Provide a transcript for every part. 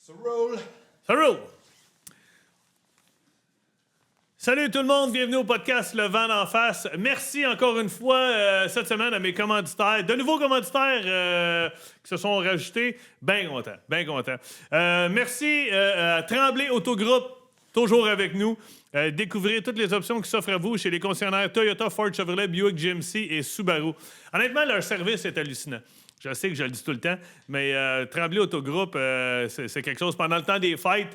Ça roule. Ça roule. Salut tout le monde, bienvenue au podcast Le Vent d'en face. Merci encore une fois cette semaine à mes commanditaires, de nouveaux commanditaires qui se sont rajoutés. Bien content, bien content. Merci à Tremblay Autogroupe, toujours avec nous. Découvrez toutes les options qui s'offrent à vous chez les concessionnaires Toyota, Ford, Chevrolet, Buick, GMC et Subaru. Honnêtement, leur service est hallucinant. Je sais que je le dis tout le temps, mais Tremblay Autogroupe, c'est quelque chose. Pendant le temps des fêtes,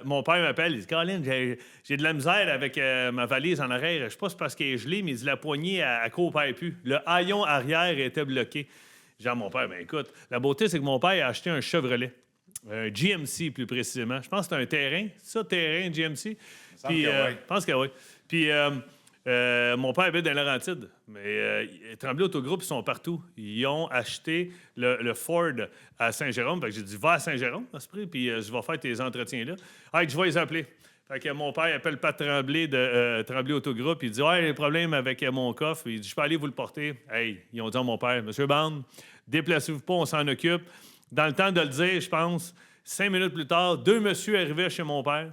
mon père m'appelle, il dit « Colin, j'ai de la misère avec ma valise en arrière. Je sais pas si c'est parce qu'elle est gelée, mais il dit la poignée, elle coopère plus. Le haillon arrière était bloqué. » J'ai dit à mon père, « Ben écoute, la beauté, c'est que mon père a acheté un Chevrolet. Un GMC, plus précisément. Je pense que c'est un terrain. C'est ça, terrain, GMC? Puis, je pense que oui. Puis, mon père habite dans Laurentides, mais Tremblay Autogroupe, ils sont partout. Ils ont acheté le Ford à Saint-Jérôme. Fait que j'ai dit, va à Saint-Jérôme, à ce prix, puis je vais faire tes entretiens là. Hey, je vais les appeler. Fait que mon père appelle Pat Tremblay de Tremblay Autogroupe. Il dit, ouais, il y a des problèmes avec mon coffre. Il dit, je peux aller vous le porter. Hey, ils ont dit à mon père, Monsieur Band, déplacez-vous pas, on s'en occupe. Dans le temps de le dire, je pense, 5 minutes plus tard, 2 messieurs arrivaient chez mon père.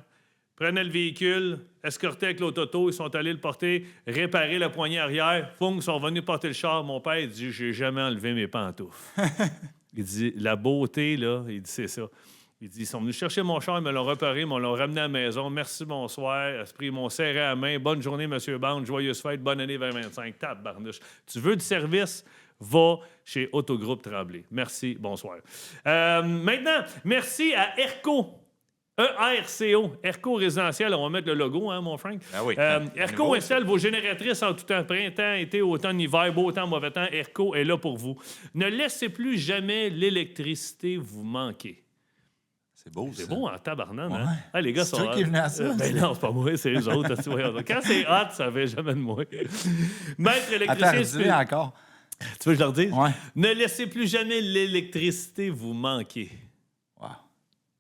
Prenaient le véhicule, escortaient avec l'auto, ils sont allés le porter, réparer la poignée arrière. Foum, ils sont venus porter le char. Mon père, il dit, j'ai jamais enlevé mes pantoufles. Il dit, la beauté, là, il dit, c'est ça. Il dit, ils sont venus chercher mon char, ils me l'ont réparé, ils me l'ont ramené à la maison. Merci, bonsoir. Ils m'ont serré à la main. Bonne journée, M. Band. Joyeuse fête. Bonne année 2025. Tabarnouche. Tu veux du service? Va chez Autogroupe Tremblay. Merci, bonsoir. Maintenant, merci à ERCO. ERCO, ERCO résidentiel, on va mettre le logo, hein, mon Frank? Ah oui. ERCO installe vos génératrices en tout temps, printemps, été, automne, hiver, beau temps, mauvais temps. ERCO est là pour vous. Ne laissez plus jamais l'électricité vous manquer. C'est beau, C'est ça. beau en tabarnane, Ouais. hein? Ah, les gars C'est sont toi qui es venu à ça. ben non, c'est pas moi, c'est eux autres. Quand c'est hot, ça fait jamais de moi. Maître électricien... Attends, dis encore. Tu veux que je leur dise? Ouais. Ne laissez plus jamais l'électricité vous manquer. Wow.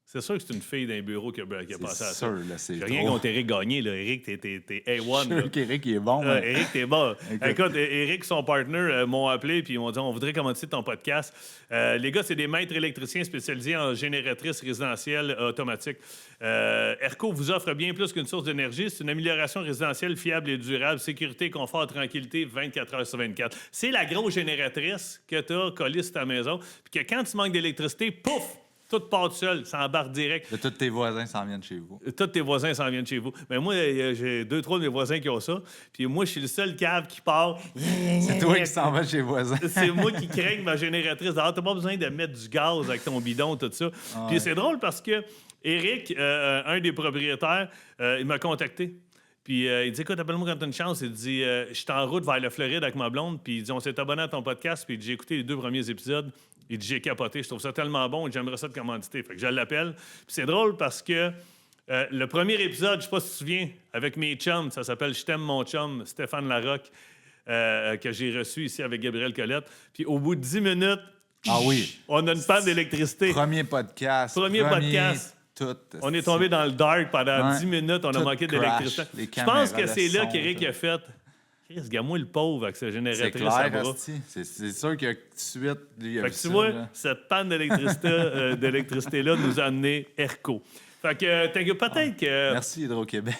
C'est sûr que c'est une fille d'un bureau qui a passé à ça. C'est sûr, là, c'est J'ai rien contre Éric Gagné, là. Éric, t'es A1. Je suis sûr qu'Éric, il est bon. hein. Éric, t'es bon. Écoute. Écoute, Éric, son partner, m'ont appelé puis ils m'ont dit on voudrait commencer ton podcast. Les gars, c'est des maîtres électriciens spécialisés en génératrices résidentielles automatiques. ERCO vous offre bien plus qu'une source d'énergie. C'est une amélioration résidentielle fiable et durable, sécurité, confort, tranquillité, 24 heures sur 24. C'est la grosse génératrice que tu as collée sur ta maison, puis que quand tu manques d'électricité, pouf! Tout part tout seul, ça embarque direct. De tous tes voisins s'en viennent chez vous. Tous tes voisins s'en viennent chez vous. Mais moi, j'ai 2-3 de mes voisins qui ont ça. Puis moi, je suis le seul cave qui part. C'est toi qui s'en vas chez les voisins. C'est moi qui craigne ma génératrice. Alors, t'as pas besoin de mettre du gaz avec ton bidon, tout ça. Puis c'est drôle parce que Éric, un des propriétaires, il m'a contacté. Puis il dit, écoute, appelle-moi quand t'as une chance. Il dit, je suis en route vers la Floride avec ma blonde. Puis il dit, on s'est abonné à ton podcast. Puis j'ai écouté les 2 premiers épisodes. Il dit, j'ai capoté. Je trouve ça tellement bon. J'aimerais ça te commanditer. Fait que je l'appelle. Puis c'est drôle parce que le premier épisode, je sais pas si tu te souviens, avec mes chums, ça s'appelle Je t'aime mon chum, Stéphane Larocque, que j'ai reçu ici avec Gabriel Colette. Puis au bout de 10 minutes, Ah oui. on a une panne d'électricité. Premier podcast. Premier podcast. Tout. On est tombé dans le dark pendant Ouais. 10 minutes. On a Tout manqué crash, d'électricité. les Je caméras, pense que le c'est là son, qu'Éric tout. a fait. Chris, gagne-moi le pauvre avec sa C'est génératrice à clair, bras. asti. C'est sûr que tout de suite, lui, il a Fait vu que ça. tu vois, là. cette panne d'électricité-là nous a amené ERCO. Fait que peut-être que... Merci, Hydro-Québec.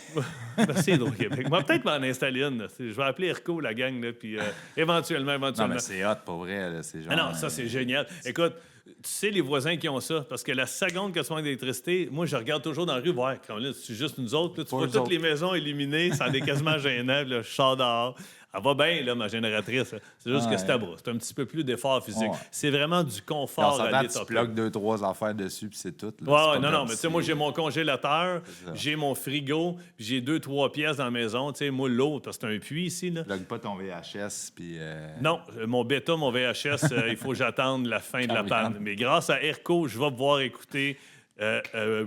Merci Hydro-Québec. Moi, peut-être m'en installer une. Je vais appeler ERCO, la gang, là, puis éventuellement. Non, mais c'est hot, pour vrai. Là, c'est genre, Ah non, ça, c'est génial. Écoute, tu sais les voisins qui ont ça, parce que la seconde que tu manques d'électricité, moi, je regarde toujours dans la rue, voir, quand là, c'est juste nous autres, là, tu Pas vois eux toutes autres. les maisons illuminées, ça en est quasiment gênant, là, je sors dehors. Elle va bien, là, ma génératrice. C'est juste que c'est à bras. C'est un petit peu plus d'effort physique. Ouais. C'est vraiment du on confort à s'entend, l'état tu pur. plugues 2-3 affaires dessus, puis c'est tout. là. Ouais, C'est pas non, comme mais tu sais, si- moi, j'ai mon congélateur, ça. j'ai mon frigo, puis j'ai 2-3 pièces dans la maison. Tu sais, moi, l'eau, parce que c'est un puits ici, là. Plug pas ton VHS, puis... Non, mon bêta, mon VHS, il faut que j'attende la fin de la panne. Mais grâce à ERCO, je vais pouvoir écouter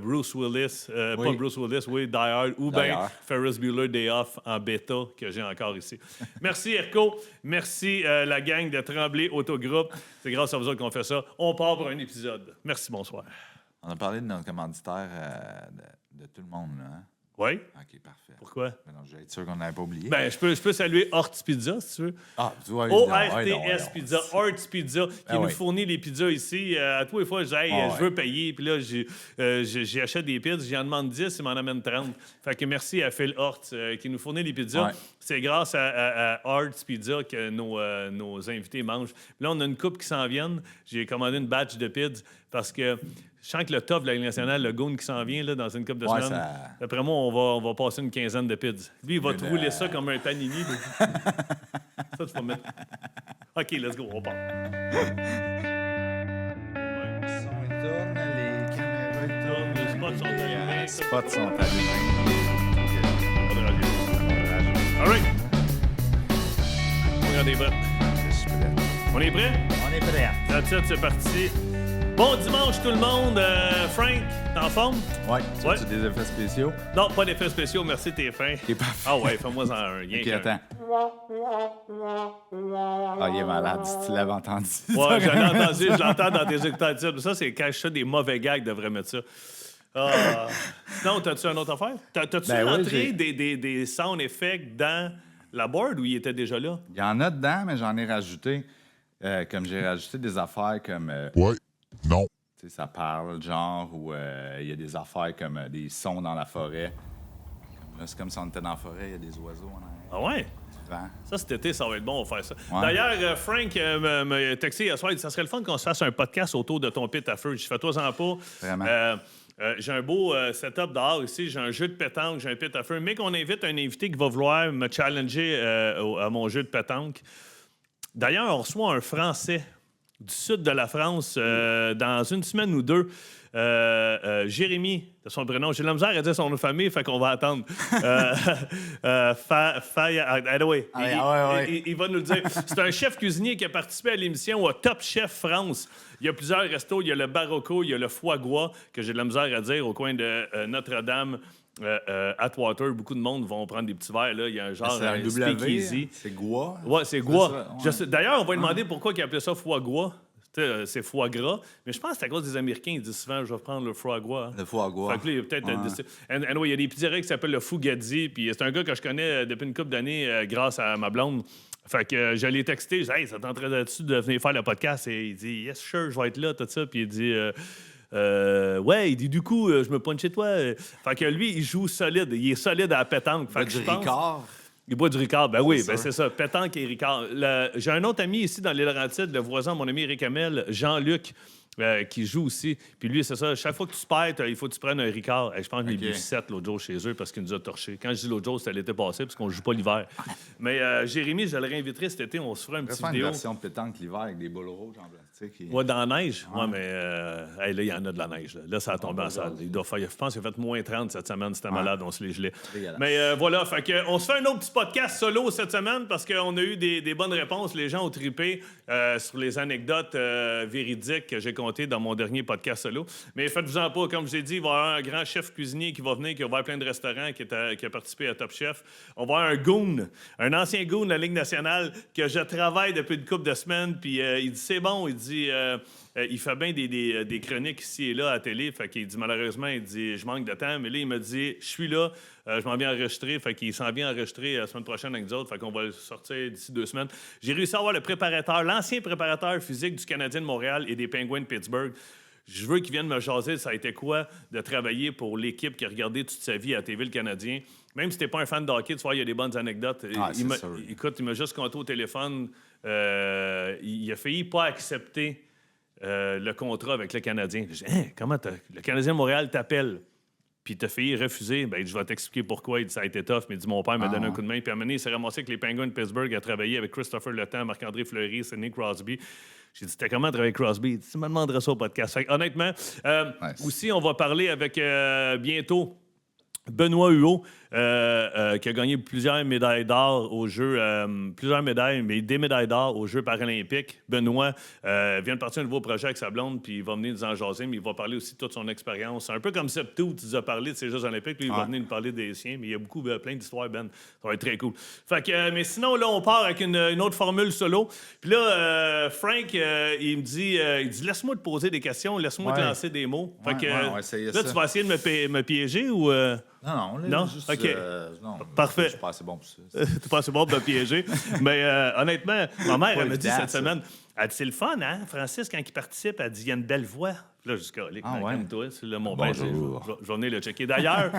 Bruce Willis, pas Oui. Bruce Willis, oui, Die Hard, ou Die bien Hard. Ferris Bueller Day Off en bêta que j'ai encore ici. Merci ERCO, merci la gang de Tremblay Autogroupe. C'est grâce à vous autres qu'on fait ça. On part pour un épisode. Merci, bonsoir. On a parlé de notre commanditaire de tout le monde, là. Hein? Oui? OK, parfait. Pourquoi? Ben non, je vais être sûr qu'on n'avait pas oublié. Ben, je peux saluer Hortz Pizza, si tu veux. Ah, tu vois, ORTS Pizza, Hortz Pizza, qui nous oui. fournit les pizzas ici. À tous les fois, je dis, hey, je veux payer. Puis là, j'achète des pizzas, j'en demande 10, il m'en amène 30. Fait que merci à Phil Hortz qui nous fournit les pizzas. Ouais. C'est grâce à Hortz Pizza que nos invités mangent. Puis là, on a une coupe qui s'en viennent. J'ai commandé une batch de pizzas parce que je sens que le top de la Ligue nationale, le Goon qui s'en vient là, dans une couple de semaines, d'après moi, on va passer une quinzaine de pizzas. Lui, il va te rouler ça comme un panini. Ça, tu vas mettre... OK, let's go, on part. Le son il tourne, les caméras ils tournent, Les spots sont allumés. les spots sont allumés. All right. On est prêt. On est prêt? On est prêt. That's it, c'est parti. Bon dimanche tout le monde. Frank, t'es en forme? Ouais. Tu Ouais. as des effets spéciaux? Non, pas d'effets spéciaux, merci, t'es fin. T'es parfait. Ah ouais, fais-moi un. Rien OK, qu'un. attends. Ah, il est malade, si tu l'avais entendu. Ouais, je l'ai entendu, je l'entends dans tes écouteurs. Ça, c'est quand je fais des mauvais gags, devrais mettre ça. Ah. Sinon, t'as-tu une autre affaire? T'as-tu Ben oui, rentré des sound effects dans la board ou il était déjà là? Il y en a dedans, mais j'en ai rajouté. Comme j'ai rajouté des affaires comme... Ouais. Non. tu sais, ça parle, genre, ou il y a des affaires comme des sons dans la forêt. Là, c'est comme si on était dans la forêt, il y a des oiseaux en arrière. Ah ouais? Du vent. Ça, cet été, ça va être bon, on va faire ça. Ouais. D'ailleurs, Frank m'a texté hier soir, il dit, ça serait le fun qu'on se fasse un podcast autour de ton pit à feu. Je fais toi-en pas. Vraiment. J'ai un beau setup dehors ici. J'ai un jeu de pétanque, j'ai un pit à feu. Mais qu'on invite un invité qui va vouloir me challenger à mon jeu de pétanque. D'ailleurs, on reçoit un Français du sud de la France dans une semaine ou deux. Jérémy, de son prénom. J'ai de la misère à dire son nom de famille, fait qu'on va attendre. Anyway, il va nous le dire. C'est un chef cuisinier qui a participé à l'émission Top Chef France. Il y a plusieurs restos. Il y a le Barocco, il y a le Foie Gras, que j'ai de la misère à dire, au coin de Notre-Dame. Atwater, beaucoup de monde vont prendre des petits verres. Là. Il y a un genre C'est un W, speakeasy. c'est Goua. Ouais, c'est Gras. ça, ouais. Je sais- D'ailleurs, on va lui demander pourquoi il appelait ça foie gras. Tu sais, c'est foie gras. Mais je pense que c'est à cause des Américains. Ils disent souvent, je vais prendre le foie gras. Le foie gras. Fait que là, il y a peut-être. Ouais. Anyway, il y a des pizzerias qui s'appellent le Fugazi. Puis c'est un gars que je connais depuis une couple d'années grâce à ma blonde. Fait que je l'ai texté. Je dis, hey, ça t'entraîne-tu de venir faire le podcast? Et il dit, yes, sure, je vais être là, tout ça. Puis il dit, ouais, il dit, du coup, je me pointe chez toi. Fait que lui, il joue solide. Il est solide à la pétanque. Fait que Du je pense- Ricard. il boit du Ricard. Ben oui, ben sûr. c'est ça. Pétanque et Ricard. J'ai un autre ami ici dans l'île Laurentides, le voisin de mon ami Eric Hamel, Jean-Luc, qui joue aussi. Puis lui, c'est ça. Chaque fois que tu te perds, il faut que tu prennes un Ricard. Je pense que j'ai OK. bu 7 l'autre jour chez eux parce qu'il nous a torchés. Quand je dis l'autre jour, c'était l'été passé parce qu'on ne joue pas l'hiver. Mais Jérémy, je le réinviterai cet été. On se fera une On pourrait petite faire une vidéo. version de pétanque l'hiver avec des boules rouges en plastique. Ouais, dans la neige. Ouais, mais hey, là, il y en a de la neige. Là, ça a tombé en salle. Il doit faire, je pense qu'il a fait moins 30 cette semaine. C'était malade, on se les gelait. Dégueulasse. Mais voilà, fait que, on se fait un autre petit podcast solo cette semaine parce qu'on a eu des bonnes réponses. Les gens ont trippé sur les anecdotes véridiques que j'ai contées dans mon dernier podcast solo. Mais faites-vous-en pas. Comme je vous ai dit, il va y avoir un grand chef cuisinier qui va venir, qui va ouvert plein de restaurants, qui a participé à Top Chef. On va avoir un goon, un ancien goon de la Ligue nationale que je travaille depuis une couple de semaines. Puis il dit, c'est bon, il dit... il fait bien des chroniques ici et là à la télé. Fait qu'il dit, malheureusement, il dit, je manque de temps. Mais là, il me dit, je suis là, je m'en viens enregistrer. Fait qu'il s'en vient enregistrer la semaine prochaine avec nous autres. Fait qu'on va le sortir d'ici 2 semaines. J'ai réussi à avoir le préparateur, l'ancien préparateur physique du Canadien de Montréal et des Penguins de Pittsburgh. Je veux qu'il vienne me jaser. Ça a été quoi de travailler pour l'équipe qui a regardé toute sa vie à TV le Canadien. Même si t'es pas un fan de hockey, tu vois, il y a des bonnes anecdotes. Ah, c'est sûr. Écoute, il m'a juste compté au téléphone. Il a failli pas accepter le contrat avec le Canadien. Je dis, hein, comment le Canadien de Montréal t'appelle, puis t'as failli refuser. Ben, je vais t'expliquer pourquoi. Il dit, ça a été tough, mais il dit, mon père m'a donné un coup de main. Puis à un moment donné, il s'est ramassé avec les Penguins de Pittsburgh, à travailler avec Christopher Letang, Marc-André Fleury, Sidney Crosby. J'ai dit, c'était comment travailler avec Crosby? Il dit, tu me demanderas ça au podcast. Fait que, honnêtement, Nice. aussi, on va parler avec bientôt Benoît Huot, qui a gagné plusieurs médailles d'or aux Jeux, plusieurs médailles, mais des médailles d'or aux Jeux paralympiques. Benoît vient de partir un nouveau projet avec sa blonde, puis il va venir nous en jaser, mais il va parler aussi de toute son expérience. C'est un peu comme Septou, tu nous as parlé de ces Jeux olympiques, puis il va venir nous parler des siens, mais il y a beaucoup, plein d'histoires, Ben. Ça va être très cool. Fait que, mais sinon, là, on part avec une autre formule solo. Puis là, Frank, il me dit, laisse-moi te poser des questions, laisse-moi te lancer des mots. Fait que, on va essayer là, ça. tu vas essayer de me piéger ou... Non, là, Non? juste... OK. non, Parfait. Je suis pas assez bon pour ça. T'es pas assez bon pour me piéger. Mais honnêtement, ma mère, elle me dit évident, cette ça. semaine, elle dit, c'est le fun, hein, Francis, quand il participe, elle dit, il y a une belle voix. Puis là, jusqu'à ouais? toi, c'est là, mon père, Bonjour. je vais venir le checker. D'ailleurs,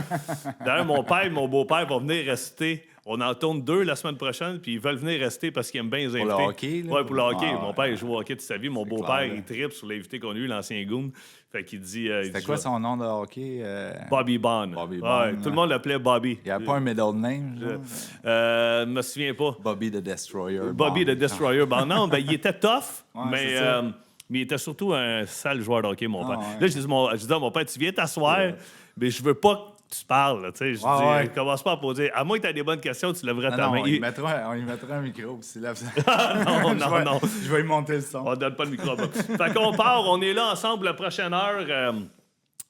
mon père et mon beau-père vont venir rester. On en tourne 2 la semaine prochaine, puis ils veulent venir rester parce qu'ils aiment bien les invités. Pour le hockey, là? Ouais, pour le hockey. Ah, Mon père, il joue au hockey toute sa vie. Mon beau-père, clair, là. il tripe sur l'invité qu'on a eu, l'ancien Goon. Fait qu'il dit... C'était quoi son nom de hockey? Bobby Bond. Bobby Ouais, Bond, tout le monde l'appelait Bobby. Il n'y a pas un middle name? Genre? Je me souviens pas. Bobby the Destroyer. Bobby Bond. the Destroyer. Ben non, il était tough, Ouais, mais, c'est ça. mais il était surtout un sale joueur de hockey, mon père. ouais. Là, je dis à mon père, tu viens t'asseoir, mais je veux pas que tu parles. Là, tu sais. Je dis, ouais. commence pas à poser. À moins que tu aies des bonnes questions, tu lèveras ta Non, main. on lui mettra un micro. Puis s'il lève ça. Non. Je vais lui monter le son. On donne pas le micro. Fait qu'on part, on est là ensemble la prochaine heure.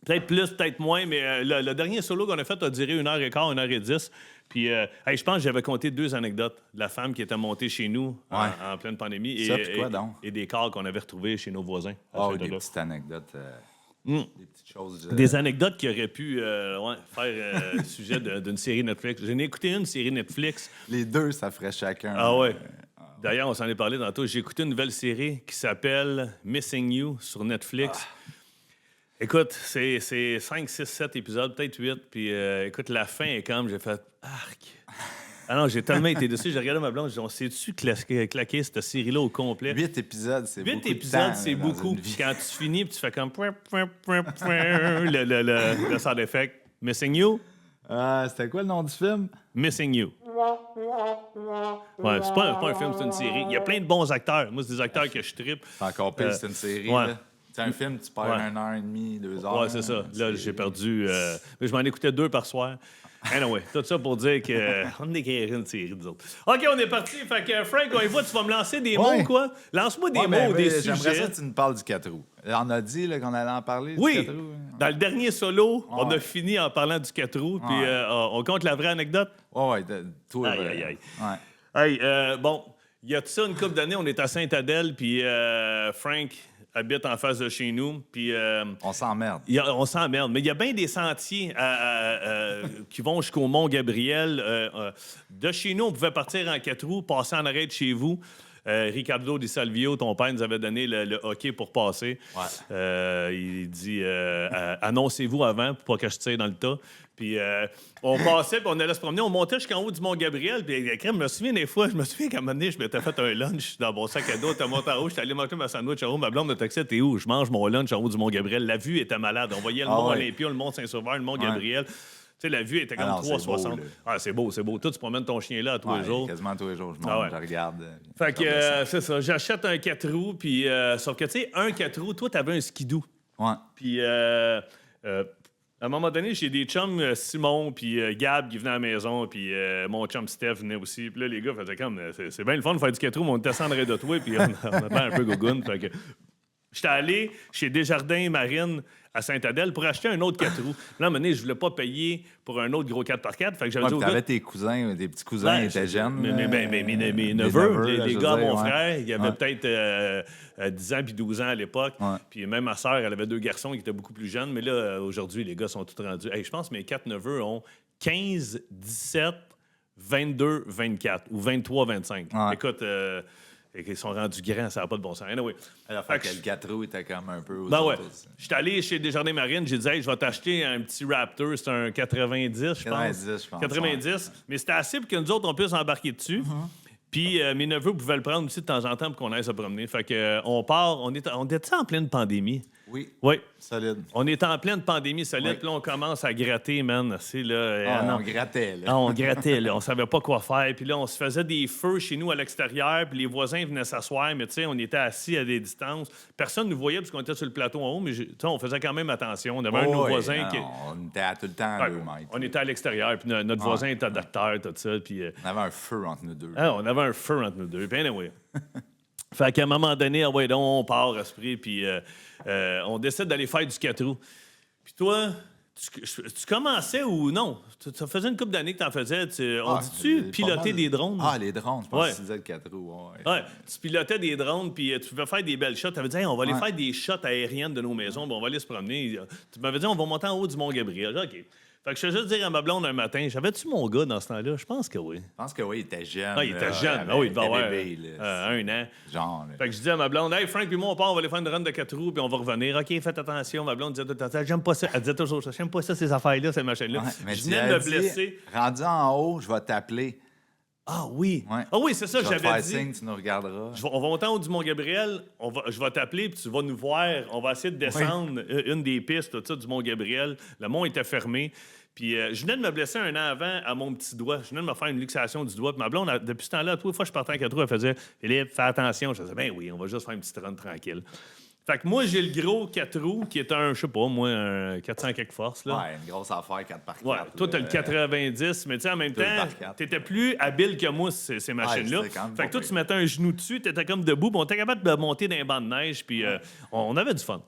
Peut-être plus, peut-être moins, mais le dernier solo qu'on a fait a duré 1h15, 1h10. Puis, je pense que j'avais compté 2 anecdotes. De la femme qui était montée chez nous en pleine pandémie Ça, puis quoi donc? et des corps qu'on avait retrouvés chez nos voisins. Oh, des petites anecdotes. Des petites choses. Des anecdotes qui auraient pu faire le sujet d'une série Netflix. J'en ai écouté une série Netflix. Les 2, ça ferait chacun. Ah ouais. D'ailleurs, on s'en est parlé tantôt. J'ai écouté une nouvelle série qui s'appelle Missing You sur Netflix. Écoute, c'est 5, 6, 7 épisodes, peut-être 8. Puis écoute, la fin est comme, j'ai fait arc. Ah non, j'ai tellement été dessus. J'ai regardé ma blonde, j'ai dit, on s'est-tu claqué cette série-là au complet? 8 épisodes, c'est beaucoup. 8 épisodes, c'est dans beaucoup. une vie. Quand tu finis, puis tu fais comme le sound effect. Missing You? C'était quoi le nom du film? Missing You. Ouais, c'est pas un film, c'est une série. Il y a plein de bons acteurs. Moi, c'est des acteurs que je trippe. C'est encore pire, c'est une série. ouais. Là. C'est un film, tu perds 1h30, 2 heures. Ouais, c'est ça. Là, j'ai perdu. Mais je m'en écoutais 2 par soir. Anyway, tout ça pour dire qu'on écrirait une série, nous autres. OK, on est parti. Fait que, Frank, on y va, tu vas me lancer des mots, quoi? Lance-moi des mots ou des sujets. J'aimerais ça que tu nous parles du 4 roues. On a dit là, qu'on allait en parler Oui. du 4 roues. Dans le dernier solo, on a fini en parlant du 4 roues. Puis on compte la vraie anecdote? Ouais, toi. Aïe. Ouais. Hey, bon, il y a de ça une couple d'années, on est à Sainte-Adèle, puis Frank habite en face de chez nous, puis... On s'emmerde. On s'emmerde, mais il y a bien des sentiers qui vont jusqu'au Mont-Gabriel. De chez nous, on pouvait partir en 4 roues, passer en arrêt de chez vous. Ricardo Di Salvio, ton père, nous avait donné le hockey pour passer. Ouais. Il dit annoncez-vous avant pour pas que je tire dans le tas. Puis on passait, puis on allait se promener. On montait jusqu'en haut du Mont-Gabriel. Puis je me souviens des fois, je me souviens qu'à un moment donné, je m'étais fait un lunch dans mon sac à dos. T'as monté en haut, j'étais allé manger ma sandwich en haut. Ma blonde me textait, t'es où? Je mange mon lunch en haut du Mont-Gabriel. La vue était malade. On voyait le Mont Olympia, le Mont Saint-Sauveur, le Mont-Gabriel. Tu sais, la vue était comme 360. C'est beau. Toi, tu promènes ton chien là à tous les jours. Quasiment tous les jours. Je monte, je regarde. Fait que c'est ça. J'achète un 4 roues, puis sauf que, tu sais, un 4 roues, toi, t'avais un skidoo. Ouais. Puis à un moment donné, j'ai des chums, Simon, puis Gab qui venaient à la maison, puis mon chum Steph venait aussi. Puis là, les gars faisaient comme, c'est bien le fun de faire du 4 roues, mais on descendrait de toi, puis on attend un peu gogoune. Fait que j'étais allé chez Desjardins Marine à Sainte-Adèle pour acheter un autre 4 roues. Là, à un moment donné, je voulais pas payer pour un autre gros 4x4. Fait que j'avais dit au t'avais gars... tes cousins, tes petits cousins, ils étaient jeunes. Mes neveux, les gars à mon frère, il y avait peut-être 10 ans puis 12 ans à l'époque. Ouais. Puis même ma sœur, elle avait 2 garçons qui étaient beaucoup plus jeunes. Mais là, aujourd'hui, les gars sont tous rendus... Hey, je pense que mes 4 neveux ont 15, 17, 22, 24 ou 23, 25. Ouais. Écoute... ils sont rendus grands, ça n'a pas de bon sens. Anyway. Alors, fait que le 4 roues était comme un peu aux Ben ouais. autres. J'étais allé chez Desjardins Marine, j'ai dit, hey, je vais t'acheter un petit Raptor, c'est un 90, je pense. 90, je pense. 90. Ouais. Mais c'était assez pour que nous autres, on puisse embarquer dessus. Puis mes neveux pouvaient le prendre aussi de temps en temps pour qu'on aille se promener. Fait que on part, on était en pleine pandémie. Oui. Oui. Solide. On est en pleine pandémie solide, Oui. puis là, on commence à gratter, man. C'est là. On grattait, là. Ah, on grattait, là. On savait pas quoi faire. Puis là, on se faisait des feux chez nous à l'extérieur, puis les voisins venaient s'asseoir, mais tu sais, on était assis à des distances. Personne ne nous voyait parce qu'on était sur le plateau en haut, mais tu sais, on faisait quand même attention. On avait un de nos voisins qui. On était tout le temps à 2 mètres. On était à l'extérieur, puis notre voisin était adapteur, tout ça. Puis, On avait un feu entre nous deux. on avait un feu entre nous deux. Puis anyway. Fait qu'à un moment donné, donc, on part, esprit, puis on décide d'aller faire du 4 roues. Puis toi, tu commençais ou non? Ça faisait une couple d'années que tu en faisais. On dit-tu piloter des drones? Ah, les drones, je pense Ouais. que tu disais le 4 roues. Ouais, tu pilotais des drones, puis tu pouvais faire des belles shots. Tu avais dit, hey, on va aller faire des shots aériennes de nos maisons, puis on va aller se promener. Tu m'avais dit, on va monter en haut du Mont-Gabriel. OK. Fait que je vais juste dire à ma blonde un matin, j'avais-tu mon gars dans ce temps-là? Je pense que oui. Je pense que oui, il était jeune. Ah, il était jeune. Il il devait avoir bébé, là. 1 an. Genre. Là. Fait que je dis à ma blonde, hey Frank, puis moi, on part, on va aller faire une run de 4 roues, puis on va revenir. OK, faites attention. Ma blonde disait tout le temps, j'aime pas ça. Elle disait toujours ça, j'aime pas ça, ces affaires-là, ces machines-là. Ouais, mais Je tu venais de me as dit, blesser. Rendu en haut, je vais t'appeler. Ah oui. Ouais. Ah oui, c'est ça, Je vais te j'avais faire dit. signe, tu nous regarderas. On va monter en haut du Mont-Gabriel, je vais t'appeler, puis tu vas nous voir. On va essayer de descendre une des pistes tout ça, du Mont-Gabriel. Le mont était fermé. Puis je venais de me blesser 1 an avant à mon petit doigt. Je venais de me faire une luxation du doigt. Puis ma blonde, depuis ce temps-là, toutes les fois que je partais en 4 roues, elle faisait « Philippe, fais attention. » Je faisais « Ben oui, on va juste faire une petite run tranquille. » Fait que moi, j'ai le gros 4 roues qui est un, je sais pas, moi, un 400 quelques forces. Là. Ouais, une grosse affaire 4x4. Ouais, toi, t'as le 90, mais tu sais, en même temps, 2x4. t'étais plus habile que moi, ces machines-là. c'était quand même Fait que pas toi, pire. tu mettais un genou dessus, t'étais comme debout, puis on était capable de monter dans les bancs de neige, puis on avait du fun.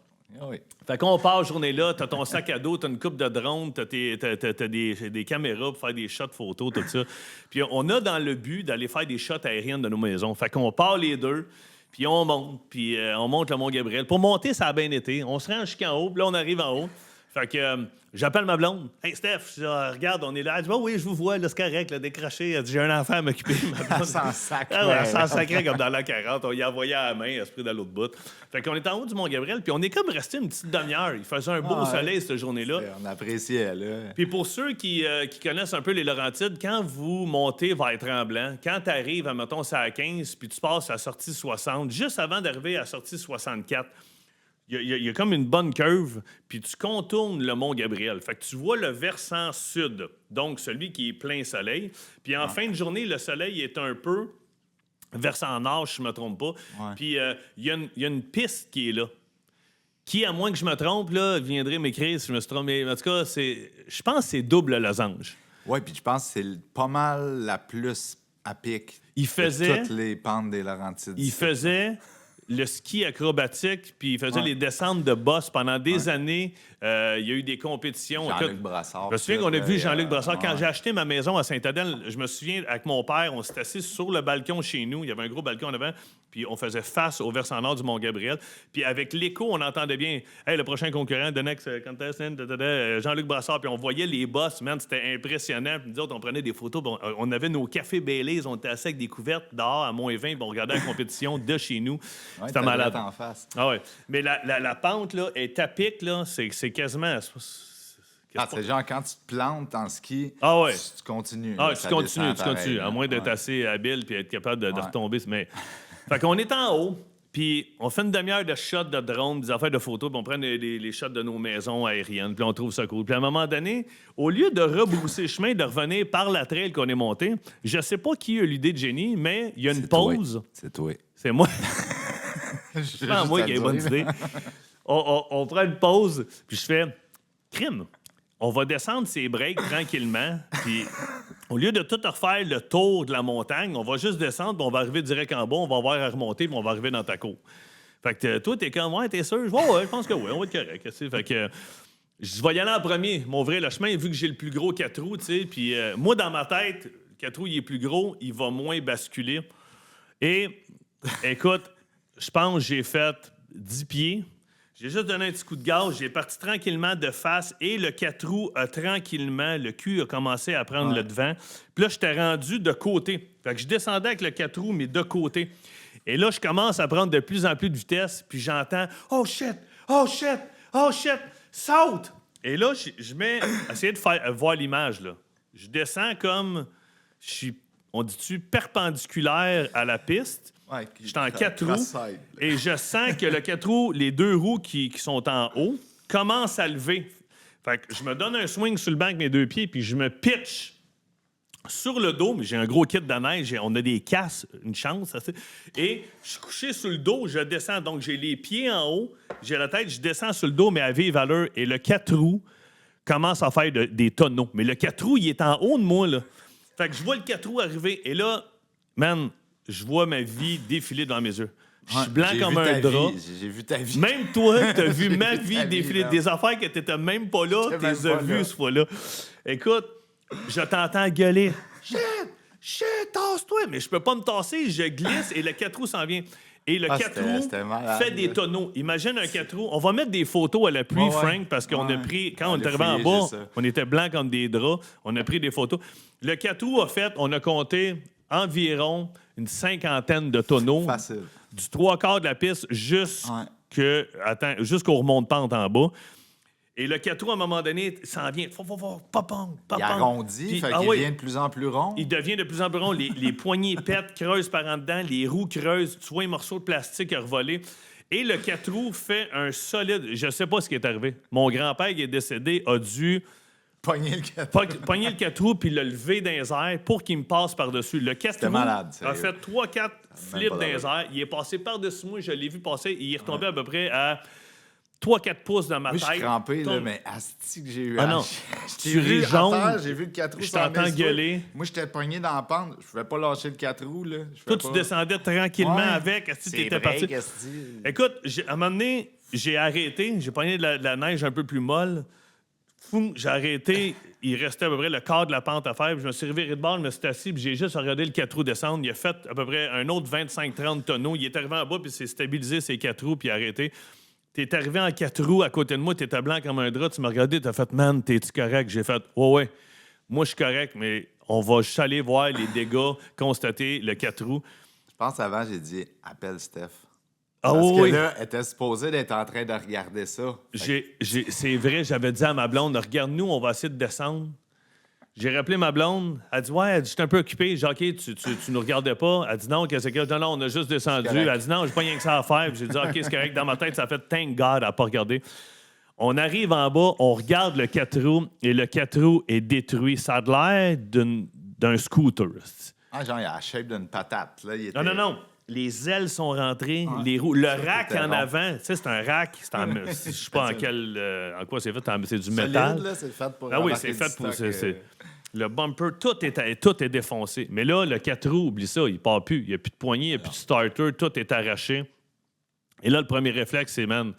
Oui. Fait qu'on part journée-là, t'as ton sac à dos, t'as une coupe de drone, t'as des caméras pour faire des shots photos, tout ça. Puis on a dans le but d'aller faire des shots aériennes de nos maisons. Fait qu'on part les deux, puis on monte le Mont-Gabriel. Pour monter, ça a bien été. On se rend jusqu'en haut, puis là, on arrive en haut. Fait que j'appelle ma blonde. « Hey, Steph, je dis, regarde, on est là. » Elle dit, « oui, je vous vois, là, c'est correct, là, décroché. » Elle dit, « J'ai un enfant à m'occuper. » Elle s'en sacre. Elle s'en sacrait comme dans la 40. On y envoyait à la main, esprit de l'autre bout. Fait qu'on est en haut du Mont-Gabriel, puis on est comme resté une petite demi-heure. Il faisait un beau soleil cette journée-là. On appréciait, là. Puis pour ceux qui connaissent un peu les Laurentides, quand vous montez vers Tremblant, quand tu arrives, mettons, c'est à 15, puis tu passes à la sortie 60, juste avant d'arriver à la sortie 64, il y a comme une bonne curve, puis tu contournes le Mont-Gabriel. Fait que tu vois le versant sud, donc celui qui est plein soleil. Puis en fin de journée, le soleil est un peu versant nord, si je ne me trompe pas. Ouais. Puis il y a une piste qui est là. Qui, à moins que je me trompe, là, viendrait m'écrire si je me suis trompé. En tout cas, je pense que c'est double losange. Oui, puis je pense que c'est pas mal la plus à pic. Il faisait... de toutes les pentes des Laurentides. Il faisait le ski acrobatique, puis il faisait les descentes de boss pendant des années. Il y a eu des compétitions. Jean-Luc Écoute, Brassard. je me souviens qu'on a vu Jean-Luc Brassard. Quand ouais. j'ai acheté ma maison à Saint-Adèle, je me souviens, avec mon père, on s'était assis sur le balcon chez nous. Il y avait un gros balcon en avant, puis on faisait face au versant nord du Mont-Gabriel. Puis avec l'écho, on entendait bien « Hey, le prochain concurrent, the next contestant, Jean-Luc Brassard. » Puis on voyait les boss, man, c'était impressionnant. Puis nous autres, on prenait des photos. Puis on avait nos cafés Baileys, on était assis avec des couvertes dehors à -20, puis on regardait la compétition de chez nous. Ouais, C'était malade. En face. Ah ouais. Mais la pente, là, est à pic, là, c'est quasiment... C'est genre quand tu te plantes en ski, Ah ouais. tu continues. Ah, là, tu ça continues, descend tu continues. pareil, À moins d'être ouais. assez habile puis être capable de retomber. Mais... Fait qu'on est en haut, puis on fait une demi-heure de shots de drone, des affaires de photos, puis on prend les shots de nos maisons aériennes, puis on trouve ça cool. Puis à un moment donné, au lieu de rebrousser chemin, de revenir par la trail qu'on est monté, je sais pas qui a eu l'idée de génie, mais il y a une C'est toi. pause. C'est toi. C'est moi. Je C'est pas moi qui ai une bonne idée. On prend une pause, puis je fais crime. On va descendre ces breaks tranquillement, puis au lieu de tout refaire le tour de la montagne, on va juste descendre, puis on va arriver direct en bas, on va avoir à remonter, puis on va arriver dans ta cour. Fait que toi, t'es comme, ouais, t'es sûr? Je dis, ouais, je pense que oui, on va être correct. Tu sais. Fait que je vais y aller en premier, m'ouvrir le chemin, vu que j'ai le plus gros 4 roues, tu sais. Puis moi, dans ma tête, le 4 roues, il est plus gros, il va moins basculer. Et écoute, je pense que j'ai fait 10 pieds. J'ai juste donné un petit coup de gaz, j'ai parti tranquillement de face et le 4 roues a tranquillement, le cul a commencé à prendre le devant. Puis là, j'étais rendu de côté. Fait que je descendais avec le 4 roues, mais de côté. Et là, je commence à prendre de plus en plus de vitesse, puis j'entends « Oh shit! Oh shit! Oh shit! Saute! » Et là, je mets... Essayez de faire voir l'image, là. Je descends comme... on dit-tu perpendiculaire à la piste. Ouais, J'étais en 4 roues. cross-side. Et je sens que le 4 roues, les 2 roues qui sont en haut, commencent à lever. Fait que je me donne un swing sur le banc avec mes 2 pieds, puis je me pitch sur le dos, mais j'ai un gros kit de neige, on a des casses, une chance. Et je suis couché sur le dos, je descends. Donc, j'ai les pieds en haut, j'ai la tête, je descends sur le dos, mais à vive allure. Et le 4 roues commence à faire des tonneaux. Mais le 4 roues, il est en haut de moi, là. Fait que je vois le 4 roues arriver, et là, man, je vois ma vie défiler devant mes yeux. Je suis blanc comme un drap. J'ai vu ta vie. Même toi, t'as vu ma vie ta vie, défiler. man. Des affaires que t'étais même pas là, J'étais t'es même pas vues là. ce fois-là. Écoute, je t'entends gueuler. Shit, tasse-toi. Mais je peux pas me tasser, je glisse et le 4 roues s'en vient. Et le 4 roues c'était malade, fait des là. tonneaux. Imagine un 4 roues. On va mettre des photos à l'appui, Ouais, Frank, parce qu'on a ouais. pris, quand on est Allez arrivé en fouiller, bas, j'ai ça. on était blancs comme des draps. On a pris des photos. Le 4 roues a fait, on a compté environ une 50aine de tonneaux. Facile. Du 3/4 de la piste jusqu'au remonte-pente en bas. Et le 4 roues, à un moment donné, s'en vient. Papang. Il arrondit, Puis, fait qu'il devient de plus en plus rond. Il devient de plus en plus rond. Les poignées pètent, creusent par en dedans. Les roues creusent. Tu vois un morceau de plastique revolé. Et le 4 roues fait un solide... Je sais pas ce qui est arrivé. Mon grand-père qui est décédé a dû Pogner le 4 pogner le 4 roues puis le lever dans les airs pour qu'il me passe par-dessus. Le 4 roues malade, a sérieux. fait 3-4 flips pas dans les airs. Il est passé par-dessus moi. Je l'ai vu passer. Il est retombé à peu près à 3-4 pouces dans ma Moi, tête. je suis crampé, là, Tombe. mais asti que j'ai eu... Ah non. Je Tu t'ai vu ris à jaune. terre, j'ai vu le 4 roues Je s'en t'entends venir sur toi. gueuler. Moi, j'étais pogné dans la pente. Je pouvais pas lâcher le 4 roues, là. Toi, tu descendais tranquillement Ouais. avec. Si t'étais parti. Écoute, à un moment donné, j'ai arrêté. J'ai pogné de la neige un peu plus molle. Foum, j'ai arrêté. Il restait à peu près le quart de la pente à faire. Puis je me suis reviré de bord, je me suis assis, puis j'ai juste regardé le 4 roues descendre. Il a fait à peu près un autre 25-30 tonneaux. Il est arrivé en bas, puis il s'est stabilisé ses 4 roues, puis il a arrêté. T'es arrivé en 4 roues à côté de moi, t'étais blanc comme un drap. Tu m'as regardé, t'as fait « Man, t'es-tu correct? » J'ai fait « Ouais. Moi, je suis correct, mais on va juste aller voir les dégâts, constater le 4 roues. » Je pense avant, j'ai dit « Appelle Steph ». Ah Parce que oui. là, elle était supposée d'être en train de regarder ça. C'est vrai, j'avais dit à ma blonde, regarde-nous, on va essayer de descendre. J'ai rappelé ma blonde. Elle dit, ouais, j'étais un peu occupé. J'ai dit, OK, tu nous regardais pas. Elle dit, non, qu'est-ce que non, on a juste descendu. correct. Elle dit, non, j'ai pas rien que ça à faire. Puis j'ai dit, OK, c'est correct. Dans ma tête, ça fait thank God à pas regarder. On arrive en bas, on regarde le 4 roues et le 4 roues est détruit. Ça a l'air d'un scooter. Ah, genre, il a la shape d'une patate. Là, il était... Non. Les ailes sont rentrées, les roues. Le rack était en rond. avant, tu sais, c'est un rack. Je sais pas en quoi c'est fait. C'est du Solide, métal. là, c'est fait pour Ah oui, embarquer c'est du fait pour. stock, Le bumper, tout est défoncé. Mais là, le 4 roues, oublie ça, il part plus. Il n'y a plus de poignée, il n'y a plus de starter, tout est arraché. Et là, le premier réflexe, c'est, man,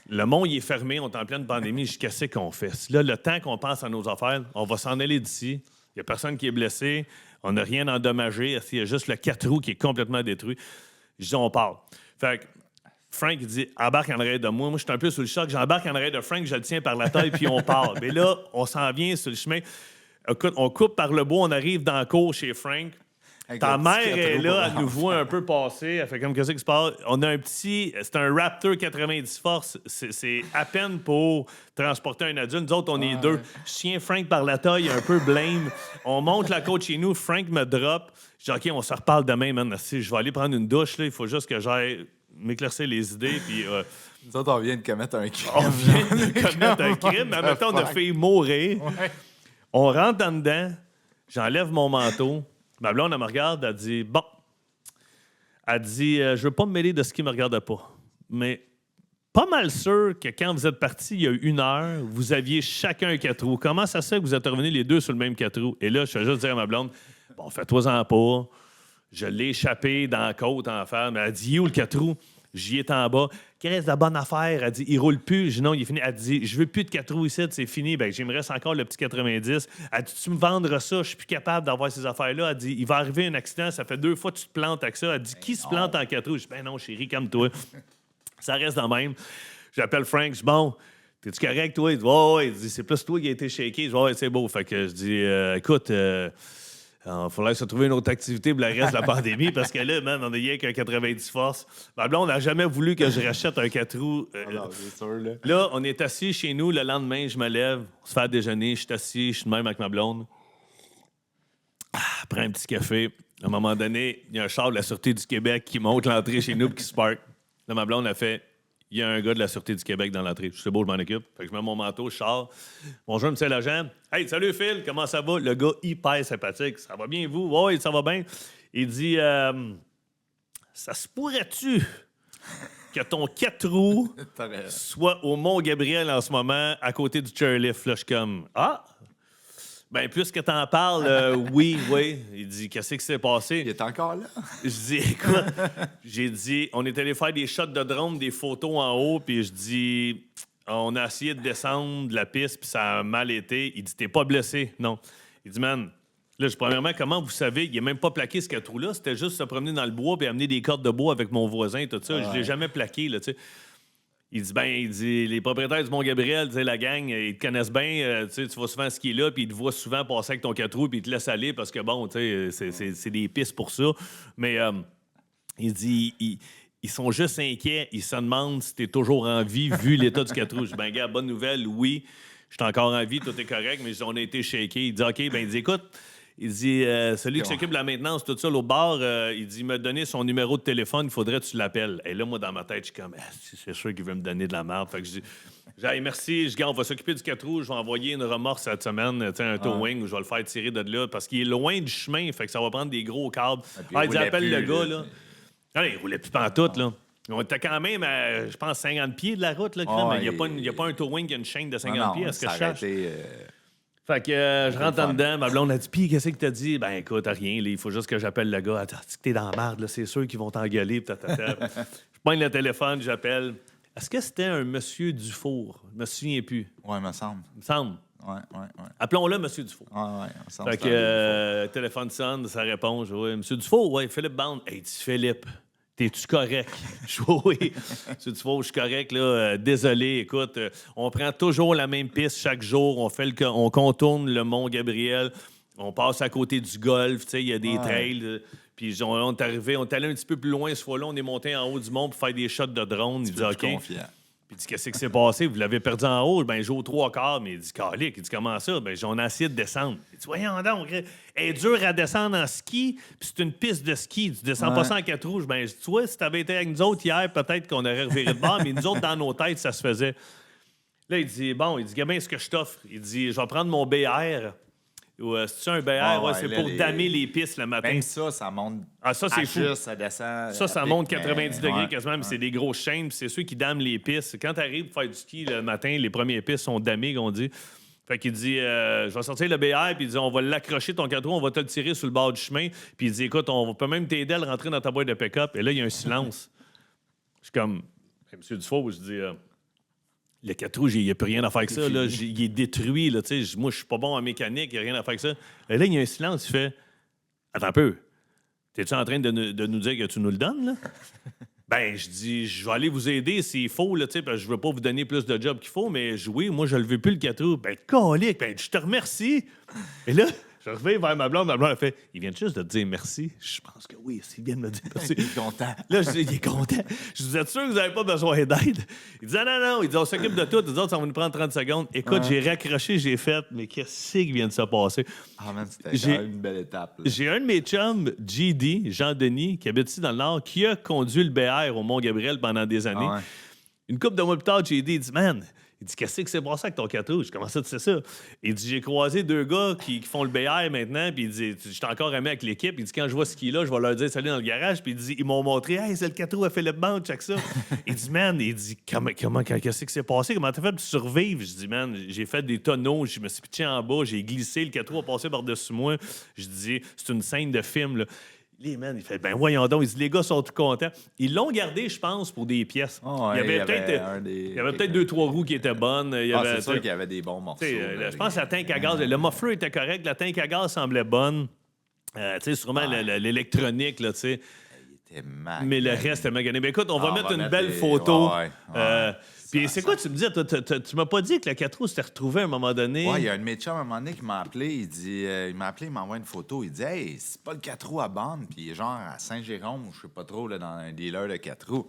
le monde, il est fermé, on est en pleine pandémie, qu'est-ce qu'on fait? Là, le temps qu'on pense à nos affaires, on va s'en aller d'ici. Il n'y a personne qui est blessé, on n'a rien endommagé, il y a juste le 4 roues qui est complètement détruit. Je dis, on part. Fait que Frank, il dit, embarque en arrière de moi. Moi, je suis un peu sous le choc. J'embarque en arrière de Frank, je le tiens par la taille, puis on part. Mais là, on s'en vient sur le chemin. Écoute, on coupe par le bois, on arrive dans la cour chez Frank. Avec Ta le petit mère 4 est roues là, pour elle nous voit un peu passer. Elle fait comme qu'est-ce qui se passe. On a un petit... C'est un Raptor 90 force. C'est à peine pour transporter un adulte. Nous autres, on est deux. Je tiens Frank par la taille, un peu blême. On monte la côte chez nous. Frank me drop. Je dis, OK, on se reparle demain, man. Si je vais aller prendre une douche. Là. Il faut juste que j'aille m'éclaircir les idées. Puis, Nous autres, on vient de commettre un crime. on vient de commettre un crime. Mais en même temps, on a fait mourir. Ouais. On rentre en dedans. J'enlève mon manteau. Ma blonde, elle me regarde, elle dit, bon. Elle dit, je veux pas me mêler de ce qui me regarde pas. Mais pas mal sûr que quand vous êtes partis, il y a eu 1 heure, vous aviez chacun un 4 roues. Comment ça se fait que vous êtes revenus les deux sur le même 4 roues? Et là, je vais juste dire à ma blonde, bon, fais-toi-en pas. Je l'ai échappé dans la côte en fer. Mais elle dit, où le 4 roues? J'y étais en bas. Qu'est-ce de la bonne affaire? Elle dit, il roule plus. Je dis, non, il est fini. Elle dit, je veux plus de 4 roues ici, c'est fini. Ben, j'aimerais encore le petit 90. Elle dit, tu me vendras ça? Je suis plus capable d'avoir ces affaires-là. Elle dit, il va arriver un accident. Ça fait 2 fois que tu te plantes avec ça. Elle dit, qui se plante en 4 roues? Je dis, ben non, chérie, comme toi. Ça reste dans le même. J'appelle Frank. Je dis, bon, t'es-tu correct, toi? Il dit, ouais. Il dit, c'est plus toi qui a été shaké. Je dis, ouais, c'est beau. Fait que je dis, écoute, il faudrait se trouver une autre activité pour le reste de la pandémie parce que là, man, on est rien qu'un 90 force. Ma blonde n'a jamais voulu que je rachète un 4 roues. Alors, c'est sûr, là. Là, on est assis chez nous. Le lendemain, je me lève, on se fait à déjeuner. Je suis assis, je suis de même avec ma blonde. prend un petit café. À un moment donné, il y a un char de la Sûreté du Québec qui monte l'entrée chez nous et qui se parque. Là, ma blonde a fait, il y a un gars de la Sûreté du Québec dans l'entrée. C'est beau, je m'en occupe. Fait que je mets mon manteau, je sors. Bonjour, monsieur l'agent. Hey, salut Phil, comment ça va? Le gars hyper sympathique. Ça va bien, vous? Oui, ça va bien. Il dit, ça se pourrait-tu que ton 4 roues soit au Mont-Gabriel en ce moment, à côté du chairlift? Là, je suis comme, ben, puisque t'en parles, oui. Il dit, qu'est-ce qui s'est passé? Il est encore là. Je dis, écoute, j'ai dit, on est allé faire des shots de drone, des photos en haut, puis je dis, on a essayé de descendre de la piste, puis ça a mal été. Il dit, t'es pas blessé? Non. Il dit, man, là, premièrement, comment vous savez, il n'a même pas plaqué ce 4 roues-là, c'était juste se promener dans le bois puis amener des cordes de bois avec mon voisin et tout ça. Je l'ai jamais plaqué, là, tu sais. Il dit, les propriétaires du Mont-Gabriel, la gang, ils te connaissent bien, tu vas souvent skier là, puis ils te voient souvent passer avec ton 4 roues, puis ils te laissent aller parce que, bon, tu sais, c'est des pistes pour ça. Mais il dit, ils sont juste inquiets, ils se demandent si t'es toujours en vie, vu l'état du 4 roues. Je dis, ben, gars, bonne nouvelle, oui, je suis encore en vie, tout est correct, mais on a été shaké. Il dit, OK, ben, il dit, écoute, il dit, celui qui s'occupe de la maintenance, tout ça, l'autre bord, il dit, il m'a donné son numéro de téléphone, il faudrait que tu l'appelles. Et là, moi, dans ma tête, je suis comme, c'est sûr qu'il veut me donner de la merde. Fait que je dis, merci, on va s'occuper du 4 roues, je vais envoyer une remorque cette semaine, un towing, où je vais le faire tirer de là, parce qu'il est loin du chemin, fait que ça va prendre des gros câbles. Il dit, appelle le gars, là. Allez, il roulait plus pantoute, là. On était quand même à, je pense, 50 pieds de la route, là, il n'y a pas un towing qui a une chaîne de 50 pieds, à ce que je cherche. Fait que je rentre en dedans, ma blonde a dit, pis qu'est-ce que t'as dit? Ben écoute, rien, là, il faut juste que j'appelle le gars. Attends, t'es dans la merde, là, c'est sûr qu'ils vont t'engueuler. Je pogne le téléphone, j'appelle. Est-ce que c'était un monsieur Dufour? Je me souviens plus. Ouais, il me semble. Il me semble. Ouais. Appelons-le monsieur Dufour. Ouais, il me semble. Fait que téléphone sonne, ça répond. Je dis, ouais, monsieur Dufour, ouais, Philippe Bande. Hey, dis Philippe. T'es-tu correct? Je dis, oui. Tu vois, je suis correct, là. Désolé, écoute, on prend toujours la même piste chaque jour. On contourne le Mont-Gabriel. On passe à côté du golfe, tu sais, il y a des trails. Puis on est arrivé, on est allé un petit peu plus loin ce fois-là. On est monté en haut du mont pour faire des shots de drone. Il dit, OK. Confiant. Puis il dit, qu'est-ce qui s'est passé? Vous l'avez perdu en haut? Ben, j'ai aux 3/4. Mais il dit, calique. Il dit, comment ça? Ben, on a essayé de descendre. Il dit, voyons donc, elle est dure à descendre en ski, puis c'est une piste de ski. Tu descends pas ça en 4 roues. Ben, tu vois, si t'avais été avec nous autres hier, peut-être qu'on aurait reviré de bord, mais nous autres, dans nos têtes, ça se faisait. Là, il dit, gamin, est-ce que je t'offre? Il dit, je vais prendre mon BR. Ou c'est-tu un BR? C'est pour damer les pistes le matin. Même ça monte. Ah, ça, c'est fou. Ça descend. Ça monte 90 degrés quasiment, mais c'est des grosses chaînes, puis c'est ceux qui dament les pistes. Quand tu arrives pour faire du ski le matin, les premières pistes sont damées, qu'on dit. Fait qu'il dit, je vais sortir le BR, puis il dit, on va l'accrocher ton 4 roues, on va te le tirer sur le bord du chemin. Puis il dit, écoute, on peut même t'aider à le rentrer dans ta boîte de pick-up. Et là, il y a un silence. Je suis comme, hey, monsieur Dufault, je dis, le 4 roues, il n'y a plus rien à faire avec ça. Là. Il est détruit. Là, moi, je suis pas bon en mécanique, il n'y a rien à faire avec ça. Et là, il y a un silence. Il fait, attends un peu. T'es-tu en train de nous dire que tu nous le donnes, là? Ben, je dis, je vais aller vous aider s'il faut, là, parce que je veux pas vous donner plus de job qu'il faut, mais oui, moi, je le veux plus, le 4 roues. Ben, colique, ben, je te remercie. Et là, je reviens vers ma blonde a fait, il vient juste de te dire merci. Je pense que oui, il vient de me dire merci. Il est content. Là, je dis, il est content. Je dis, vous êtes sûr que vous n'avez pas besoin d'aide? Il dit, non. Il dit, on s'occupe de tout. Les autres, ça va nous prendre 30 secondes. Écoute, j'ai raccroché, j'ai fait, mais qu'est-ce qui vient de se passer? Ah, man, c'était quand même une belle étape. Là. J'ai un de mes chums, JD, Jean-Denis, qui habite ici dans le Nord, qui a conduit le BR au Mont-Gabriel pendant des années. Ah ouais. Une couple de mois plus tard, JD, il dit, man, il dit, qu'est-ce qui s'est passé avec ton 4 roues? Je commence à tu sais ça. Il dit, j'ai croisé 2 gars qui font le BR maintenant, puis il dit, j'étais encore ami avec l'équipe. Il dit, quand je vois ce qui est là, je vais leur dire salut dans le garage. Puis il dit, ils m'ont montré, hey, c'est le 4 roues à Philippe Bande, check ça. Il dit, man, qu'est-ce qui s'est passé? Comment t'as fait pour survivre? Je dis, man, j'ai fait des tonneaux, je me suis pitché en bas, j'ai glissé, le 4 roues a passé par-dessus moi. Je dis, c'est une scène de film, là. Les man, il fait, ben voyons donc. Il dit, les gars sont tout contents. Ils l'ont gardé, je pense, pour des pièces. Oh, il y avait peut-être 2-3 roues qui étaient bonnes. C'est sûr qu'il y avait des bons morceaux. Je pense que la tank à gaz, le muffler était correct, la tank à gaz semblait bonne. Sûrement l'électronique, là, tu sais. Il était magané. Mais le reste était magané. Mais écoute, on va mettre une belle photo. Puis c'est quoi, tu me dis, tu m'as pas dit que le 4 roues s'était retrouvé à un moment donné? Ouais, il y a un de mes chums à un moment donné qui m'a appelé. Il m'a appelé, il m'envoie une photo. Il dit, hey, c'est pas le 4 roues à bande. Puis il est genre à Saint-Jérôme, je sais pas trop, là, dans un dealer de 4 roues.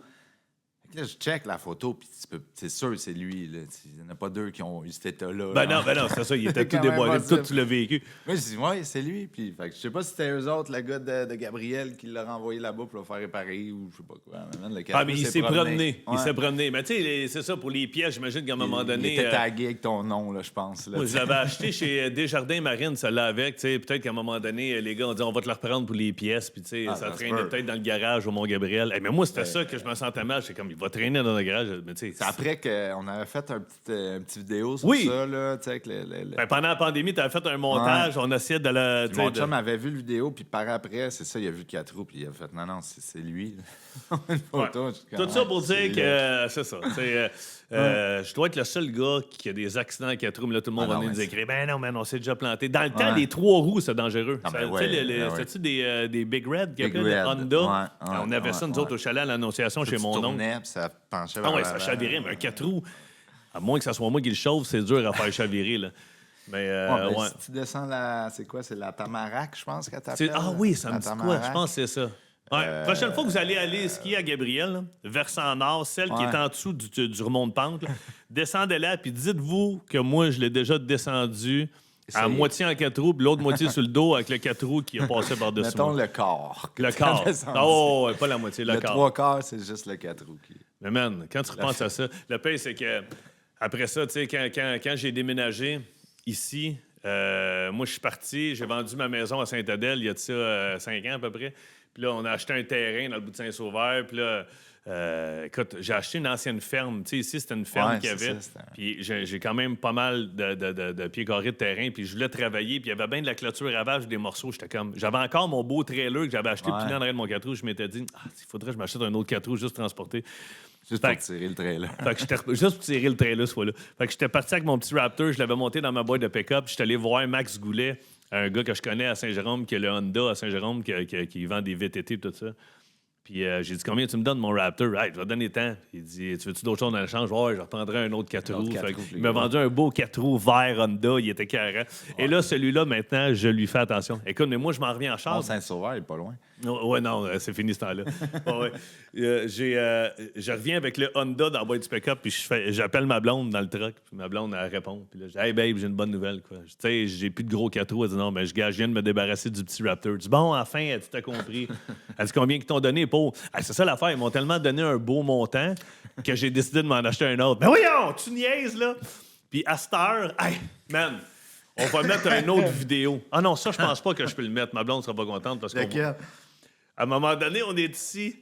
Là, je check la photo, puis c'est sûr c'est lui. Là. Il n'y en a pas deux qui ont eu cet état-là. Ben non, c'est ça. Il était tout quand même déboîté. possible. Tout, tu l'as vécu. Moi, je dis, ouais, c'est lui. Puis, fait que je sais pas si c'était eux autres, le gars de Gabriel, qui l'a renvoyé là-bas pour le faire réparer ou je sais pas quoi. Mais il s'est promené. Ouais. Il s'est promené. Mais tu sais, c'est ça, pour les pièces, j'imagine qu'à un moment donné... Il était tagué avec ton nom, là, je pense. Là, moi, je l'avais acheté chez Desjardins Marine, celle-là avec. Peut-être qu'à un moment donné, les gars ont dit, on va te la reprendre pour les pièces. Puis ça traînait peut-être dans le garage au Mont-Gabriel. Mais moi, c'était ça que je me sentais mal. J'étais comme, il va traîner dans le garage. Mais c'est après qu'on avait fait un petit vidéo sur ça. Là, avec Ben, pendant la pandémie, tu avais fait un montage. On essayait de la... Mon chum avait vu le vidéo, puis par après, c'est ça, il a vu le 4 roues, puis il a fait, non, c'est lui. Une photo, tout ça pour dire que c'est ça. Je dois être le seul gars qui a des accidents à 4 roues, mais là, tout le monde va venir nous écrire. Ben non, man, on s'est déjà planté. Dans le temps, les 3 roues, c'est dangereux. C'était-tu des Big Red qui appelaient Honda? On avait ça, nous autres, au chalet à l'Annonciation, chez mon oncle. Ça penchait ça chavirait, mais un 4 roues, à moins que ça soit moi qui le chauffe, c'est dur à faire chavirer, là. Mais, si tu descends c'est quoi? C'est la Tamarack, je pense, qu'elle t'appelle. Ah oui, ça me dit quoi? Je pense que c'est ça. Ouais. Prochaine fois que vous allez skier à Gabriel, là, versant nord, celle qui est en dessous du remont de pente, là, descendez là, puis dites-vous que moi, je l'ai déjà descendu à moitié en 4 roues, puis l'autre moitié sur le dos avec le 4 roues qui a passé par-dessus. Mettons le quart. Le quart. Oh, pas la moitié, le quart. Le 3 quarts, c'est juste le 4 roues. Mais man, quand tu repenses à ça, le pire, c'est que après ça, tu sais, quand j'ai déménagé ici, moi, je suis parti, j'ai vendu ma maison à Sainte-Adèle il y a de ça 5 ans à peu près. Puis là, on a acheté un terrain dans le bout de Saint-Sauveur. Puis là, écoute, j'ai acheté une ancienne ferme. Tu sais, ici, c'était une ferme qu'il y avait. Puis j'ai quand même pas mal de pieds carrés de terrain. Puis je voulais travailler. Puis il y avait bien de la clôture à vache, des morceaux. J'avais encore mon beau trailer que j'avais acheté plié en arrière de mon 4 roues. Je m'étais dit, il faudrait que je m'achète un autre 4 roues juste transporter. Juste pour tirer le trailer. Juste pour tirer le trailer, ce fois-là. Fait que j'étais parti avec mon petit Raptor. Je l'avais monté dans ma boîte de pick-up. J'étais allé voir Max Goulet, un gars que je connais à Saint-Jérôme, qui a le Honda à Saint-Jérôme, qui vend des VTT et tout ça. Puis j'ai dit, combien tu me donnes mon Raptor? Hey, je vais te donner tant. Il dit, tu veux-tu d'autres choses dans l'échange? Ouais, je reprendrai un autre 4 roues. Il m'a vendu un beau 4 roues vert Honda. Il était carré. Et là, celui-là, maintenant, je lui fais attention. Écoute, mais moi, je m'en reviens en charge. Saint-Sauveur, il est pas loin. Ouais, non, c'est fini ce temps-là. Je reviens avec le Honda dans la boîte du pick-up, puis j'appelle ma blonde dans le truck, puis ma blonde, elle répond. Puis là, je dis, hey babe, j'ai une bonne nouvelle, quoi. Tu sais, j'ai plus de gros 4 roues. Elle dit, non, mais je viens de me débarrasser du petit Raptor. Je dis, bon, enfin, elle dit, t'as compris. Elle dit, combien qu'ils t'ont donné pour. C'est ça l'affaire, ils m'ont tellement donné un beau montant que j'ai décidé de m'en acheter un autre. Ben voyons, tu niaises, là. Puis à cette heure, hey, man, on va mettre une autre vidéo. Ah non, ça, je pense pas que je peux le mettre. Ma blonde sera pas contente parce que. À un moment donné, on est ici,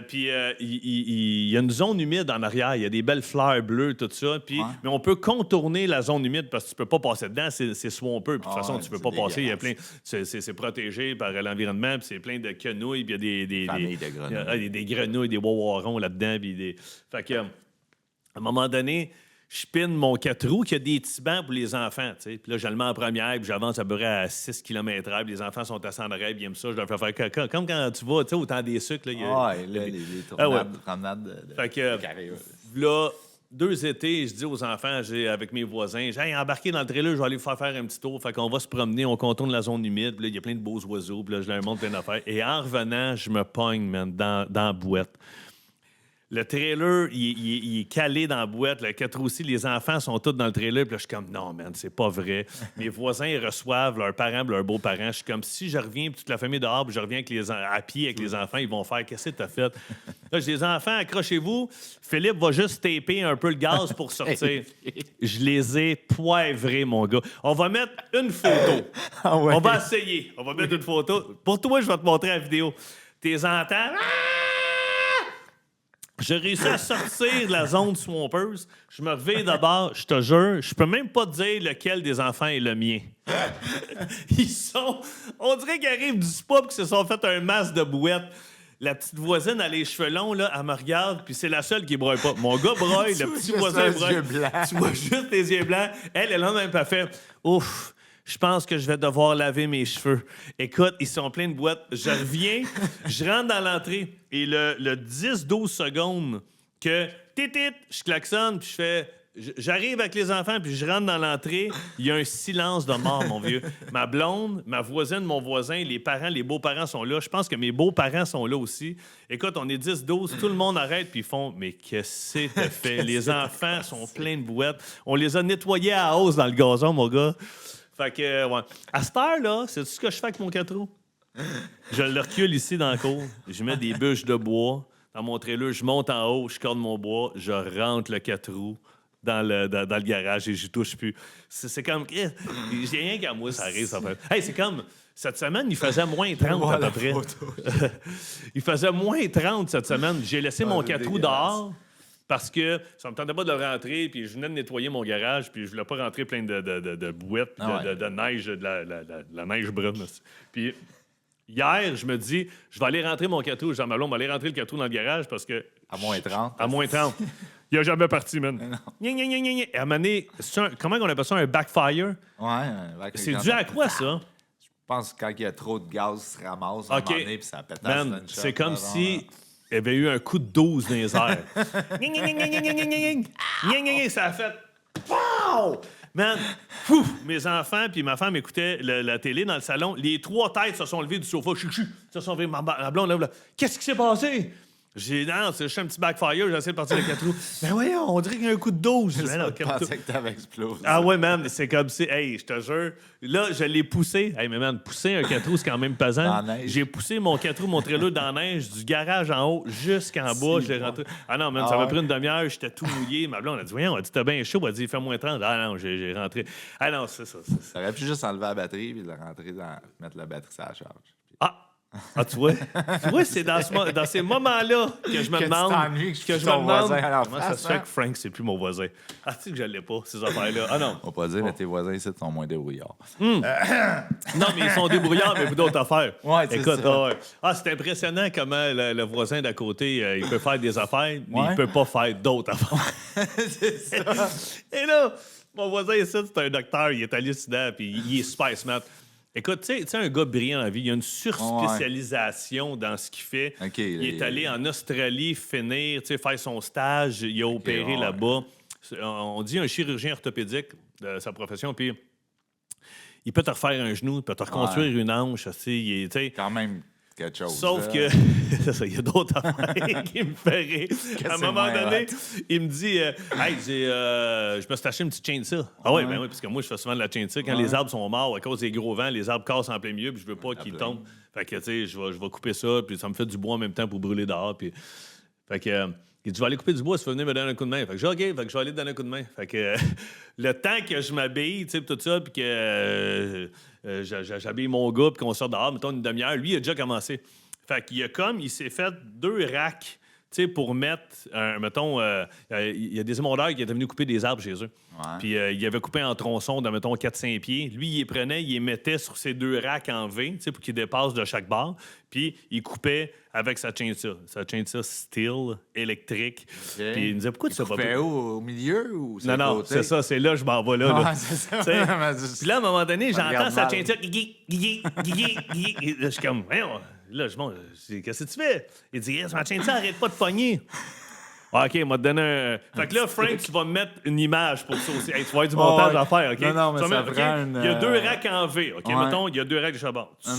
puis il y a une zone humide en arrière. Il y a des belles fleurs bleues, tout ça. Mais on peut contourner la zone humide parce que tu peux pas passer dedans. C'est swampeux. Puis de toute façon, tu peux pas passer. Il y a plein. C'est protégé par l'environnement. Puis c'est plein de quenouilles. Puis il y a des grenouilles, des wawarons là-dedans. Fait que, à un moment donné, je pine mon 4 roues qui a des petits bancs pour les enfants. T'sais. Puis là, je le mets en première, puis j'avance à peu près à 6 km/h. Les enfants sont assis en arrière, ils aiment ça. Je leur fais faire comme quand tu vas au temps des sucres. Là, les promenades fait que, là, 2 étés, je dis aux enfants, avec mes voisins, j'ai embarqué dans le trailer, je vais aller vous faire un petit tour. Fait qu'on va se promener, on contourne la zone humide. Puis là, il y a plein de beaux oiseaux. Puis là, je leur montre plein d'affaires. Et en revenant, je me pogne, man, dans la boîte. Le trailer, il est calé dans la boîte. Le 4 roues aussi, les enfants sont tous dans le trailer. Puis là, je suis comme, non, man, c'est pas vrai. Mes voisins, ils reçoivent leurs parents, leurs beaux-parents. Je suis comme, si je reviens, puis toute la famille dehors, puis je reviens à pied avec les enfants, ils vont faire, qu'est-ce que t'as fait? Là, j'ai des enfants, accrochez-vous. Philippe va juste taper un peu le gaz pour sortir. Je les ai poivrés, mon gars. On va mettre une photo. On va essayer. On va mettre une photo. Pour toi, je vais te montrer la vidéo. T'es entends? J'ai réussi à sortir de la zone swampeuse. Je me réveille d'abord, je te jure, je peux même pas te dire lequel des enfants est le mien. On dirait qu'ils arrivent du spa et qu'ils se sont fait un masque de bouette. La petite voisine a les cheveux longs, là, elle me regarde, puis c'est la seule qui broye pas. Mon gars broye, le petit voisin broye. Tu vois juste les yeux blancs. Elle a même pas fait. Ouf! Je pense que je vais devoir laver mes cheveux. Écoute, ils sont pleins de boîtes. Je reviens, je rentre dans l'entrée et le 10-12 secondes que, titit, je klaxonne puis je fais j'arrive avec les enfants, puis je rentre dans l'entrée. Il y a un silence de mort, mon vieux. Ma blonde, ma voisine, mon voisin, les parents, les beaux-parents sont là. Je pense que mes beaux-parents sont là aussi. Écoute, on est 10-12, tout le monde arrête, puis ils font « Mais qu'est-ce que t'as fait? » Les enfants sont pleins de bouettes. On les a nettoyés à hausse dans le gazon, mon gars. Fait que, ouais. À cette heure-là, c'est ce que je fais avec mon 4 roues. Je le recule ici dans la cour. Je mets des bûches de bois dans mon trailer. Je monte en haut, je corde mon bois, je rentre le 4 roues dans le garage et j'y touche plus. C'est comme... J'ai rien qu'à moi, ça arrive. Ça fait... Hey, c'est comme... Cette semaine, il faisait moins 30 à peu près. Il faisait moins 30 cette semaine. J'ai laissé mon 4 roues dehors parce que ça me tentait pas de le rentrer, puis je venais de nettoyer mon garage, puis je voulais pas rentrer plein de bouettes, de neige, de la neige brune. Puis... Hier, je me dis, je vais aller rentrer mon 4 roues. Jean Malone va aller rentrer le 4 roues dans le garage parce que... À moins 30. À moins 30. Il a jamais parti, man. Et à un moment donné, comment on appelle ça, un backfire? Ouais. C'est dû à quoi, ça? Je pense que quand il y a trop de gaz, ça se ramasse à un moment donné, puis ça pète. Man, c'est comme si il y avait eu un coup de 12 dans les airs. Ça a fait... Wow! Man, mes enfants puis ma femme écoutaient la télé dans le salon. Les 3 têtes se sont levées du sofa. Se sont levées. Ma blonde, là. Qu'est-ce qui s'est passé? J'ai dit, non, c'est juste un petit backfire. J'ai essayé de partir le 4 roues. Mais voyons, on dirait qu'il y a un coup de 12. Je pensais que t'avais explosé. Ah ouais, man, c'est comme si... Hey, je te jure. Là, je l'ai poussé. Hey, mais man, pousser un 4 roues, c'est quand même pesant. Dans la neige. J'ai poussé mon 4 roues, mon trailer dans la neige, du garage en haut jusqu'en bas. Je l'ai rentré. Ah non, man, ça m'a pris une demi-heure. J'étais tout mouillé. Ma blonde a dit, voyons, on a dit, t'as bien chaud. Elle a dit, fais moins 30. Ah non, j'ai rentré. Ah non, c'est ça. Ça aurait pu juste enlever la batterie et rentrer mettre la batterie sur la charge. Ah, tu vois? C'est dans ces moments-là que je me demande... comment ça se fait que Frank, c'est plus mon voisin. Ah, tu sais que je l'ai pas, ces affaires-là. Ah non. On va pas dire, mais tes voisins ici sont moins débrouillards. Non, mais ils sont débrouillards, mais pour d'autres affaires. Ouais, c'est écoute, ça. c'est impressionnant comment le voisin d'à côté, il peut faire des affaires, mais il peut pas faire d'autres affaires. C'est ça. Et là, mon voisin ici, c'est un docteur, il est hallucinant, puis il est super smart. Écoute, tu sais, un gars brillant dans la vie, il y a une surspécialisation dans ce qu'il fait. Il est allé en Australie finir, faire son stage, il a opéré là-bas. On dit un chirurgien orthopédique de sa profession, puis il peut te refaire un genou, il peut te reconstruire une hanche. Quand même quelque chose. Sauf que, c'est ça, il y a d'autres affaires qui me fait rire. À un moment donné, il me dit, hey, je me suis acheté une petite chainsaw. Ah oui, ben oui, parce que moi, je fais souvent de la chainsaw. Quand les arbres sont morts, à cause des gros vents, les arbres cassent en plein milieu, puis je veux pas qu'ils tombent. Fait que, tu sais, je vais couper ça, puis ça me fait du bois en même temps pour brûler dehors. Puis... Fait que, il dit, je vais aller couper du bois, si tu veux venir me donner un coup de main. Fait que j'ai OK, fait que je vais aller te donner un coup de main. Fait que, le temps que je m'habille, tu sais, tout ça, puis que j'habille mon gars, puis qu'on sort dehors, mettons une demi-heure, lui, il a déjà commencé. Fait qu'il il s'est fait 2 racks, tu sais, pour mettre, mettons, il y a des émondeurs qui étaient venus couper des arbres chez eux. Ouais. Puis il avait coupé en tronçons de, mettons, 4-5 pieds. Lui, il les prenait, il les mettait sur ces 2 racks en V, tu sais, pour qu'ils dépassent de chaque barre. Puis il coupait avec sa chainsaw steel, électrique. Okay. Puis il me disait, pourquoi tu sais pas... Tu où, au milieu ou c'est Non, c'est ça, c'est là, je m'en vais là. Ouais, c'est ça. Puis là, à un moment donné, j'entends sa chainsaw, je suis comme, là, qu'est-ce que tu fais? Il dit, yes, ma chainsaw, arrête pas de pogner. OK, il m'a donné un... Fait que là, Frank, tu vas me mettre une image pour ça aussi. Hey, tu vas avoir du montage à faire, OK? Non, mais ça prend une... Il y a 2 racks en V, OK? Mettons, il y a 2 racks de chabon. Tu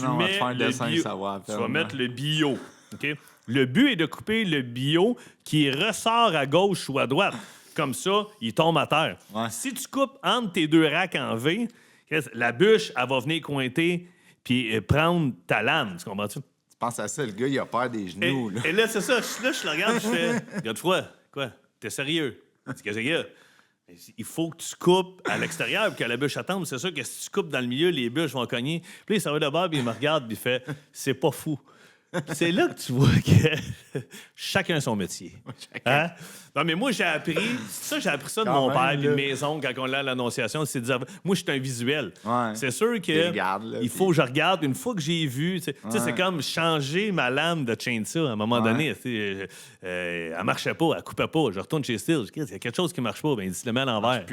vas mettre le bio, OK? Le but est de couper le bio qui ressort à gauche ou à droite. Comme ça, il tombe à terre. Ouais. Si tu coupes entre tes 2 racks en V, la bûche, elle va venir cointer puis prendre ta lame. Tu comprends-tu? Pense à ça, le gars, il a peur des genoux. Et là, c'est ça. Là, je le regarde, je fais, Godefroy, quoi? T'es sérieux? Qu'est-ce qu'il y a? Il faut que tu coupes à l'extérieur pour que la bûche attende. C'est sûr que si tu coupes dans le milieu, les bûches vont cogner. Puis là, il s'en va de bord, puis il me regarde, puis il fait, c'est pas fou. C'est là que tu vois que chacun son métier. Hein? Non, mais moi, j'ai appris ça de mon père et de mes oncles quand on l'a à l'Annonciation. C'est de dire, moi, je suis un visuel. Ouais. C'est sûr que il faut que je regarde. Une fois que j'ai vu, tu sais, c'est comme changer ma lame de chainsaw. À un moment donné, elle marchait pas, elle coupait pas. Je retourne chez Steel. Il y a quelque chose qui marche pas. Ben, il dit, tu le mets à l'envers.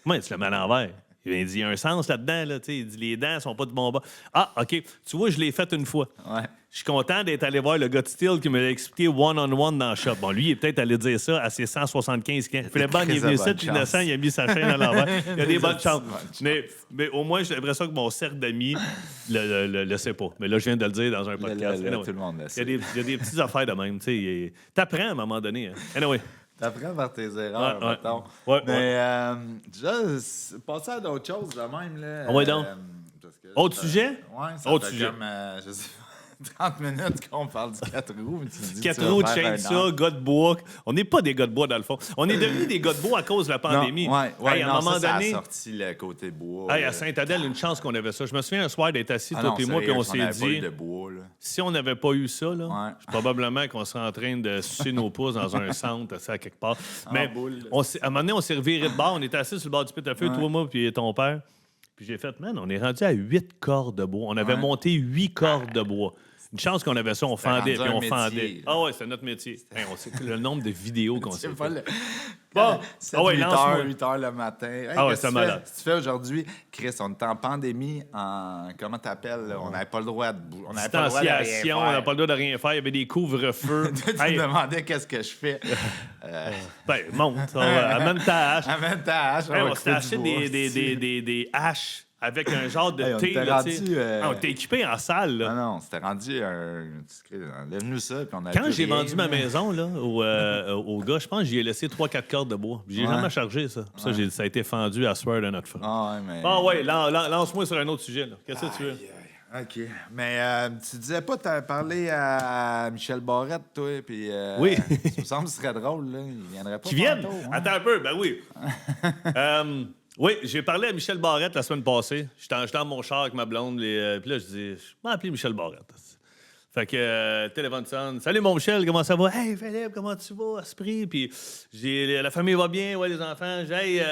Moi, tu le mets à l'envers. Il dit, il y a un sens là-dedans, là, tu sais. Il dit, les dents sont pas de bon bas. Ah, OK. Tu vois, je l'ai fait une fois. Ouais. Je suis content d'être allé voir le gars de Steel qui me l'a expliqué one-on-one dans le shop. Bon, lui, il est peut-être allé dire ça à ses 175 ans. Philippe Bond, il est venu ici, puis innocent, il a mis sa chaîne à l'envers. Il y a des bonnes chances. Mais au moins, j'ai l'impression que mon cercle d'amis le sait pas. Mais là, je viens de le dire dans un podcast. Tout le monde le sait. Il y a des petites affaires de même. Tu apprends à un moment donné. Hein. Anyway. T'apprends par tes erreurs, Ouais, mettons. Ouais, Mais déjà, passer à d'autres choses de même. Là, ouais, donc. Autre sujet? Ouais, ça Autre fait sujet. comme, je sais pas, 30 minutes qu'on parle du 4 roues. Mais tu me dis 4 tu vas roues de faire chaîne, un ça, an. gars de bois. On n'est pas des gars de bois, dans le fond. On est devenus des gars de bois à cause de la pandémie. Non, ouais, Hey, à non, un moment ça donné. a sorti le côté bois. Hey, à là. Saint-Adèle, une chance qu'on avait ça. Je me souviens un soir d'être assis, Ah toi non, et moi, puis sérieux, on si s'est avait pas eu dit, de bois, là. si on n'avait pas eu ça, là, Ouais. probablement qu'on serait en train de sucer nos pouces dans un centre, ça, à quelque part. Mais boule. à un moment donné, on s'est reviré de bord. On était assis sur le bord du pit à feu, toi, moi, puis ton père. Puis j'ai fait, man, on est rendu à 8 cordes de bois. On avait monté 8 cordes de bois. Une chance qu'on avait ça, on fendait, rendu puis on un fendait. métier. Ah ouais, c'était notre métier. Hey, on sait le nombre de vidéos qu'on s'est C'est pas fait. le... Bon. 7, Ah ouais, 8 lance-moi. heures, 8 heures le matin. Hey, Ah ouais, qu'est-ce c'est que malade. tu fais aujourd'hui? Chris, on était en pandémie, en... Comment t'appelles? Là? On n'avait pas le droit de bouger. On n'avait pas le droit de rien Distanciation, on n'a faire. pas le droit de rien faire. Il y avait des couvre-feux. Tu Hey, me demandais qu'est-ce que je fais. ben, monte. Amène ta hache. Amène ta hache, Hey, on va on s'était couper du acheté bois. des haches avec un genre de Hey, on thé. était Là, tu sais. rendu, Ah, on était équipé en salle. Là. Non, c'était rendu un... Lève-nous ça, puis on avait Quand plus j'ai rien, vendu ma là. maison là, au gars, je pense que j'y ai laissé 3-4 cordes de bois. J'ai Ouais. jamais chargé ça. Ça, ça a été fendu à soir de notre frère. Ah ouais, mais... Ah ouais, lance-moi sur un autre sujet. Là. Qu'est-ce que tu veux? OK. Mais tu disais pas, t'as parlé à Michel Barrette, toi, puis... Oui. Ça me semble que ce serait drôle, là. Il viendrait pas Qui viennent? tantôt, hein? Attends un peu, ben oui. Oui, j'ai parlé à Michel Barrette la semaine passée. J'étais dans mon char avec ma blonde. Puis là, je dis, je vais appeler Michel Barrette. Fait que téléphone sonne. Salut mon Michel, comment ça va? Hey Philippe, comment tu vas? Esprit. Puis la famille va bien, ouais, les enfants. J'ai hey,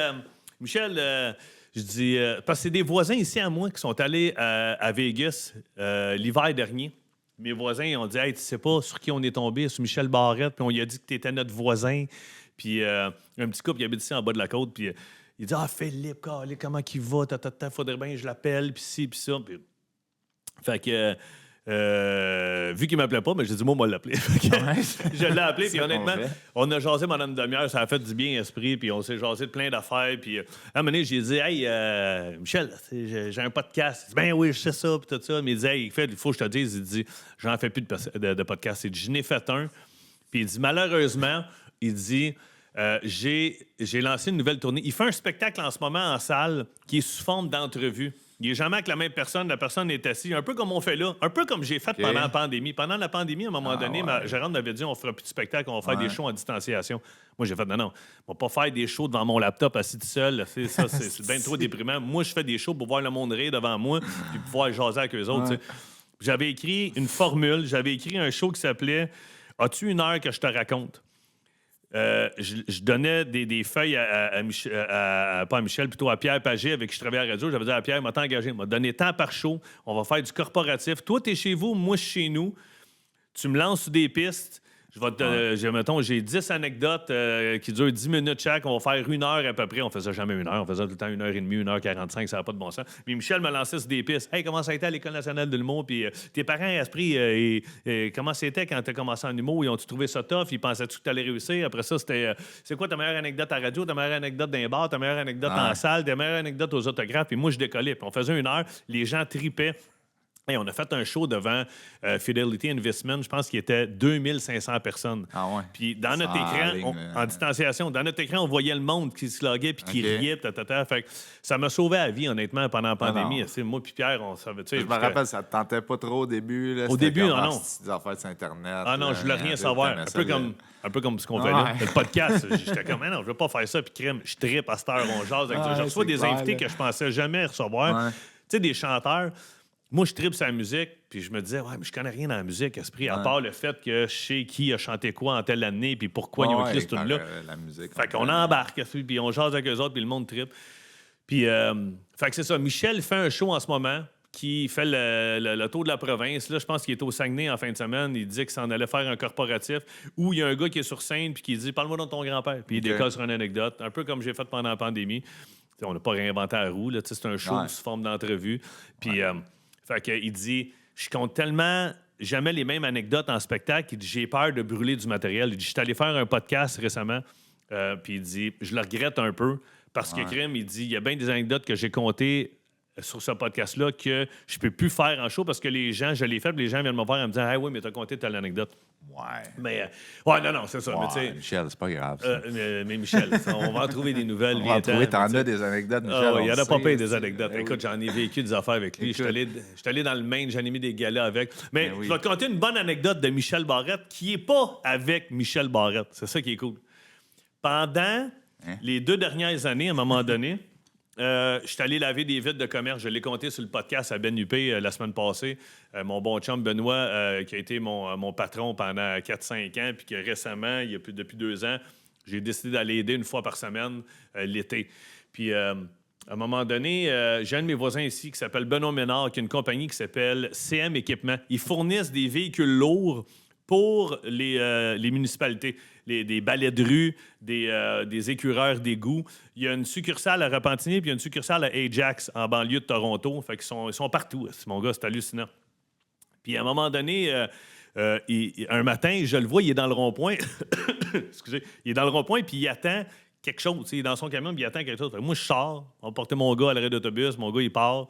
Michel, je dis, parce que c'est des voisins ici à moi qui sont allés à Vegas l'hiver dernier. Mes voisins ils ont dit, hey, tu sais pas sur qui on est tombé, sur Michel Barrette. Puis on lui a dit que tu étais notre voisin. Puis un petit couple qui habite ici en bas de la côte. Puis il dit, ah Philippe, comment il va? Faudrait bien que je l'appelle. Puis ci, puis ça. Puis... Fait que. Vu qu'il m'appelait pas, mais j'ai dit, moi, on va l'appeler. Je l'ai appelé, puis honnêtement, on a jasé pendant une demi-heure, ça a fait du bien esprit, puis on s'est jasé de plein d'affaires. Puis à un moment donné, j'ai dit, hey, Michel, j'ai un podcast. Il dit, ben oui, je sais ça, puis tout ça. Mais il dit, hey, il faut que je te dise, il dit, j'en fais plus de podcast. Il dit, j'en ai fait un. Puis il dit, malheureusement, il dit, j'ai lancé une nouvelle tournée. Il fait un spectacle en ce moment en salle qui est sous forme d'entrevue. Il n'est jamais avec la même personne. La personne est assise. Un peu comme on fait là. Un peu comme j'ai fait pendant la pandémie. Pendant la pandémie, à un moment donné, ma gérante m'avait dit on fera plus de spectacle, on va faire des shows en distanciation. Moi, j'ai fait non. On va pas faire des shows devant mon laptop assis tout seul. C'est bien trop déprimant. Moi, je fais des shows pour voir le monde rire devant moi puis pouvoir jaser avec eux autres. J'avais écrit une formule. J'avais écrit un show qui s'appelait As-tu une heure que je te raconte? Je donnais des feuilles pas à Michel, plutôt à Pierre Pagé, avec qui je travaillais à la radio. J'avais dit à Pierre, m'a engagé, m'a donné temps par show. On va faire du corporatif. Toi, t'es chez vous, moi, je suis chez nous. Tu me lances sur des pistes. Mettons, j'ai 10 anecdotes qui durent 10 minutes chaque. On va faire 1 heure à peu près. On faisait jamais 1 heure. On faisait tout le temps 1h30, 1h45. Ça n'a pas de bon sens. Mais Michel me lançait sur des pistes. Hey, comment ça a été à l'École nationale de l'humour? Puis tes parents, Esprit, comment c'était quand tu as commencé en humour? Ils ont-tu trouvé ça tough? Ils pensaient-tu que tu allais réussir? Après ça, c'était c'est quoi ta meilleure anecdote à radio? Ta meilleure anecdote dans les bars? Ta meilleure anecdote en salle? Ta meilleure anecdote aux autographes? Puis moi, je décollais. Puis on faisait 1 heure. Les gens tripaient. Hey, on a fait un show devant Fidelity Investment, je pense qu'il y était 2500 personnes. Ah ouais. Puis dans notre écran, en distanciation, dans notre écran, on voyait le monde qui se loguait puis qui riait. Fait que ça m'a sauvé la vie, honnêtement, pendant la pandémie. Moi puis Pierre, on savait... Je me rappelle, ça te tentait pas trop au début. Là, au début, non. Des affaires sur Internet. Ah non, je voulais rien savoir. Un peu comme ce qu'on fait là. Le podcast, j'étais comme, non, je veux pas faire ça. Puis crème, je trippe à cette heure, on jase. Je reçois des invités que je pensais jamais recevoir. Tu sais, des chanteurs... Moi, je tripe sur la musique, puis je me disais, ouais, mais je connais rien dans la musique, Esprit, à part le fait que je sais qui a chanté quoi en telle année, puis pourquoi ils ont écrit ce tune-là. Fait qu'on embarque, puis on jase avec eux autres, puis le monde tripe. Puis, fait que c'est ça. Michel fait un show en ce moment qui fait le tour de la province. Là, je pense qu'il est au Saguenay en fin de semaine. Il dit qu'il s'en allait faire un corporatif où il y a un gars qui est sur scène, puis qui dit, parle-moi de ton grand-père. Puis il décolle sur une anecdote, un peu comme j'ai fait pendant la pandémie. on n'a pas réinventé la roue, là, c'est un show sous forme d'entrevue. Puis, fait que, il dit, je compte tellement jamais les mêmes anecdotes en spectacle. Il dit, j'ai peur de brûler du matériel. Il dit, je suis allé faire un podcast récemment, puis il dit, je le regrette un peu, parce que Crème, il dit, il y a bien des anecdotes que j'ai comptées sur ce podcast-là que je peux plus faire en show parce que les gens, je l'ai fait, puis les gens viennent me voir en me disant, « Ah oui, mais t'as compté telle anecdote. » Ouais. Mais, non, c'est ça. Ouais, Mais, Michel, c'est pas grave. Ça. Mais Michel, on va en trouver des nouvelles. On va en trouver, t'en as des anecdotes, Michel. Il y en a pas plein des anecdotes. Écoute, j'en ai vécu des affaires avec lui. Je suis allé dans le Maine, j'en ai mis des galas avec. Mais je vais te conter une bonne anecdote de Michel Barrette qui n'est pas avec Michel Barrette. C'est ça qui est cool. Pendant les 2 dernières années, à un moment donné, je suis allé laver des vitres de commerce. Je l'ai compté sur le podcast à Ben Huppé la semaine passée. Mon bon chum Benoît, qui a été mon patron pendant 4-5 ans, puis que récemment, depuis 2 ans, j'ai décidé d'aller aider une fois par semaine l'été. Puis à un moment donné, j'ai un de mes voisins ici qui s'appelle Benoît Ménard, qui a une compagnie qui s'appelle CM Équipement. Ils fournissent des véhicules lourds pour les municipalités, des balais de rue, des écureurs d'égouts. Il y a une succursale à Repentigny puis il y a une succursale à Ajax, en banlieue de Toronto. Fait qu'ils sont partout. Mon gars, c'est hallucinant. Puis à un moment donné, un matin, je le vois, il est dans le rond-point. Excusez. Il est dans le rond-point puis il attend quelque chose. Il est dans son camion puis il attend quelque chose. Fait que moi, je sors. On va porter mon gars à l'arrêt d'autobus. Mon gars, il part.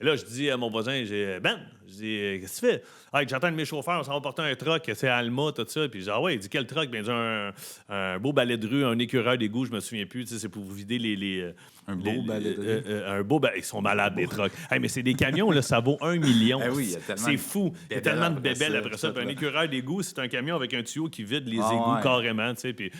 Et là, je dis à mon voisin, Ben, je dis, qu'est-ce que tu fais? Ah, j'attends de mes chauffeurs, on s'en va porter un truck, c'est à Alma, tout ça. Puis je dis, ah ouais, il dit, quel truck? Bien, il dit, un beau balai de rue, un écureur d'égout, je me souviens plus, c'est pour vider un beau balai de rue. Ils sont malades, les trucks. Hey, mais c'est des camions, là, ça vaut 1 million. Oui, c'est fou. Il y a tellement de bébelles après ça. Puis un écureur d'égout, c'est un camion avec un tuyau qui vide les égouts carrément, tu sais. Puis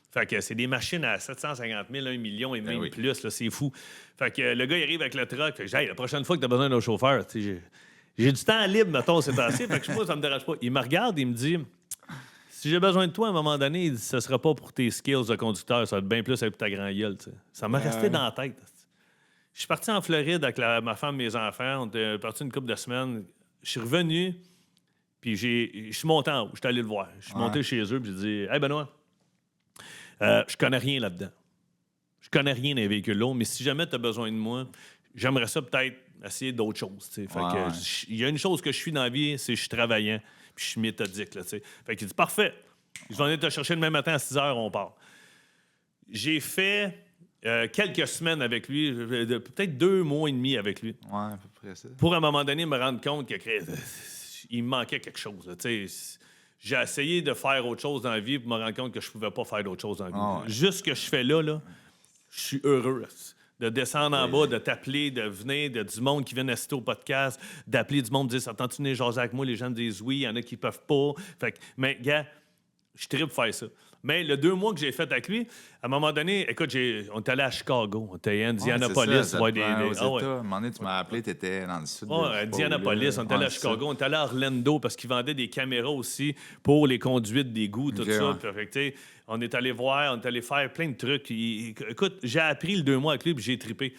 fait que c'est des machines à 750 000, 1 million et même plus, là, c'est fou. Fait que le gars, il arrive avec le truck. Fait que hey, la prochaine fois que tu as besoin d'un chauffeur, j'ai du temps libre, mettons, c'est assez. Fait que moi, ça me dérange pas. Il me regarde, il me dit, si j'ai besoin de toi à un moment donné, il dit, ce sera pas pour tes skills de conducteur, ça va être bien plus avec ta grand gueule. T'sais. Ça m'a resté dans la tête. Je suis parti en Floride avec ma femme et mes enfants. On était partis une couple de semaines. Je suis revenu, puis je suis monté en haut. Je suis allé le voir. Je suis monté chez eux, puis j'ai dit, hey Benoît, je connais rien là-dedans. Je connais rien dans les véhicules lourds, mais si jamais tu as besoin de moi, j'aimerais ça peut-être essayer d'autres choses. Fait que, il y a une chose que je suis dans la vie, c'est que je suis travaillant, puis je suis méthodique. Là, fait qu'il dit, parfait, je vais venir te chercher demain matin à 6 h, on part. J'ai fait quelques semaines avec lui, peut-être 2 mois et demi avec lui. Ouais, à peu près ça. Pour à un moment donné me rendre compte qu'il me manquait quelque chose. Là, j'ai essayé de faire autre chose dans la vie pour me rendre compte que je pouvais pas faire d'autre chose dans la vie. Juste ce que je fais là, je suis heureux. De descendre en bas, de t'appeler, de venir, du monde qui vient assister au podcast, d'appeler du monde, de dire « Ça tente-tu de venir jaser avec moi? » Les gens me disent « Oui, il y en a qui peuvent pas. » Fait que, mais gars, je tripe faire ça. Mais le 2 mois que j'ai fait avec lui, à un moment donné, écoute, on est allé à Chicago, on était à Indianapolis. À un moment donné, tu m'as appelé, tu étais dans le sud. Indianapolis, on est allé à Chicago, on est allé à Orlando parce qu'ils vendaient des caméras aussi pour les conduites d'égout, tout ça. Fait, on est allé voir, on est allé faire plein de trucs. Écoute, j'ai appris le 2 mois avec lui, puis j'ai trippé.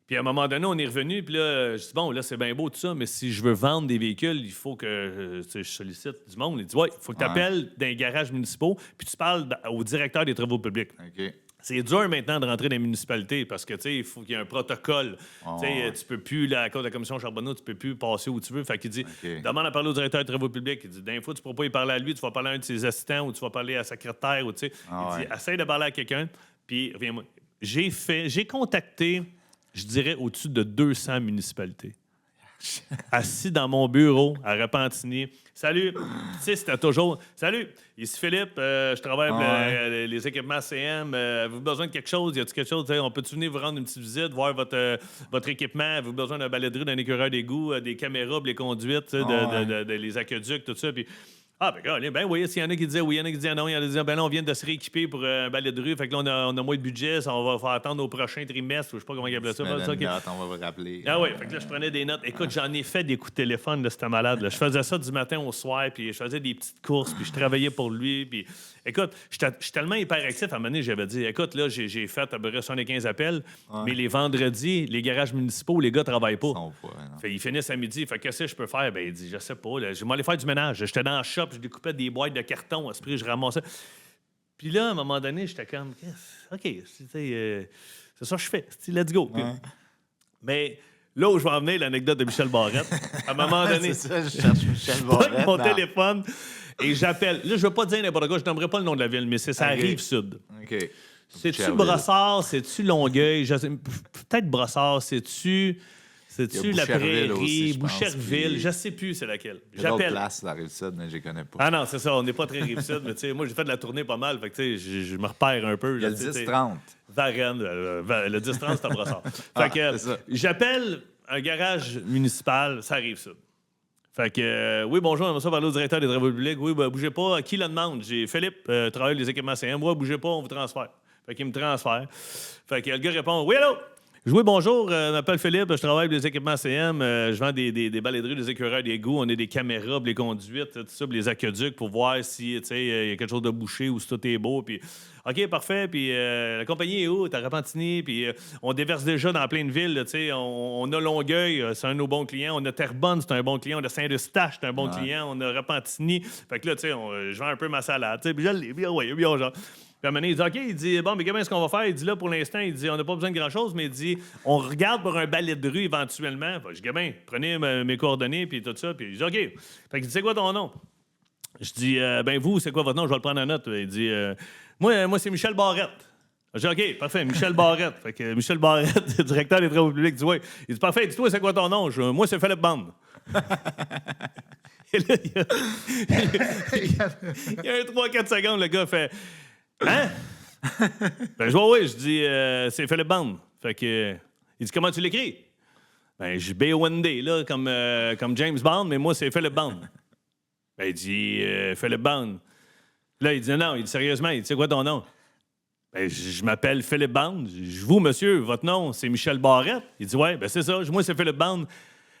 Puis à un moment donné, on est revenu, puis là, je dis, bon, là, c'est bien beau tout ça, mais si je veux vendre des véhicules, il faut que je sollicite du monde. Il dit, ouais, il faut que tu appelles dans les garages municipaux, puis tu parles au directeur des travaux publics. OK. C'est dur maintenant de rentrer dans les municipalités parce que, tu sais, il faut qu'il y ait un protocole. Tu peux plus, là, à cause de la commission Charbonneau, tu peux plus passer où tu veux. Fait qu'il dit, demande à parler au directeur des travaux publics. Il dit, d'un fois, tu ne pourras pas y parler à lui, tu vas parler à un de ses assistants ou tu vas parler à sa secrétaire. Ou, il dit, essaye de parler à quelqu'un, puis reviens-moi. J'ai contacté, je dirais, au-dessus de 200 municipalités. Assis dans mon bureau à Repentigny. Salut! Tu sais, c'était toujours. Salut! Ici Philippe, je travaille pour les équipements CM. Avez-vous besoin de quelque chose? Y a-t-il quelque chose? On peut-tu venir vous rendre une petite visite, voir votre équipement? Avez-vous besoin d'un balai de rue, d'un écureur d'égout, des caméras pour les conduites, les aqueducs, tout ça? Puis, ben oui, s'il y en a qui disaient oui, il y en a qui disaient non, il y en a qui disaient ben là, on vient de se rééquiper pour un balai de rue, fait que là, on a moins de budget, on va faire attendre au prochain trimestre, je sais pas comment ils appellent ça. On va vous rappeler. Ah oui, fait que là, je prenais des notes. Écoute, j'en ai fait des coups de téléphone, là, c'était malade. Là. Je faisais ça du matin au soir, puis je faisais des petites courses, puis je travaillais pour lui, puis écoute, je suis tellement hyperactif, à un moment donné, j'avais dit, écoute, là, j'ai fait à peu près 75 appels, mais les vendredis, les garages municipaux, les gars travaillent pas. Ils finissent à midi, fait qu'est-ce que je peux faire? Ben, il dit, je sais pas, là, je vais aller faire du ménage. J'étais dans le shop, je découpais des boîtes de carton, à ce prix, je ramassais. Puis là, à un moment donné, j'étais comme, OK, C'est ça que je fais. Let's go. Ouais. Mais là où je vais emmener l'anecdote de Michel Barrette, à un moment donné, C'est ça, je cherche Michel je prends Barrette. mon non. téléphone et j'appelle. Là, je ne veux pas dire n'importe quoi, je n'aimerais pas le nom de la ville, mais c'est ça Ok. Rive-Sud. OK. C'est-tu Cherville. Brossard? C'est-tu Longueuil? Peut-être Brossard. C'est-tu Il y a la Boucherville aussi, Prairie? je pense, Boucherville? puis- Je ne sais plus c'est laquelle. Il y a d'autres J'appelle. places, la Rive-Sud, mais je les connais pas. Ah non, c'est ça, on n'est pas très Rive-Sud, mais tu sais, moi, j'ai fait de la tournée pas mal, fait que tu sais, je me repère un peu. Il y a le Tu sais, 10-30. Varennes, le 10-30, c'est à Brossard. Ah, Fait que c'est ça. j'appelle un garage municipal, ça arrive ça. Fait que, oui, bonjour, on va ça parler au directeur des travaux publics. Oui, ben, bougez pas. À qui la demande? J'ai Philippe, travaille les équipements CM. Ouais, bougez pas, on vous transfère. Fait qu'il me transfère. Fait que le gars répond, oui, allô? Oui, bonjour, je m'appelle Philippe, je travaille pour les équipements CM, je vends des balayderies, des écureuils, des égouts, on a des caméras, pour les conduites, tout ça, pour les aqueducs pour voir si, tu sais, il y a quelque chose de bouché ou si tout est beau, puis OK, parfait, puis la compagnie est où? T'as Repentigny, puis on déverse déjà dans plein de villes, là, tu sais, on a Longueuil, c'est un de nos bons clients, on a Terrebonne, c'est un bon client, on a Saint-Eustache, c'est un bon client, on a Repentigny, fait que là, tu sais, je vends un peu ma salade, tu sais, puis je l'ai bien, ouais, bien, genre. Puis à un moment donné, il dit OK, il dit bon, mais comment est-ce qu'on va faire? Il dit là, pour l'instant, il dit on n'a pas besoin de grand-chose, mais il dit on regarde pour un balai de rue éventuellement. Fait que je dis gamin, prenez mes coordonnées, puis tout ça. Puis il dit OK. Fait qu'il dit c'est quoi ton nom? Je dis ben vous, c'est quoi votre nom? Je vais le prendre en note. Il dit moi c'est Michel Barrette. Je dis OK, parfait, Michel Barrette. Fait que Michel Barrette, directeur des travaux publics, dit ouais. Il dit parfait, dis-toi, c'est quoi ton nom? Moi, c'est Philippe Bande. Et là, il y a un 3-4 secondes, le gars fait hein? Ben, je vois, oui, je dis, c'est Philippe Bande. Fait que, il dit, comment tu l'écris? Ben, je B-O-N-D, là, comme James Bond, mais moi, c'est Philippe Bande. Ben, il dit, Philippe Bande. Là, il dit, non, il dit, sérieusement, il dit, c'est quoi ton nom? Ben, je m'appelle Philippe Bande. Je vous, monsieur, votre nom, c'est Michel Barrette. Il dit, ouais, ben, c'est ça, moi, c'est Philippe Bande.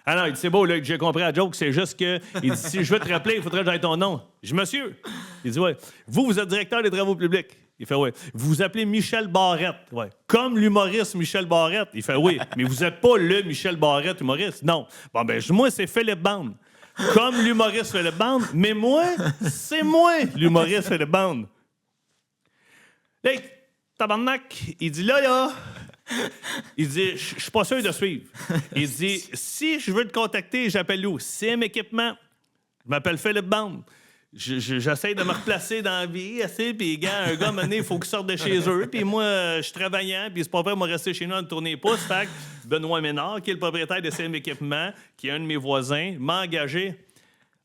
Ah non, il dit, c'est beau, là, que j'ai compris la joke, c'est juste que, il dit, si je veux te rappeler, il faudrait que j'aille ton nom. Je dis, monsieur. Il dit, ouais, vous êtes directeur des travaux publics. Il fait, ouais. Vous vous appelez Michel Barrette. Ouais. Comme l'humoriste Michel Barrette. Il fait, oui, mais vous n'êtes pas le Michel Barrette humoriste. Non. Bon, ben, moi, c'est Philippe Bande. Comme l'humoriste Philippe Bande, mais moi, c'est moi l'humoriste Philippe Bande. Hey, tabarnak, il dit, là, il dit, je suis pas sûr de suivre. Il dit, si je veux te contacter, j'appelle où? CM Équipement. Je m'appelle Philippe Bande. J'essaie de me replacer dans la vie, puis gars, un gars, à un moment donné, il faut qu'il sorte de chez eux, puis moi, je suis travaillant, puis c'est pas vrai, moi, rester chez nous à ne tourner pas. Fait que Benoît Ménard, qui est le propriétaire de CM Équipement, qui est un de mes voisins, m'a engagé.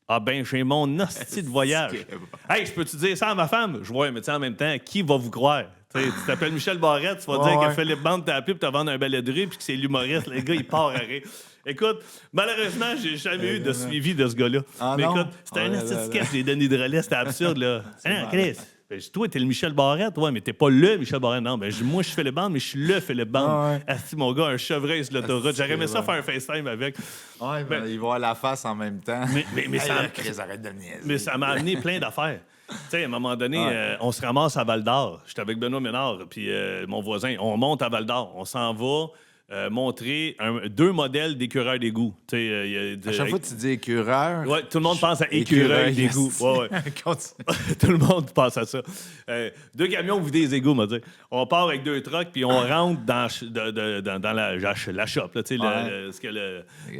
Ah ben, j'ai mon hostie de voyage. Hey, je peux-tu dire ça à ma femme? Je vois, mais tu sais, en même temps, qui va vous croire? Tu t'appelles Michel Barrette, tu vas dire que Philippe Bande t'a appelé pour te vendre un balai de rue puis que c'est l'humoriste. Le gars, il part à rire. Écoute, malheureusement, j'ai jamais eu de suivi de ce gars-là. Ah mais non? écoute, c'était un petit sketch des Denis Drolet, c'était absurde, là. Hein, Chris? Ben, toi, t'es le Michel Barrette, ouais, mais t'es pas le Michel Barrette. Non, ben, moi, je fais Philippe Bande, mais je suis le Philippe Bande. Ah ouais. Asti, mon gars, un chevreuil sur l'autoroute. J'aurais aimé ça faire un FaceTime avec. Ouais, Ben, il va à la face en même temps. mais ça- Chris, arrête de me niaiser. Mais ça m'a amené plein d'affaires. Tu sais, à un moment donné, on se ramasse à Val-d'Or. J'étais avec Benoît Ménard, puis mon voisin. On monte à Val-d'Or. On s'en va montrer deux modèles d'écureuils d'égout. Tu sais, À chaque fois que tu dis écureur... Ouais, tout le monde pense à écureuil d'égout. Ouais, ouais. Continue. Tout le monde pense à ça. 2 camions vidés des égouts, m'a dit. On part avec 2 trucks, puis on rentre dans la shop. Là, tu sais,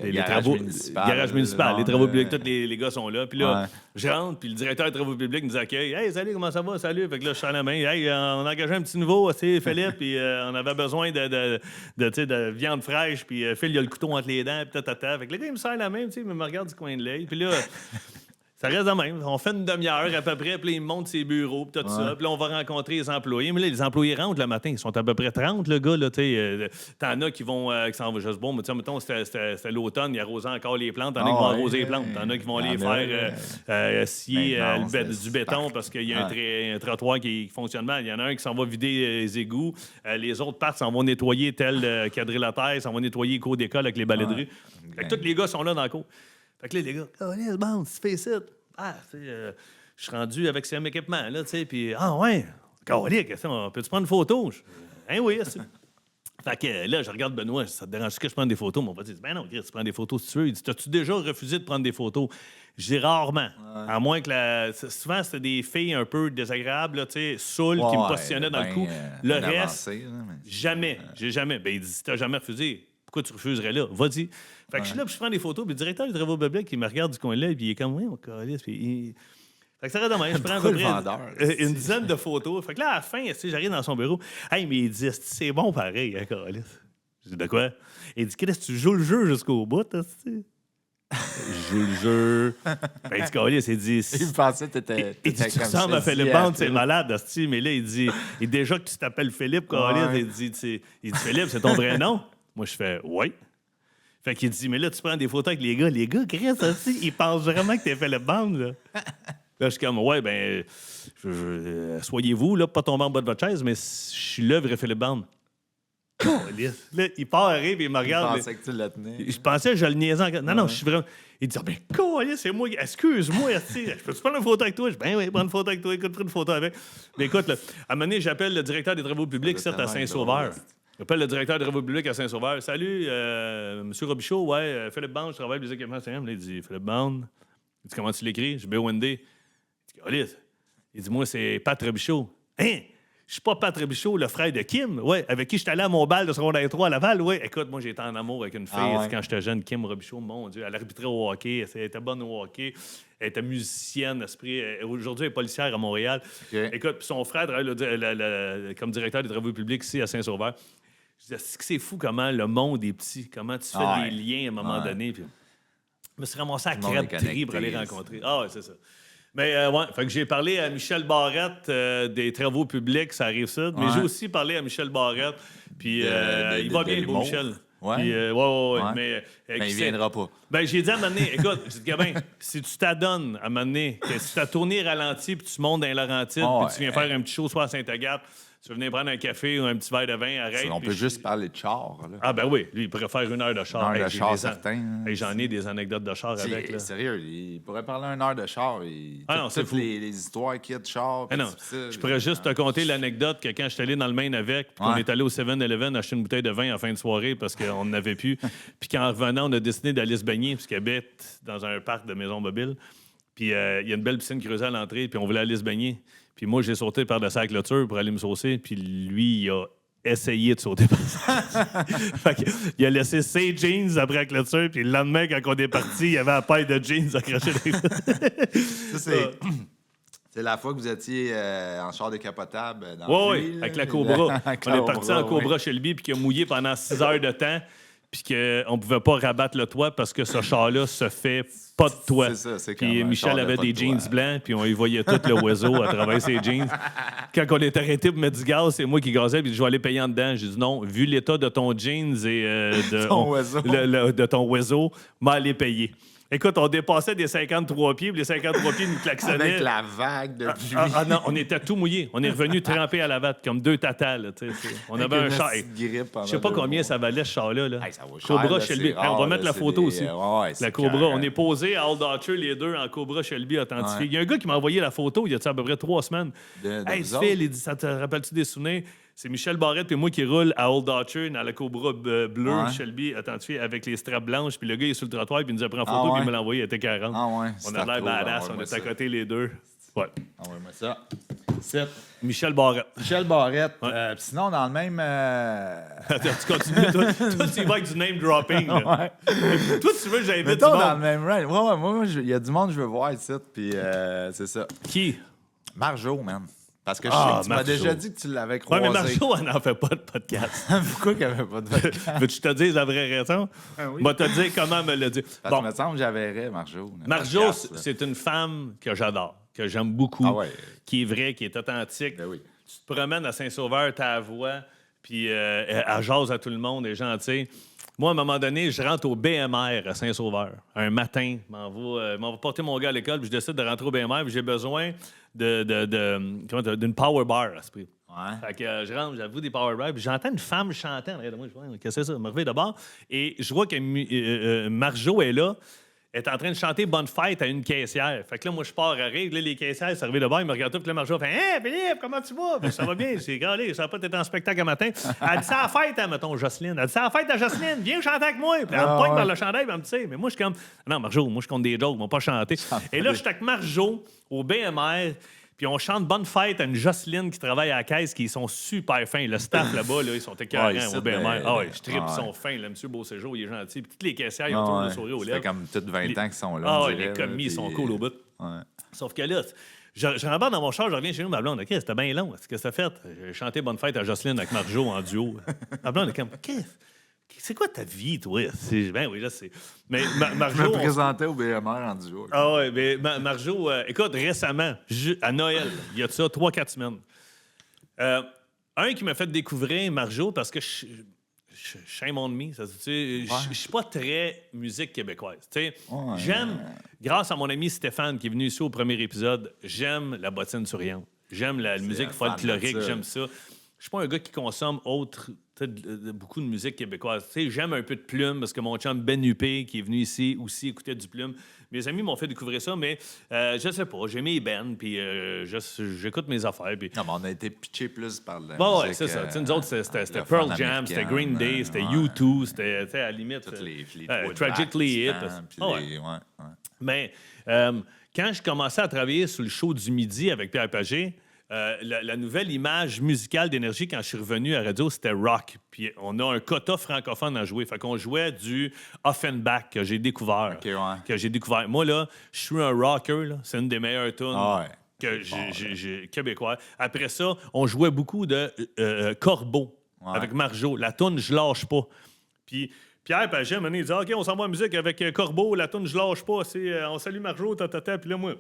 les Garage travaux, municipal, garage municipal, le les travaux monde, publics, tous les gars sont là. Puis là, Ouais. je rentre, puis le directeur des travaux publics nous accueille. Hey, salut, comment ça va? Salut. Fait que là, je sers la main. Hey, on a engagé un petit nouveau, tu sais, Philippe, puis on avait besoin de viande fraîche, puis Phil, il a le couteau entre les dents, puis tatata. Fait que le gars, il me serre la main, tu sais, il me regarde du coin de l'œil. Puis là, ça reste de même. On fait une demi-heure à peu près, puis là, il monte ses bureaux, puis tout ça. Puis là, on va rencontrer les employés. Mais là, les employés rentrent le matin. Ils sont à peu près 30, le gars, là, tu sais. T'en as qui vont, qui s'en vont juste bon. Mais tu sais, mettons, c'était l'automne, il arrosait encore les plantes. T'en as qui vont arroser les plantes. T'en as qui vont aller faire scier du béton parce qu'il y a un trottoir qui fonctionne mal. Il y en a un qui s'en va vider les égouts. Les autres partent s'en vont nettoyer tel quadrilatère, s'en vont nettoyer les cours d'école avec les balais de rue. Fait que tous les gars sont là dans le cours. Fait que là, les gars, c'est bon, tu fais ça. Ah, tu sais, je suis rendu avec CM Équipement, là, tu sais, puis, ah, ouais, calique, peux-tu prendre une photo? Hein, oui, c'est. Fait que là, je regarde Benoît, ça te dérange que je prenne des photos? Mon père dit, ben non, Chris, tu prends des photos si tu veux. Il dit, t'as-tu déjà refusé de prendre des photos? Je dis rarement. À moins que souvent, c'était des filles un peu désagréables, tu sais, saoules, qui me positionnaient dans le coup. Le bien reste, avancé, là, mais- jamais. J'ai jamais. Ben, il dit, si t'as jamais refusé, pourquoi tu refuserais là? Vas-y. Fait que je suis là, puis je prends des photos, puis le directeur du travaux publics, il me regarde du coin là, puis il est comme, oui, mon calice, puis il... Fait que ça reste de même. Je prends à peu Pourquoi le près vendeur, une dizaine de photos. Fait que là, à la fin, tu sais, j'arrive dans son bureau. Hey, mais il dit, c'est bon pareil, hein, calice. Je dis, de quoi? Il dit, qu'est-ce que tu joues le jeu jusqu'au bout, tu sais? Je joue le jeu. Ben, il dit, calice, il dit... Il pensait que t'étais. Il dit, tu ressembles à Philippe Bande, c'est malade, hostie. Mais là, il dit, déjà que tu t'appelles Philippe, calice, Ouais. il dit, Philippe, c'est ton vrai nom? Moi, je fais, oui. Fait qu'il dit, mais là, tu prends des photos avec les gars. Les gars, Chris, aussi, ils pensent vraiment que t'es Philippe Bande, là. Là, je suis comme, ouais, ben, soyez-vous, là, pas tomber en bas de votre chaise, mais je suis l'œuvre de Philippe Bande. Là, il part, arrive et il me Il regarde. pensait que tu le tenais. Je pensais que je le niaisais encore. Non, non, je suis vraiment. Il dit, ah, ben, câlisse, c'est moi. Excuse-moi, tu sais, je peux-tu prendre une photo avec toi? Je dis, ben oui, prends une photo avec toi. Écoute, prends une photo avec. Mais écoute, là, à un moment donné, j'appelle le directeur des travaux publics, Ça ici, doit à tellement Saint-Sauveur. être drôle. J'appelle le directeur des travaux publics à Saint-Sauveur. Salut, monsieur Robichaud, ouais, Philippe Bande, je travaille pour les équipements CM. Là, il dit, Philippe Bande. Il dit, comment tu l'écris? Je dis, BOND. Il dit, câlisse. Il dit, moi, c'est Pat Robichaud. Hein? Je suis pas Pat Robichaud, le frère de Kim, ouais, avec qui j'étais allé à mon bal de secondaire 3 à Laval, ouais. Écoute, moi, j'étais en amour avec une fille quand j'étais jeune, Kim Robichaud, mon Dieu. Elle arbitrait au hockey, elle était bonne au hockey, elle était musicienne, esprit. Aujourd'hui, elle est policière à Montréal. OK. Écoute, puis son frère travaille comme directeur des travaux publics ici à Saint-Sauveur. Je disais, c'est fou comment le monde est petit, comment tu fais des liens à un moment donné. Puis, je me suis ramassé à Le monde est Crève-Tri pour aller connecté, rencontrer. Ah, ouais, c'est ça. Mais ouais, fait que j'ai parlé à Michel Barrette des travaux publics, ça arrive ça. Mais Ouais. j'ai aussi parlé à Michel Barrette. Puis il va bien, le beau l'humour. Michel. Ouais. Puis, ouais. Ouais. Mais, Mais qui il sait- viendra pas. Ben, j'ai dit à un moment donné, écoute, j'ai dit, Gabin, si tu t'adonnes à un moment donné, que si ta tournée ralentit, puis tu montes dans les Laurentides, puis tu viens faire un petit show soit à Saint-Agathe, tu veux venir prendre un café ou un petit verre de vin, arrête. On puis peut je- juste parler de char. Là. Ah, ben oui, lui, il pourrait faire 1 heure de char. 1 heure de j'ai char, des certain, hein. Hey, j'en ai des anecdotes de char avec. Là. Sérieux, il pourrait parler 1 heure de char. Ah non, c'est toutes fou. les histoires qu'il y a de char. Ah non, je pourrais juste te conter l'anecdote que quand je suis allé dans le Maine avec, puis qu'on Ouais. est allé au 7-Eleven acheter une bouteille de vin en fin de soirée parce qu'on n'en avait plus, puis qu'en revenant, on a décidé d'aller se baigner, puisqu'il habite dans un parc de maisons mobiles. Puis il y a une belle piscine creusée à l'entrée, puis on voulait aller se baigner. Puis moi, j'ai sauté par-dessus la clôture pour aller me saucer, puis lui, il a essayé de sauter par Fait que, il a laissé ses jeans après la clôture, puis le lendemain, quand on est parti, il y avait la paille de jeans accrochée dans les... Ça, c'est la fois que vous étiez en char décapotable. Dans Oui, le puits, oui, là. avec la Cobra. Avec On la est parti en Cobra, Cobra ouais. Shelby, puis qui a mouillé pendant 6 heures de temps, puis qu'on ne pouvait pas rabattre le toit parce que ce char-là se fait pas de toit. C'est ça, c'est comme Puis un Michel char de avait pas des de jeans toit. blancs, puis on y voyait tout le oiseau à travers ses jeans. Quand on est arrêté pour mettre du gaz, c'est moi qui gazais, puis je vais aller payer en dedans. J'ai dit non, vu l'état de ton jeans et de, Ton oiseau. de ton oiseau, m'aller payer. Écoute, on dépassait des 53 pieds, puis les 53 pieds nous klaxonnaient. Avec la vague de pluie. Ah non, on était tout mouillé. On est revenu trempé à la vatte, comme 2 tatas. Là, tu sais. On Avec avait un une char. petite grippe pendant Je sais pas 2 combien mois. ça valait ce char-là. Là. Hey, ça vaut cher, Cobra là, Shelby. c'est Hey, on va rare, mettre là, la c'est photo des- aussi. ouais, c'est La Cobra. carré. On est posé à Old Archer, les deux, en Cobra Shelby authentifié. Ouais. Il y a un gars qui m'a envoyé la photo il y a à peu près 3 semaines. De Hey, vous Phil, autres? il dit, ça te rappelle-tu des souvenirs? C'est Michel Barrette et moi qui roule à Old Archer dans la Cobra bleue Ouais. Shelby authentifiée avec les straps blanches. Puis le gars il est sur le trottoir puis il nous a pris en photo puis ouais? il me l'a envoyé. Il était 40. Ah ouais, On c'est a l'air trop, badass. envoie-moi On est à ça. côté les deux. Ouais. Envoie-moi ça. 7. Michel Barrette. Michel Barrette. Ouais. Sinon, dans le même... Tu continues, toi, tu y vas avec du name dropping. Là. Toi, tu veux que j'invite du Mettons dans le monde. même range. Ouais, moi, il y a du monde que je veux voir ici, puis c'est ça. Qui? Marjo, man. Parce que je Ah, sais que tu m'as Marjo. déjà dit que tu l'avais Ouais, croisé. mais Marjo, elle n'en fait pas de podcast. Pourquoi qu'il n'y avait pas de podcast? Veux-tu que je te dise la vraie raison? oui. Moi, te dire comment elle me l'a dit. Parce Bon, que me semble que j'avais Marjo. le Marjo, podcast, là. c'est une femme que j'adore, que j'aime beaucoup, Ah ouais. qui est vraie, qui est authentique. Ben oui. Tu te promènes à Saint-Sauveur, ta voix, puis elle jase à tout le monde, elle est gentille. Moi, à un moment donné, je rentre au BMR à Saint-Sauveur. Un matin, je m'en vais porter mon gars à l'école, puis je décide de rentrer au BMR, puis j'ai besoin d'une power bar à ce prix. Ouais. Fait que je rentre, j'avoue des power bars, puis j'entends une femme chanter en arrière de moi. Je dis, ouais, qu'est-ce que c'est ça? Je me réveille d'abord. Et je vois que Marjo est là. est en train de chanter Bonne fête à une caissière. Fait que là, moi, je pars à rire. Là, les caissières sont arrivées de bord, ils me regardent tout. Puis là, Marjo fait Hey, Philippe, comment tu vas? Ben, ça va bien. C'est galé. Ça va pas être en spectacle un matin. Elle dit ça à la fête, hein, mettons, Jocelyne. Elle dit ça à la fête à Jocelyne. Viens chanter avec moi. Puis elle me pointe par le chandail. Elle me dit mais moi, je suis comme non, Marjo, moi, je compte des jokes. Ils vont pas chanter. Et là, je suis avec Marjo au BMR. Puis on chante Bonne fête à une Jocelyne qui travaille à la caisse, qui sont super fins. Le staff là-bas, là, ils sont écœurants au BMR. Ah ouais, je tripe, ils sont fins. Là, M. Beauséjour, il est gentil. Puis toutes les caissières, ils ont toujours le sourire aux lèvres. Ça fait comme peut-être 20 ans qu'ils sont là. Ah ouais, les commis, ils sont cool au bout. Ouais. Sauf que là, je rembarque dans mon char, je reviens chez nous, ma blonde, OK, c'était bien long. Qu'est-ce que ça fait? J'ai chanté Bonne fête à Jocelyne avec Marjo en duo. Ma blonde est comme, c'est quoi ta vie, toi? Ben oui, là, c'est. Mais Marjo. Je me présentais au BMR en duo. Ah ouais, mais Marjo, écoute, récemment, à Noël, il y a de ça 3-4 semaines. Un qui m'a fait découvrir Marjo parce que shame on me, ça se dit, je suis pas très musique québécoise. J'aime, grâce à mon ami Stéphane qui est venu ici au premier épisode, j'aime la bottine souriante. J'aime la musique folklorique, j'aime ça. Je suis pas un gars qui consomme beaucoup de musique québécoise. J'aime un peu de Plume parce que mon chum Ben Huppé, qui est venu ici aussi écouter du Plume. Mes amis m'ont fait découvrir ça, mais je sais pas. J'ai mes Ben, puis j'écoute mes affaires. Puis... Non, mais on a été pitché plus par la musique. Ouais, c'est ça. Nous autres, c'était Pearl Jam, c'était Green Day, c'était U2, c'était à la limite... Toutes les Tragically Hip. Mais quand je commençais à travailler sur le show du midi avec Pierre Pagé, la nouvelle image musicale d'Énergie, quand je suis revenu à radio, c'était rock. Puis on a un quota francophone à jouer. Fait qu'on jouait du Offenbach que j'ai découvert. Moi, là, je suis un rocker. Là. C'est une des meilleures tunes que j'ai québécois. Après ça, on jouait beaucoup de Corbeau avec Marjo. La tune Je lâche pas. Puis Pierre Pagé, à un moment donné, il dit OK, on s'en va en musique avec Corbeau. La tune Je lâche pas. On salue Marjo, tatata. Puis là, moi,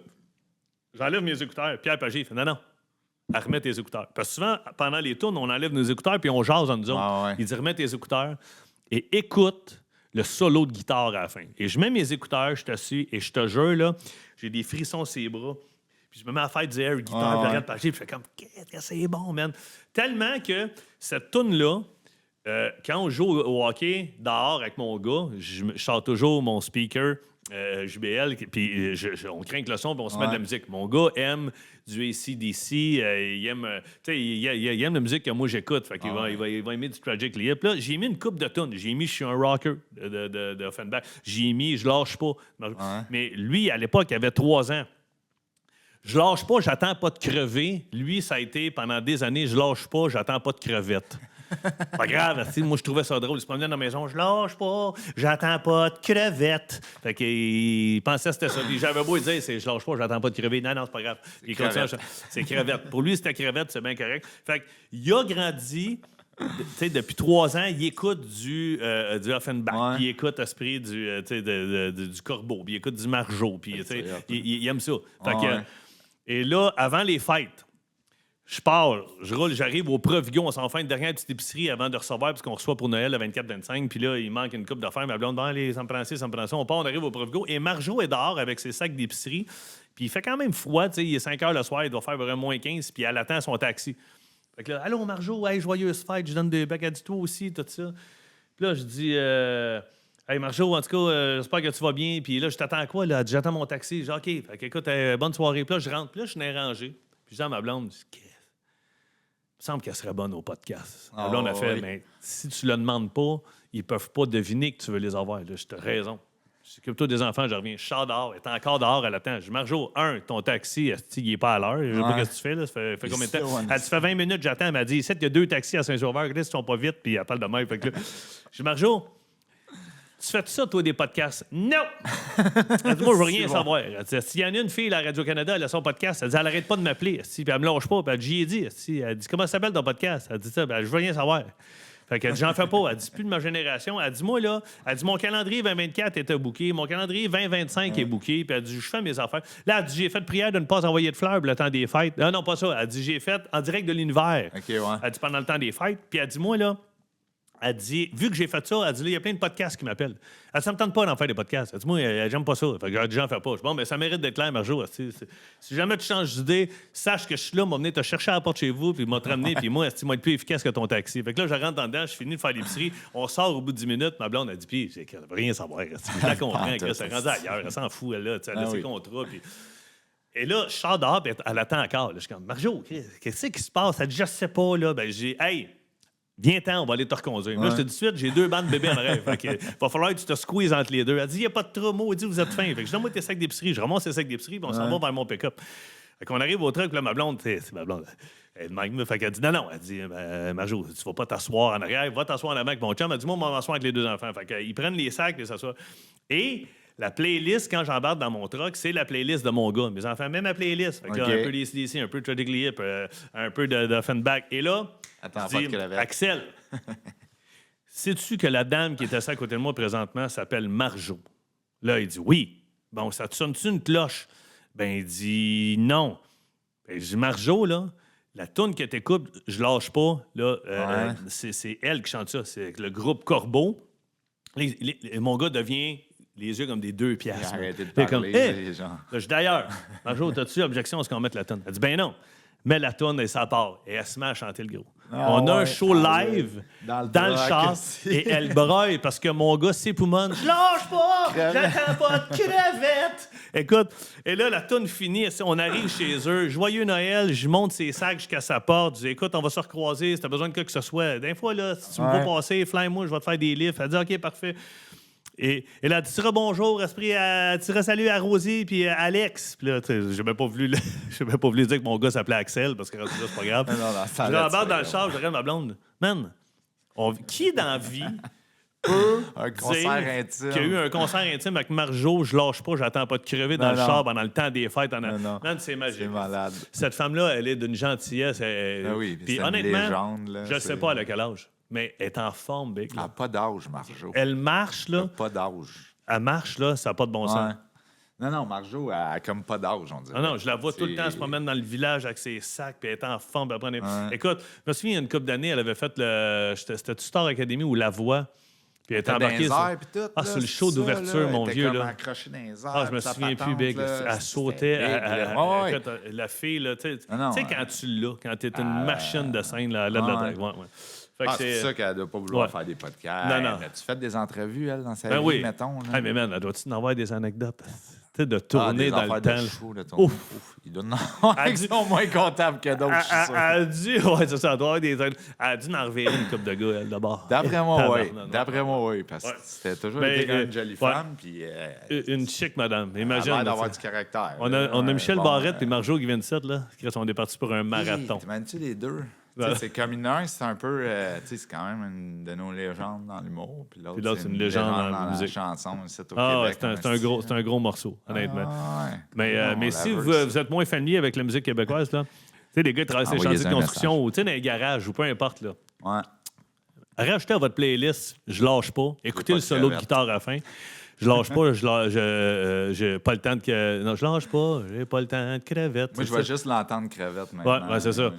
j'enlève mes écouteurs. Pierre Pagé, il fait non. À remettre tes écouteurs. Parce que souvent, pendant les tunes, on enlève nos écouteurs puis on jase en nous autres. Il dit remets tes écouteurs et écoute le solo de guitare à la fin. Et je mets mes écouteurs, je t'assis et je te jure, là, j'ai des frissons sur les bras. Puis je me mets à faire du air guitare, puis je regarde Pagé, puis je fais comme qu'est-ce que c'est bon, man. Tellement que cette tune-là, quand on joue au hockey dehors avec mon gars, je sors toujours mon speaker JBL, puis on craint que le son, puis on se met de la musique. Mon gars aime du AC/DC, il aime la musique que moi j'écoute, fait qu'il va aimer du Tragically Hip. Là, j'ai mis une coupe de tunes. J'ai mis Je suis un rocker de Offenbach. J'ai mis Je lâche pas. Mais lui, à l'époque, il avait 3 ans. Je lâche pas, j'attends pas de crever. Lui, ça a été pendant des années, je lâche pas, j'attends pas de crevette. Pas grave, moi je trouvais ça drôle. Il se promenait dans la maison, je lâche pas, j'attends pas de crevettes. Fait qu'il pensait que c'était ça. Puis j'avais beau lui dire, je lâche pas, j'attends pas de crevettes. Non, c'est pas grave. Il continue, c'est crevette. Pour lui, c'était crevette, c'est bien correct. Fait qu'il a grandi. Depuis 3 ans, il écoute du Offenbach, puis il écoute Esprit du Corbeau, puis il écoute du Marjo, puis il aime ça. Fait que, et là, avant les fêtes, je pars, je roule, j'arrive au Provigo, on s'en fait une dernière petite épicerie avant de recevoir, parce qu'on reçoit pour Noël le 24-25, puis là, il manque une coupe d'affaires. Ma blonde, bon, allez, ça me prend ça. On part, on arrive au Provigo, et Marjo est dehors avec ses sacs d'épicerie, puis il fait quand même froid, il est 5 heures le soir, il doit faire vraiment moins 15, puis elle attend son taxi. Fait que là, allô Marjo, hey, joyeuse fête, je donne des becs, elle dit toi aussi, tout ça. Puis là, je dis, hey Marjo, en tout cas, j'espère que tu vas bien, puis là, je t'attends à quoi, là? Elle dit, j'attends mon taxi. Je dis, OK, fait que, écoute, bonne soirée. Puis là, je rentre, puis là, je suis rangé. Puis je dis à ma blonde, il me semble qu'elle serait bonne au podcast. La blonde a fait, mais si tu le demandes pas, ils peuvent pas deviner que tu veux les avoir. Là, je te raison. Je s'occupe-toi des enfants, je reviens. Je sors dehors, elle est encore dehors, elle attend. Je dis, Marjo, ton taxi, il n'est pas à l'heure. Je sais pas ce que tu fais, là. Ça fait combien de temps? Elle dit, ça fait 20 minutes, j'attends. Elle m'a dit, il y a 2 taxis à Saint-Sauveur, ils sont pas vite, puis elle parle de même. Fait que là, je dis, Marjo, tu fais ça, toi, des podcasts? Non! Elle dit, moi, je veux rien savoir. Elle dit, s'il y en a une fille à Radio-Canada, elle a son podcast, elle dit, elle arrête pas de m'appeler. Puis elle me lâche pas. Puis j'y ai dit. Elle dit, comment ça s'appelle ton podcast? Elle dit ça, je veux rien savoir. Fait qu'elle dit, j'en fais pas. Elle dit, plus de ma génération. Elle dit, moi, là, elle dit, mon calendrier 2024 était booké. Mon calendrier 2025 est booké. Puis elle dit, je fais mes affaires. Là, elle dit, j'ai fait prière de ne pas envoyer de fleurs pour le temps des fêtes. Non, pas ça. Elle dit, j'ai fait en direct de l'univers. Elle dit, pendant le temps des fêtes. Puis elle dit, moi, là, Elle dit, vu que j'ai fait ça, elle dit, là, il y a plein de podcasts qui m'appellent. Elle dit, ça me tente pas d'en faire des podcasts. Elle dit, moi, j'aime pas ça. Fait que j'ai dit, j'en fais pas. Je dis, bon, mais ça mérite d'être clair, Marjo. Si jamais tu changes d'idée, sache que je suis là, m'a venu te chercher à la porte chez vous, puis m'a te ramener, puis moi, tu vas être plus efficace que ton taxi. Fait que là, je rentre en dedans, je finis de faire l'épicerie, on sort au bout de 10 minutes, ma blonde a dit, puis elle veut rien savoir. Je la comprends, elle s'est rendue ailleurs, elle s'en fout, elle, là, elle a ses contrats, puis... Et là, je sors dehors, puis elle attend encore. Là, je suis comme, Marjo, qu'est-ce qui se passe? Elle dit, je sais pas, là. Ben, j'ai, hey, viens-t'en, on va aller te reconduire. Là, je te dis tout de suite, j'ai 2 bandes de bébés en rêve. Il va falloir que tu te squeezes entre les deux. Elle dit, il n'y a pas de trauma. Elle dit, vous êtes fin. Fait que je donne-moi tes sacs d'épicerie. Je ramasse tes sacs d'épicerie, puis on s'en va vers mon pick-up. Fait qu'on arrive au truc, là, ma blonde, c'est ma blonde. Elle même, fait qu'elle dit, non. Elle dit, Marjo, tu vas pas t'asseoir en arrière, va t'asseoir en avant avec mon chum. Elle dit, moi, on va m'asseoir avec les 2 enfants. Fait qu'ils prennent les sacs, et s'assoient. Et la playlist, quand j'embarque dans mon truck, c'est la playlist de mon gars. Mes enfants, même ma playlist. Fait que là, un peu d'ACDC, un peu de Tragically Hip, un peu d'Offenbach. Et là, attends, je dis, Axel, sais-tu que la dame qui est assise à côté de moi présentement s'appelle Marjo? Là, il dit oui. Bon, ça te sonne-tu une cloche? Ben, il dit non. Ben, je dis, Marjo, là, la toune que t'écoutes, je lâche pas. Là, c'est elle qui chante ça. C'est le groupe Corbeau. Mon gars devient les yeux comme des 2 piastres. Arrêtez de parler, comme, les gens. Là, je dis, d'ailleurs, Marjo, t'as-tu objection à ce qu'on mette la toune? Elle dit, ben non. Mets la toune et ça part. Et elle se met à chanter le gros. On a un show live dans le char et elle broye parce que mon gars s'époumonne. Je lâche pas! J'attends pas de crevette! Écoute, et là, la toune finie. On arrive chez eux. Joyeux Noël. Je monte ses sacs jusqu'à sa porte. Je dis, écoute, on va se recroiser. Si t'as besoin de quoi que ce soit. D'un fois, là, si tu me vois passer, fly-moi, je vais te faire des livres. Elle dit, OK, parfait. Et là, tu diras bonjour, tu diras salut à Rosie puis à Alex. Puis là, j'ai même pas voulu dire que mon gars s'appelait Axel parce que là, c'est pas grave. Je l'embarque dans le char, je regarde ma blonde. Man, qui dans la vie peut un concert intime qu'il y a eu un concert intime avec Marjo, je lâche pas, j'attends pas de crever dans le char pendant le temps des fêtes. Man, c'est magique. C'est malade. Cette femme-là, elle est d'une gentillesse. Puis honnêtement, légende, là, je sais pas elle a quel âge. Mais elle est en forme, Big. Elle n'a pas d'âge, Marjo. Elle marche, là. Pas d'âge. Elle marche, là, ça n'a pas de bon sens. Non, Marjo, elle n'a comme pas d'âge, on dirait. Non, je la vois tout le temps se promène dans le village avec ses sacs, puis elle est en forme. Écoute, je me souviens, il y a une couple d'années, elle avait fait c'était-tu Star Academy ou La Voix? Puis elle était embarquée sur le show d'ouverture, mon vieux. Là. Je me souviens plus, Big. Elle sautait. La fille, là, tu sais, quand tu l'as, quand tu es une machine de scène, là, de la drague. C'est ça qu'elle ne doit pas vouloir faire des podcasts. Non. Tu fais des entrevues, elle, dans sa vie, mettons? Là? Mais man, elle doit-tu en avoir des anecdotes? Tu sais, de tourner dans le temps. Show, là, il doit en avoir qui sont moins comptables que d'autres, je suis sûr. Elle a dû... Ouais, c'est ça. Elle doit avoir des... Elle a dû en reverrer une couple de gars, elle, d'abord. D'après moi, oui. D'après moi, oui. Parce que c'était toujours une jolie femme. Puis, une chic madame. Imagine. Elle a l'air d'avoir du caractère. On a Michel Barrette et Marjo qui viennent de 7, là. On est partis pour un marathon. T'imagines-tu les deux? C'est comme une c'est un peu. C'est quand même une de nos légendes dans l'humour. Puis l'autre, c'est une légende dans la musique. Chanson, c'est au Québec. C'est un gros morceau, honnêtement. Mais si vous êtes moins familier avec la musique québécoise, là, tu sais, les gars qui travaillent sur les chantiers de construction ou dans les garages ou peu importe, là. Rajoutez à votre playlist, je lâche pas. Écoutez le solo de guitare à la fin. Je lâche pas, j'ai pas le temps de. Non, je lâche pas, j'ai pas le temps de crevette. Moi, je vais juste l'entendre crevette maintenant. Ouais, c'est ça.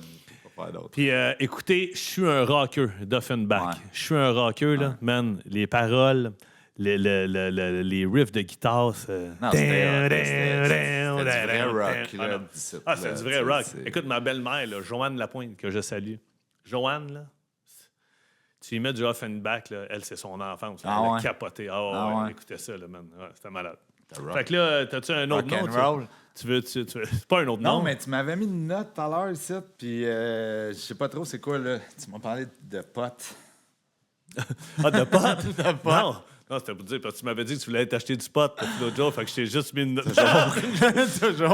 Puis écoutez, je suis un rocker d'Offenbach. Je suis un rocker, là. Man, les paroles, les riffs de guitare, c'est... Non, c'était du vrai rock. C'est du vrai rock. Écoute, ma belle-mère, là, Joanne Lapointe, que je salue. Joanne, là, tu y mets du Offenbach, là, elle, c'est son enfance. Elle a capoté. Elle écoutait ça, là, man. C'était malade. Fait que là, t'as-tu un autre nom? Tu veux... C'est pas un autre nom? Non, mais tu m'avais mis une note tout à l'heure ici, puis je sais pas trop c'est quoi, là. Tu m'as parlé de potes. De potes? De potes? Non, c'était pour dire, parce que tu m'avais dit que tu voulais t'acheter du pot l'autre jour, fait que je t'ai juste mis une note. Toujours.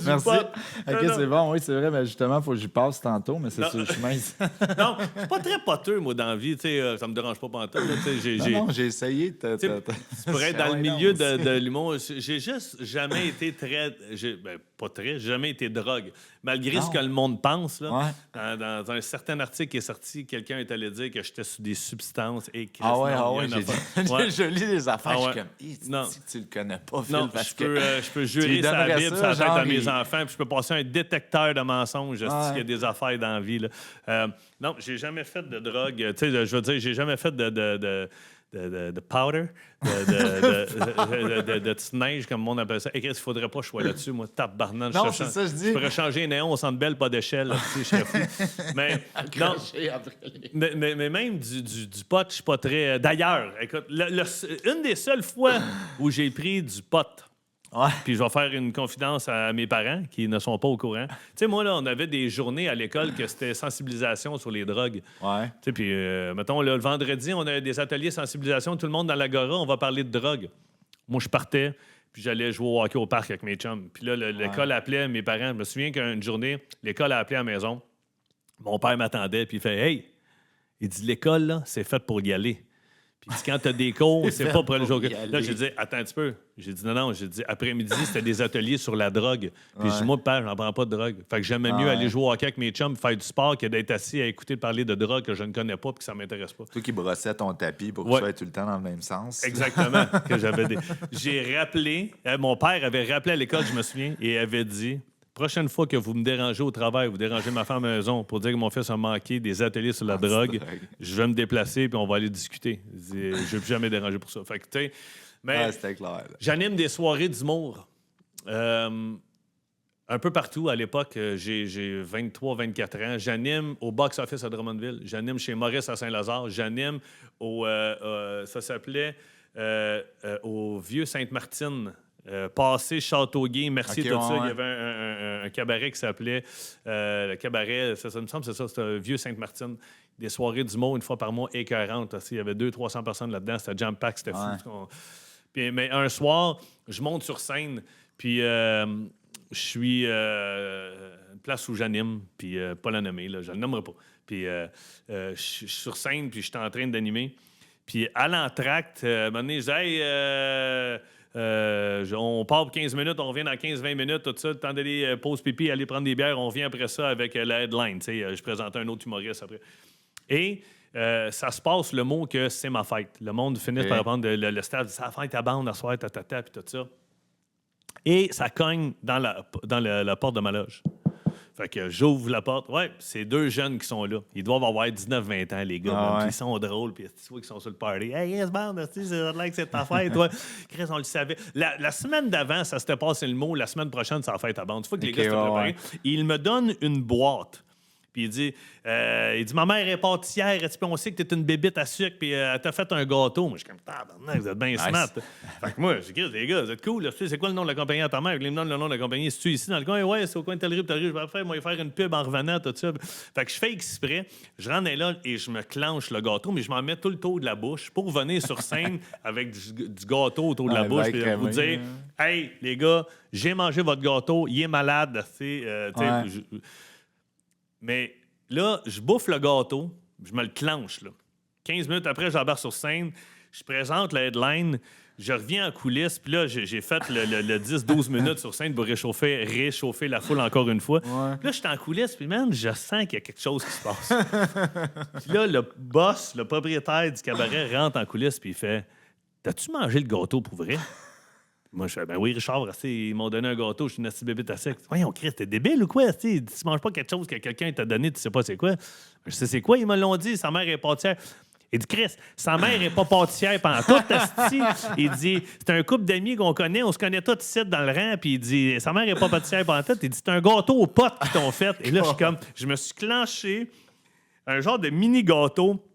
Merci. OK, c'est bon, oui, c'est vrai, mais justement, il faut que j'y passe tantôt, mais c'est sur le chemin ici. Non, je suis pas très poteux, moi, dans la vie, tu sais, ça me dérange pas pantoute. Non, j'ai essayé. Tu pourrais être dans le milieu de l'humour. J'ai juste jamais été très... pas très, j'ai jamais été drogue. Malgré ce que le monde pense, là, dans un certain article qui est sorti, quelqu'un est allé dire que j'étais sous des substances et j'ai dit. Je lis des affaires, je suis comme, non. tu le connais pas, Phil, non, parce je peux jurer sa Bible, ça tête à mes enfants, puis je peux passer un détecteur de mensonges s'il y a des affaires dans la vie. Là. Non, j'ai jamais fait de drogue. Tu sais, je veux dire, j'ai jamais fait de powder, de petite neige, comme on appelle ça. Et il faudrait pas que je sois là-dessus, moi, tabarnak. Non, c'est ça, je dis. Je pourrais changer un néon au Centre Bell, pas d'échelle, je serais fou. Mais, non, mais même du pot, je suis pas très... D'ailleurs, écoute, une des seules fois où j'ai pris du pot, puis je vais faire une confidence à mes parents qui ne sont pas au courant. Tu sais, moi, là, on avait des journées à l'école que c'était sensibilisation sur les drogues. Ouais. Tu sais, puis, mettons, là, le vendredi, on a des ateliers sensibilisation, tout le monde dans l'agora, on va parler de drogue. Moi, je partais, puis j'allais jouer au hockey au parc avec mes chums. Puis là, l'école appelait mes parents. Je me souviens qu'une journée, l'école a appelé à la maison. Mon père m'attendait, puis il fait « Hey! » Il dit « L'école, là, c'est fait pour y aller. » Puis quand t'as des cours, c'est pas pour aller jouer. Là, j'ai dit, attends un petit peu. J'ai dit, non. J'ai dit, après-midi, c'était des ateliers sur la drogue. Puis j'ai dit, moi, père, j'en prends pas de drogue. Fait que j'aimais mieux aller jouer au hockey avec mes chums, faire du sport, que d'être assis à écouter parler de drogue que je ne connais pas puis que ça m'intéresse pas. Toi qui brossais ton tapis pour que tu sois tout le temps dans le même sens. Exactement. J'ai rappelé, mon père avait rappelé à l'école, je me souviens, et avait dit, prochaine fois que vous me dérangez au travail, vous dérangez ma femme à la maison pour dire que mon fils a manqué des ateliers sur la drogue, je vais me déplacer puis on va aller discuter. Je ne vais plus jamais déranger pour ça. Fait que, tu sais, mais c'était clair. J'anime des soirées d'humour un peu partout. À l'époque, j'ai 23-24 ans. J'anime au box-office à Drummondville. J'anime chez Maurice à Saint-Lazare. J'anime au... ça s'appelait au Vieux-Sainte-Martine. Passé Châteauguay, merci tout ça. Il y avait un cabaret qui s'appelait le cabaret, ça me semble, c'est ça, c'était Vieux Sainte-Martine. Des soirées d'humour une fois par mois écœurantes. Il y avait 200-300 personnes là-dedans, c'était jam-pack, c'était fou. Puis, mais un soir, je monte sur scène, puis je suis une place où j'anime, puis pas la nommer, là, je ne le nommerai pas. Puis je suis sur scène, puis je suis en train d'animer. Puis à l'entracte, à un moment donné, je dis « Hey, on part pour 15 minutes, on revient dans 15-20 minutes, tout ça, le temps d'aller pause pipi, aller prendre des bières, on revient après ça avec la headline. Je présentais un autre humoriste après. Et ça se passe le mot que c'est ma fête. Le monde finit par répondre, le stade dit « C'est la fête à bande, à soir, tatata, puis tout ça. » Et ça cogne dans la porte de ma loge. Fait que j'ouvre la porte. Ouais, c'est deux jeunes qui sont là. Ils doivent avoir 19-20 ans, les gars. Puis ils sont drôles. Puis tu vois qu'ils sont sur le party. Hey, yes, bande, c'est là que c'est ta fête, toi. Chris, on le savait. La semaine d'avant, ça s'était passé le mot. La semaine prochaine, c'est la fête à bande. Tu vois que les gars s'étaient préparés. Il me donne une boîte. Puis il dit, ma mère est pâtissière, puis on sait que t'es une bébite à sucre, puis elle t'a fait un gâteau. Moi, je suis comme, tabarnak, vous êtes bien smart. Fait que moi, je dis, les gars, vous êtes cool. Là. C'est quoi le nom de la compagnie à ta mère? Il me donne le nom de la compagnie. C'est-tu ici dans le coin? Ouais, c'est au coin de telle rue. Je vais faire une pub en revenant, tout ça. Fait que je fais exprès. Je rentre là et je me clenche le gâteau, mais je m'en mets tout le tour de la bouche pour venir sur scène avec du gâteau autour de la bouche, puis vous dire, hey, les gars, j'ai mangé votre gâteau, il est malade. Mais là, je bouffe le gâteau, je me le clenche. Là. 15 minutes après, j'embarque sur scène, je présente la headline, je reviens en coulisses, puis là, j'ai fait le 10-12 minutes sur scène pour réchauffer la foule encore une fois. Puis là, je suis en coulisses, puis man, je sens qu'il y a quelque chose qui se passe. Puis là, le boss, le propriétaire du cabaret, rentre en coulisses, puis il fait « T'as-tu mangé le gâteau pour vrai? » Moi, je fais, ben oui, Richard, ils m'ont donné un gâteau, je suis une petite bébête à sec. Voyons, Chris, t'es débile ou quoi? Tu manges pas quelque chose que quelqu'un t'a donné, tu sais pas c'est quoi. Je sais c'est quoi, ils me l'ont dit, sa mère est pâtissière. Il dit, Chris, sa mère est pas pâtissière pendant toute asti. Il dit, c'est un couple d'amis qu'on connaît, on se connaît tous ici dans le rang, puis il dit, sa mère est pas pâtissière pendant tout. Il dit, c'est un gâteau aux potes qu'ils t'ont fait. Et là, je me suis clenché un genre de mini gâteau.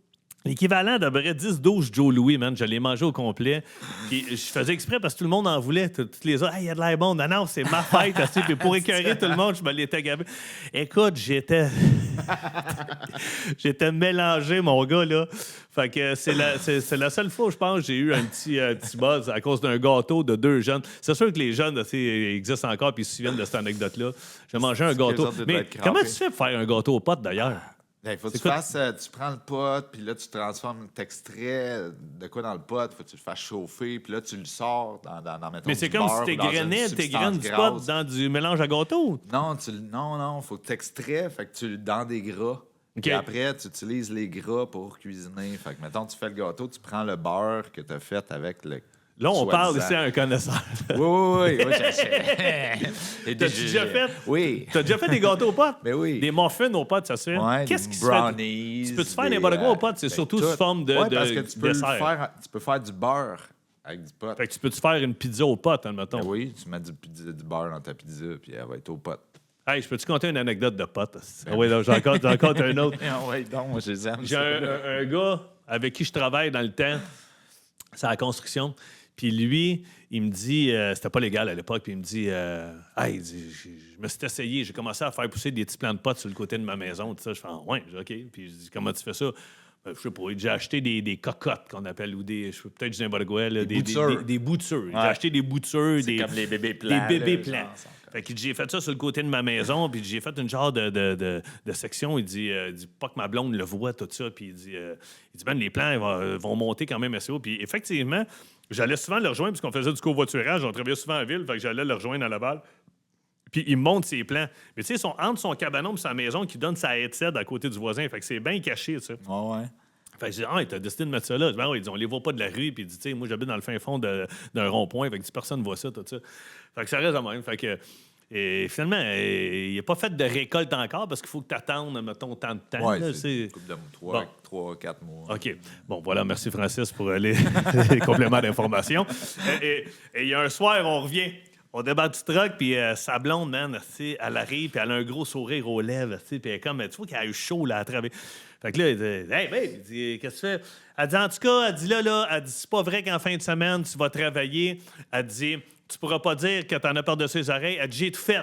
L'équivalent d'à peu près 10-12 Joe Louis, man. Je l'ai mangé au complet. Puis je faisais exprès parce que tout le monde en voulait. Toutes les autres, il y a de l'air bon. Non, c'est ma fête. Puis pour écœurer tout le monde, je me l'étais gavé. Écoute, j'étais mélangé, mon gars, là. Fait que c'est la seule fois, je pense, j'ai eu un petit buzz à cause d'un gâteau de deux jeunes. C'est sûr que les jeunes existent encore puis ils se souviennent de cette anecdote-là. J'ai mangé un gâteau. Mais comment tu fais pour faire un gâteau aux potes, d'ailleurs? Il faut que tu prends le pot, puis là, tu transformes, t'extrais de quoi dans le pot, faut que tu le fasses chauffer, puis là, tu le sors dans mettons, mais c'est comme si t'égrenais tes graines du pot dans du mélange à gâteau. Non, faut que t'extrais, fait que tu dans des gras. Puis après, tu utilises les gras pour cuisiner. Fait que, mettons, tu fais le gâteau, tu prends le beurre que tu as fait avec le... Là, on parle ici à un connaisseur. Oui. T'as-tu déjà fait? Oui. T'as déjà fait des gâteaux aux pâtes? Ben oui. Des muffins aux pâtes, ça se fait? Ouais, qu'est-ce des qui se fait? brownies. Tu peux-tu faire n'importe quoi aux pâtes? C'est surtout sous forme de parce que tu peux dessert. tu peux faire du beurre avec du pot. Fait que tu peux-tu faire une pizza aux pâtes, admettons? Ben oui, tu mets du beurre dans ta pizza, puis elle va être aux potes. Hey, je peux-tu compter une anecdote de potes? Ah oui, j'ai encore un autre. Oui, donc, moi, je les aime. J'ai un gars avec qui je travaille dans le temps, c'est à la construction. Puis lui, il me dit, c'était pas légal à l'époque, puis il me dit, hey, je me suis essayé, j'ai commencé à faire pousser des petits plants de potes sur le côté de ma maison. Tout ça. Je fais, ouais, OK. Puis je dis, comment tu fais ça? Ben, je sais pas, j'ai acheté des cocottes qu'on appelle, ou peut-être du n'importe quoi, des boutures. Ouais. J'ai acheté des boutures. C'est comme les bébés plants. Des bébés plants. Fait que j'ai fait ça sur le côté de ma maison, puis j'ai fait une genre de section. Il dit pas que ma blonde le voit, tout ça. Puis il dit ben, les plants vont monter quand même assez haut. Puis effectivement, j'allais souvent le rejoindre, parce qu'on faisait du covoiturage. On travaillait souvent en ville, fait que j'allais le rejoindre à Laval. Puis il monte ses plants. Mais tu sais, entre son cabanon et sa maison qui donne sa headset à côté du voisin. Fait que c'est bien caché, ça. Ouais. Fait que je dis, t'as décidé de mettre ça là. Ben oui, on les voit pas de la rue. Puis il dit, tu sais, moi, j'habite dans le fin fond d'un rond-point. Fait que personne ne voit ça, tout ça. Fait que ça reste de même. Fait que, et finalement, il n'a pas fait de récolte encore parce qu'il faut que tu attendes, mettons, tant de temps. Oui, c'est une couple de 3-4 mois. OK. Bon, voilà. Merci, Francis, pour les compléments d'information. Et il y a un soir, on revient. On débarque du truck, puis sa blonde, man, elle arrive, puis elle a un gros sourire aux lèvres, puis elle est comme, tu vois qu'elle a eu chaud, là, à travers. Fait que là, il dit, hey, babe, il dit, qu'est-ce que tu fais? Elle dit, en tout cas, elle dit, là, elle dit, c'est pas vrai qu'en fin de semaine, tu vas travailler. Elle dit, tu pourras pas dire que t'en as par-dessus les oreilles. Elle dit, j'ai tout fait.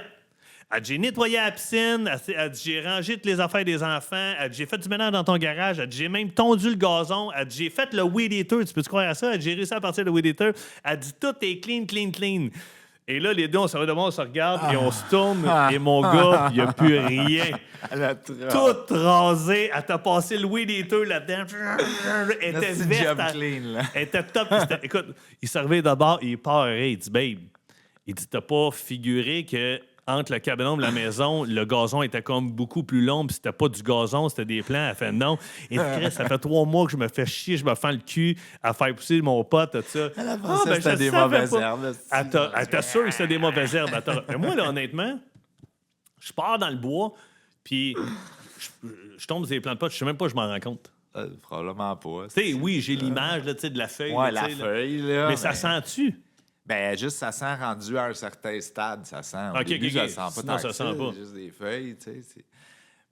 Elle dit, j'ai nettoyé la piscine. Elle dit, j'ai rangé toutes les affaires des enfants. Elle dit, j'ai fait du ménage dans ton garage. Elle dit, j'ai même tondu le gazon. Elle dit, j'ai fait le weed eater. Tu peux-tu croire à ça? Elle dit, j'ai réussi à partir le weed eater. Elle dit, tout est clean. Et là, les deux, on se regarde et on se tourne. Et mon gars, il n'y a plus rien. Tout rasé. Elle t'a passé le weed eater là-dedans. Elle était verte. Elle était top. Écoute, il servait d'abord, il part. Il dit, babe, il dit, t'as pas figuré que entre le cabanon et la maison, le gazon était comme beaucoup plus long, puis c'était pas du gazon, c'était des plants. Elle fait non. Et Chris, ça fait 3 mois que je me fais chier, je me fends le cul à faire pousser mon pote, tout ça. Elle a pensé que c'était des mauvaises herbes. Elle t'assure que c'était des mauvaises herbes. Mais moi, là, honnêtement, je pars dans le bois, puis je tombe sur des plants de potes, je sais même pas, je m'en rends compte. Probablement pas. Tu sais, oui, j'ai l'image là, de la feuille. Ouais, là, la feuille, là. Mais ça sent-tu? Ben, juste, ça sent rendu à un certain stade. Ça sent. Au début, ça sent pas sinon, tant ça que sent pas. juste des feuilles, tu sais.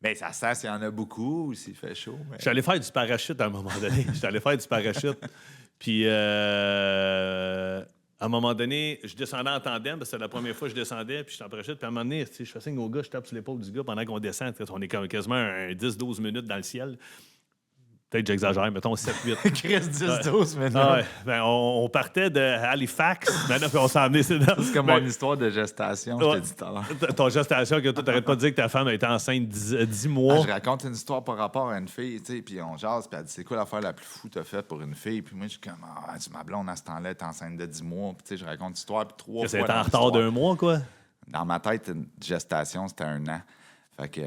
Ben, ça sent s'il y en a beaucoup ou s'il fait chaud. Mais... J'allais faire du parachute à un moment donné. Puis, à un moment donné, je descendais en tandem, parce que c'était la première fois que je descendais, puis j'étais en parachute. Puis à un moment donné, je fais signe au gars, je tape sur l'épaule du gars pendant qu'on descend. On est quasiment 10-12 minutes dans le ciel. Peut-être que j'exagère, mettons 7-8. Chris 10-12 minutes. Ah ouais. Ben, on partait de Halifax, maintenant, puis on s'en emmenait. C'est comme mon histoire de gestation, je t'ai dit tout à l'heure. Ton gestation, que toi, t'arrêtes pas de dire que ta femme était enceinte 10 mois. Je raconte une histoire par rapport à une fille, tu sais, puis on jase, puis elle dit, c'est quoi l'affaire la plus fou que t'as faite pour une fille? Puis moi, je suis comme, ma blonde, à ce temps-là, est enceinte de 10 mois. Puis tu sais, je raconte l'histoire, puis 3 fois. C'était en retard d'1 mois, quoi? Dans ma tête, une gestation, c'était 1 an. Fait que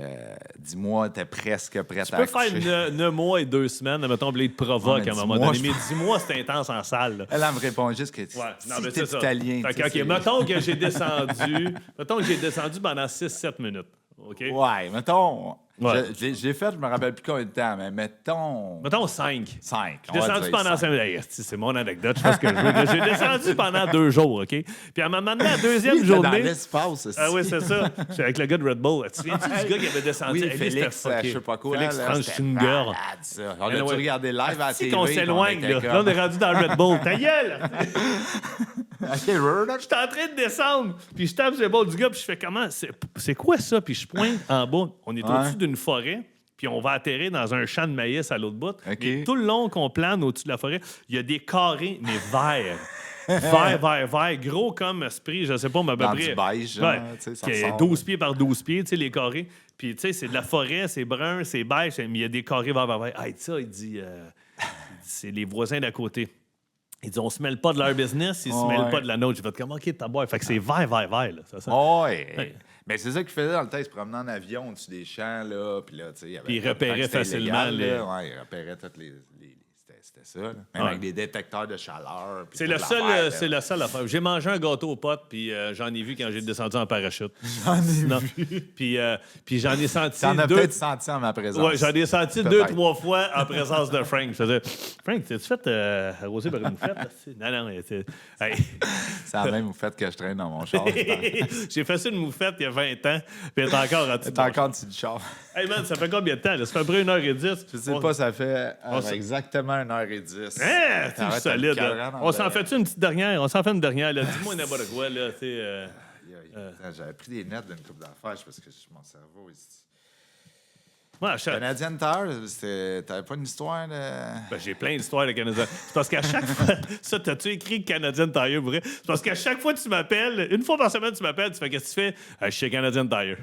10 mois, t'es presque prêt à accoucher. Tu peux faire 9 mois et 2 semaines, mettons, il te provoque à un moment donné. Mais 10 mois, c'est intense en salle. Là. Elle me répond juste que t'es italien. Fait que, OK, mettons que j'ai descendu pendant 6-7 minutes. OK? Ouais, mettons... Ouais. J'ai fait, je me rappelle plus combien de temps, mais mettons... Mettons 5. 5. J'ai descendu pendant 5 minutes. C'est mon anecdote, je fais ce que je veux. J'ai descendu pendant 2 jours, OK? Puis à la deuxième journée... dans l'espace, aussi. Ah oui, c'est ça. J'étais avec le gars de Red Bull. Tu te souviens-tu du gars qui avait descendu? Oui, Félix, je sais pas quoi. Félix Franchinger. On a-tu regardé live à la TV? Si qu'on s'éloigne, là. Là, on est rendu dans Red Bull. Ta gueule! J'étais en train de descendre, puis je tape sur l'épaule du gars, puis je fais comment? C'est quoi ça? Puis je pointe en bas. On est au-dessus d'une forêt, puis on va atterrir dans un champ de maïs à l'autre bout. Okay. Et tout le long qu'on plane au-dessus de la forêt, il y a des carrés, mais verts. Vert, gros comme esprit, je sais pas, mais à peu près. Dans du beige, genre, tu sais, ça sort. 12 pieds par 12 pieds, tu sais, les carrés. Puis, tu sais, c'est de la forêt, c'est brun, c'est beige, mais il y a des carrés vert. Ah, ça, il dit, c'est les voisins d'à côté. Ils disent, on se mêle pas de leur business, ils se mêlent pas de la nôtre. J'ai fait comme, OK, t'as boire. Fait que c'est vert, là. Ça sent... Ouais. Mais c'est ça qu'il faisait dans le temps. Il se promenait en avion au-dessus des champs, là. Puis là, tu sais, Puis il repérait facilement les... Ouais, il repérait toutes les... C'était ça, là. Même avec des détecteurs de chaleur. C'est le seul affaire. J'ai mangé un gâteau aux potes, puis j'en ai vu quand j'ai descendu en parachute. J'en ai vu. Puis j'en ai senti T'en as deux... peut-être senti en ma présence. Oui, j'en ai senti Peut-être. 2-3 fois en présence de Frank. Je faisais Frank, t'es-tu fait arroser par une fête? Là? Non, c'est... Hey. C'est la même moufette que je traîne dans mon char. J'ai fait ça une moufette il y a 20 ans, puis elle est encore en dessous. T'es encore dessus du char. Hey man, ça fait combien de temps? Là? Ça fait à peu près 1h10. Je sais pas, ça fait exactement 1h10. Hein? C'est Arrête solide. un cadran dans On s'en le- fait une petite dernière? On s'en fait une dernière. Là. Dis-moi n'importe quoi. Là, Attends, j'avais pris des notes d'une coupe d'affaires parce que mon cerveau ici. Moi, Canadian Tire, t'avais pas une histoire de. Ben, j'ai plein d'histoires de Canadien. C'est parce qu'à chaque fois. Ça, t'as-tu écrit Canadian Tire, vrai? C'est parce qu'à chaque fois que tu m'appelles, une fois par semaine, tu m'appelles, tu fais qu'est-ce que tu fais? Je suis chez Canadian Tire.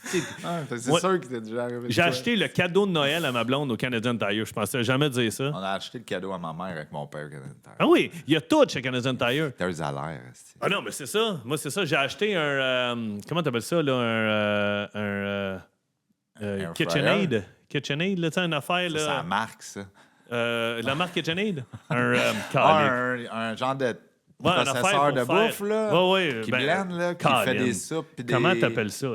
C'est Ouais. sûr que t'es déjà arrivé. J'ai acheté le cadeau de Noël à ma blonde au Canadian Tire. Je pensais jamais dire ça. On a acheté le cadeau à ma mère avec mon père Canadian Tire. Ah oui, il y a tout chez Canadian Tire. There's a l'air. Ah non, mais c'est ça. Moi, c'est ça. J'ai acheté un. Comment t'appelles ça, là? Air KitchenAid. fryer? KitchenAid, là, tu sais, une affaire, C'est la là. marque, ça. La marque KitchenAid? Un. Un genre de Ouais, une processeur affaire de pour faire- bouffe, là. Ouais, ouais, Qui ben, blende, là, qui Colin. fait des soupes. Puis des... Comment t'appelles ça?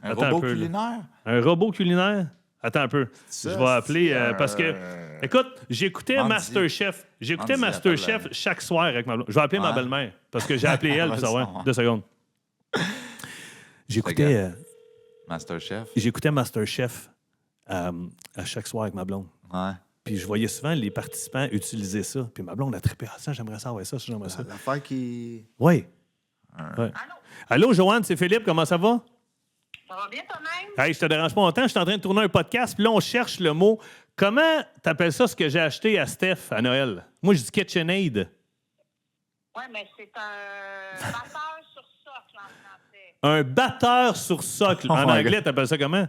Un Attends robot peu, là. culinaire? Un robot culinaire? Attends un peu. Ça, Je vais appeler. c'est Parce que. Écoute, j'écoutais Mandy. Masterchef. J'écoutais Mandy, Masterchef appelle-la. chaque soir avec ma blonde. Je vais appeler ma Ouais. belle-mère. Parce que j'ai appelé elle, puis ça va. Vas-y. 2 secondes. J'écoutais. Regarde. Masterchef. J'écoutais Masterchef à chaque soir avec ma blonde. Ouais. Puis je voyais souvent les participants utiliser ça. Puis ma blonde a trippé. Ah, ça, j'aimerais ça, ouais, ça, j'aimerais ça. L'affaire qui. Oui. Ouais. Allô, Joanne, c'est Philippe, comment ça va? Ça va bien toi-même? Hey, je te dérange pas longtemps, je suis en train de tourner un podcast, puis là, on cherche le mot. Comment t'appelles ça, ce que j'ai acheté à Steph à Noël? Moi, je dis KitchenAid. Oui, mais c'est un batteur sur socle en français. Un batteur sur socle. En Oh my anglais, God. t'appelles ça comment?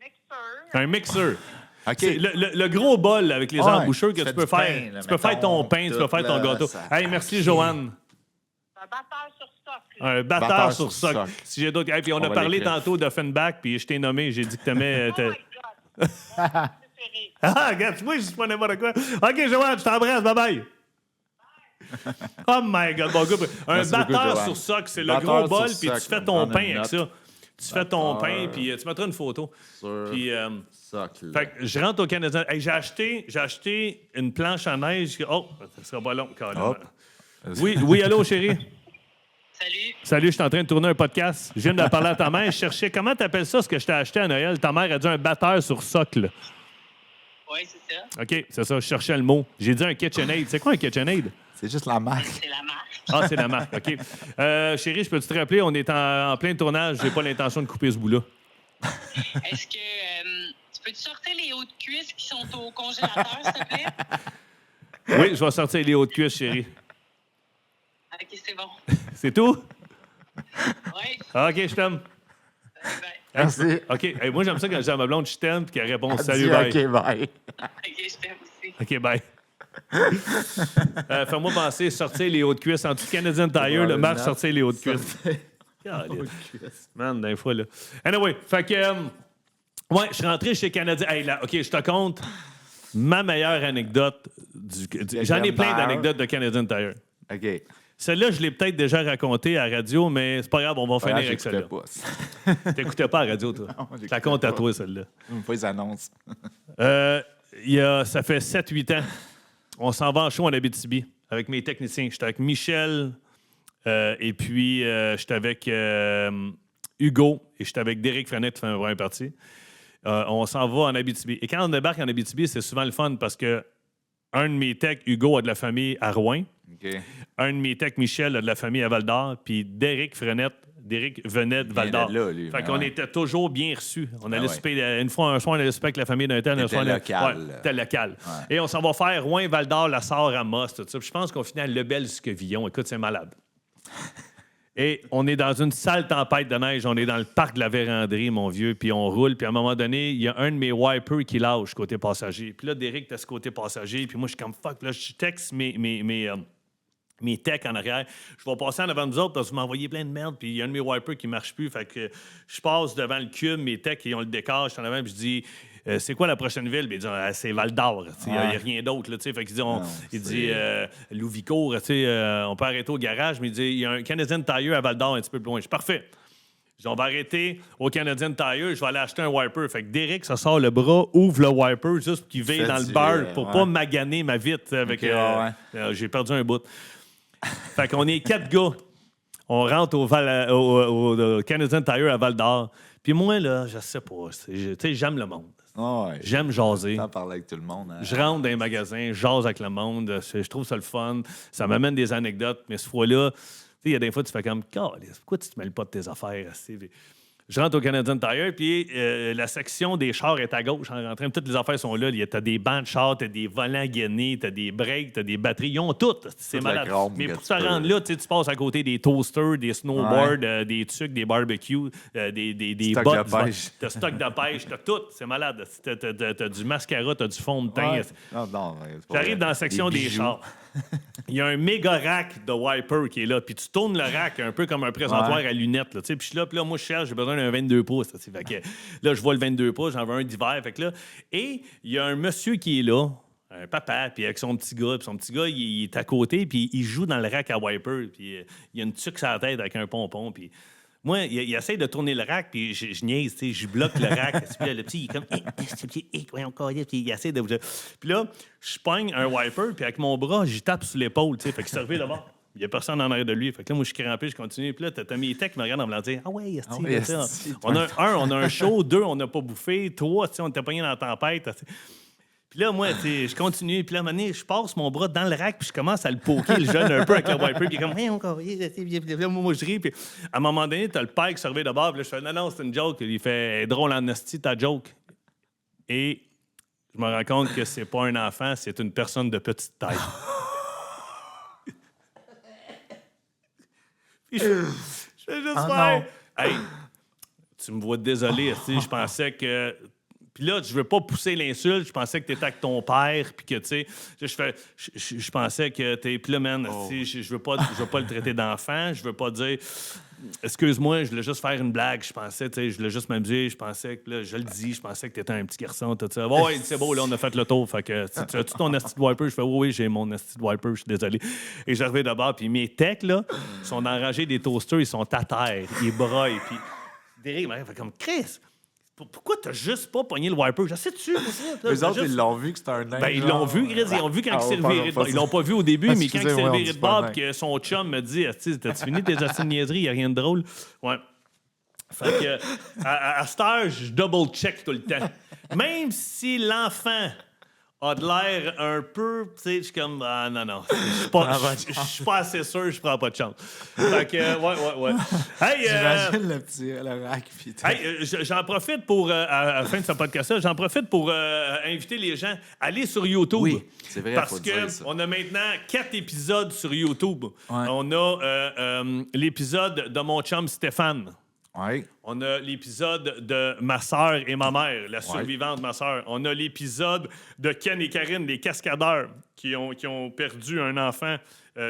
Mixeur. Un mixeur. OK. C'est le gros bol avec les Ouais, embouchures que tu tu fais peux du pain, faire. là, Tu peux faire ton mettons, pain, tu peux tout, faire ton là, gâteau. ça- Hey, merci, Joanne. C'est un batteur sur socle. Un batteur Batteur sur sur socle. socle. Si j'ai d'autres. Hey, puis on a va parlé l'écrire. tantôt d'Offenbach, puis je t'ai nommé, j'ai dit que t'aimais. Oh my God. Mon préféré. Ah, regarde, moi, je dis pas n'importe quoi. OK, Joanne, je t'embrasse. Bye-bye. Oh my God, bon gars. Un Merci beaucoup, batteur Joanne. sur socle, c'est le Batteur gros bol, sur puis tu socle. fais On ton va pain prendre une avec ça. Tu fais ton pain, puis tu mettras une photo. Sur Puis, socle. fait que je rentre au Canadien. Hey, j'ai acheté une planche à neige. Oh, ça sera pas long, carrément. Hop. Oui, allô, chérie? Salut. Salut, je suis en train de tourner un podcast. Je viens de parler à ta mère. Je cherchais comment t'appelles ça, ce que je t'ai acheté à Noël. Ta mère a dit un batteur sur socle. Oui, c'est ça. OK, c'est ça, je cherchais le mot. J'ai dit un KitchenAid. C'est quoi un KitchenAid? C'est juste la marque. C'est la marque. Ah, c'est la marque, OK. Chérie, je peux-tu te rappeler, on est en plein tournage. J'ai pas l'intention de couper ce bout-là. Est-ce que tu peux-tu sortir les hauts de cuisse qui sont au congélateur, s'il te plaît? Oui, je vais sortir les hauts de cuisse, chérie. OK, c'est bon. C'est tout? Oui. Ah, OK, je t'aime. Ben, Merci. OK. Hey, moi, j'aime ça quand je dis à ma blonde, je t'aime, puis qu'elle répond Elle salut, dit, bye. OK, bye. OK, je t'aime aussi. OK, bye. Fais-moi penser, sortir les hauts de cuisse. En dessous de Canadian Tire, le marque sortir les hauts de cuisse. Man, d'un fois, là. Anyway, fait que. Ouais, je suis rentré chez Canadien. Hey, là, OK, je te compte ma meilleure anecdote. J'en ai plein d'anecdotes de Canadian Tire. OK. Celle-là, je l'ai peut-être déjà racontée à la radio, mais c'est pas grave, on va finir avec J'écoutais celle-là. pas. T'écoutais pas à la radio, toi. Non, j'écoutais Ça compte à pas. toi, celle-là. Pas les annonces. Ça fait 7-8 ans. On s'en va en show en Abitibi avec mes techniciens. J'étais avec Michel et puis j'étais avec Hugo et j'étais avec Derek Frenette qui fait un vrai parti. On s'en va en Abitibi. Et quand on débarque en Abitibi, c'est souvent le fun parce que un de mes techs, Hugo, a de la famille à Rouen. OK. Un de mes techs, Michel, a de la famille à Val-d'Or. Puis Derek venait de Val-d'Or. de là, lui. Fait Ben qu'on ouais. était toujours bien reçus. On allait ouais. souper, une fois, un soir, on allait souper avec la famille d'un tel. Un T'étais soir, local, Ouais, là. c'était local. Ouais. Et on s'en va faire Rouen, Val-d'Or, La Sarre, Amos, tout ça. Puis je pense qu'on finit à Lebel-Scovillon. Écoute, c'est malade. Et on est dans une sale tempête de neige. On est dans le parc de la Vérandrie, mon vieux. Puis on roule. Puis à un moment donné, il y a un de mes wipers qui lâche côté passager. Puis là, Derek était ce côté passager. Puis moi, je suis comme fuck. Puis là, je texte mes techs en arrière. Je vais passer en avant de nous autres parce que vous m'envoyez plein de merde, puis il y a un de mes wipers qui ne marche plus. Fait que je passe devant le cube, mes techs, ils ont le décor, je suis en avant, puis je dis c'est quoi la prochaine ville? Puis il dit c'est Val d'Or. Il n'y a rien d'autre. Là, fait qu'il dit, il dit Louvicourt, on peut arrêter au garage, mais il dit il y a un Canadian Tire à Val d'Or un petit peu plus loin. Je dis parfait. On va arrêter au Canadian Tire, je vais aller acheter un wiper. Fait que Derek, ça sort le bras, ouvre le wiper juste pour qu'il veille dans le beurre pour pas maganer ma vitre. Avec, j'ai perdu un bout. Fait qu'on est 4 gars. On rentre au Canadian Tire à Val-d'Or. Puis moi, là, je sais pas. J'aime le monde. J'aime jaser. Parler avec tout le monde. Hein? Je rentre dans les magasins, jase avec le monde. Je trouve ça le fun. Ça m'amène des anecdotes. Mais cette fois-là, il y a des fois, tu fais comme, pourquoi tu te mêles pas de tes affaires? Je rentre au Canadian Tire, puis la section des chars est à gauche en rentrant. Toutes les affaires sont là. T'as des bancs de chars, t'as des volants gainés, t'as des breaks, t'as des batteries. Ils ont toutes. C'est malade. Mais pour te rendre là, tu passes à côté des toasters, des snowboards, des trucs, des barbecues, des bottes. T'as stock de pêche, t'as tout. C'est malade. T'as du mascara, t'as du fond de teint. J'arrive dans la section des chars. Il y a un méga rack de wiper qui est là. Puis tu tournes le rack un peu comme un présentoir à lunettes. Puis je suis là, moi, je cherche, j'ai besoin d'un 22 pouces. Fait que, là, je vois le 22 pouces, j'en veux un d'hiver. Fait que là, et il y a un monsieur qui est là, un papa, puis avec son petit gars. Puis son petit gars, il est à côté, puis il joue dans le rack à wiper. Puis il y a une tuque sur la tête avec un pompon. Puis moi, il essaie de tourner le rack, puis je niaise, je bloque le rack. Puis là, le petit, il est comme, puis il essaie de... Puis là, je pogne un wiper, puis avec mon bras, j'y tape sur l'épaule, fait qu'il se revient d'abord. Il n'y a personne en arrière de lui. Fait que là, moi, je suis crampé, je continue. Puis là, t'as mes techs qui me regardent en me disant ah ouais, on a un show, 2, on n'a pas bouffé, 3, on était pogné dans la tempête. Puis là, moi, je continue. Puis là, à un moment donné, je passe mon bras dans le rack, puis je commence à le poker, le jeune, un peu avec le wiper. Puis il est comme, hey, encore. Moi, je ris. Puis à un moment donné, t'as le père qui se revient de bord. Puis là, je fais, non, c'est une joke. Il fait, drôle en esti, ta joke. Et je me rends compte que c'est pas un enfant, c'est une personne de petite taille. Puis je fais juste faire, hey, tu me vois désolé, je pensais que. Puis là, je veux pas pousser l'insulte. Je pensais que t'étais avec ton père, puis que, tu sais, je pensais que t'es... Puis là, man, je veux pas le traiter d'enfant. Je veux pas dire... Excuse-moi, je voulais juste faire une blague. Je pensais, tu sais, je voulais juste m'amuser. Je pensais que, là, je le dis, je pensais que t'étais un petit garçon, tout ça. Ouais, c'est beau, là, on a fait le tour. Fait que, tu as-tu ton asti de wiper? Je fais, oui, j'ai mon asti de wiper, je suis désolé. Et j'arrive d'abord, puis mes techs, là, sont enragés des toasters, ils sont à terre, ils broient. Puis Derek, il m'arrive, fait comme, Chris! Pourquoi t'as juste pas pogné le wiper? Je sais-tu. Les autres, ils l'ont vu que c'était un nain. Ben, ils l'ont vu, Gris. Ils ont vu quand il s'est levé de bord. Ils l'ont pas vu au début, mais quand il s'est levé de bord, que son chum me dit t'as-tu fini tes astuces de niaiseries? Il n'y a rien de drôle. Ouais. Fait que, à cette heure, je double-check tout le temps. Même si l'enfant a de l'air un peu, tu sais, je suis comme, non. Je suis pas assez sûr, je prends pas de chance. Fait que, ouais. Hey, j'imagine le rack. J'en profite pour, à la fin de ce podcast-là, inviter les gens à aller sur YouTube. Oui, c'est vrai, parce qu'on a maintenant 4 épisodes sur YouTube. Ouais. On a l'épisode de mon chum Stéphane. Oui. On a l'épisode de ma sœur et ma mère, la survivante de ma sœur. On a l'épisode de Ken et Karine, les cascadeurs, qui ont perdu un enfant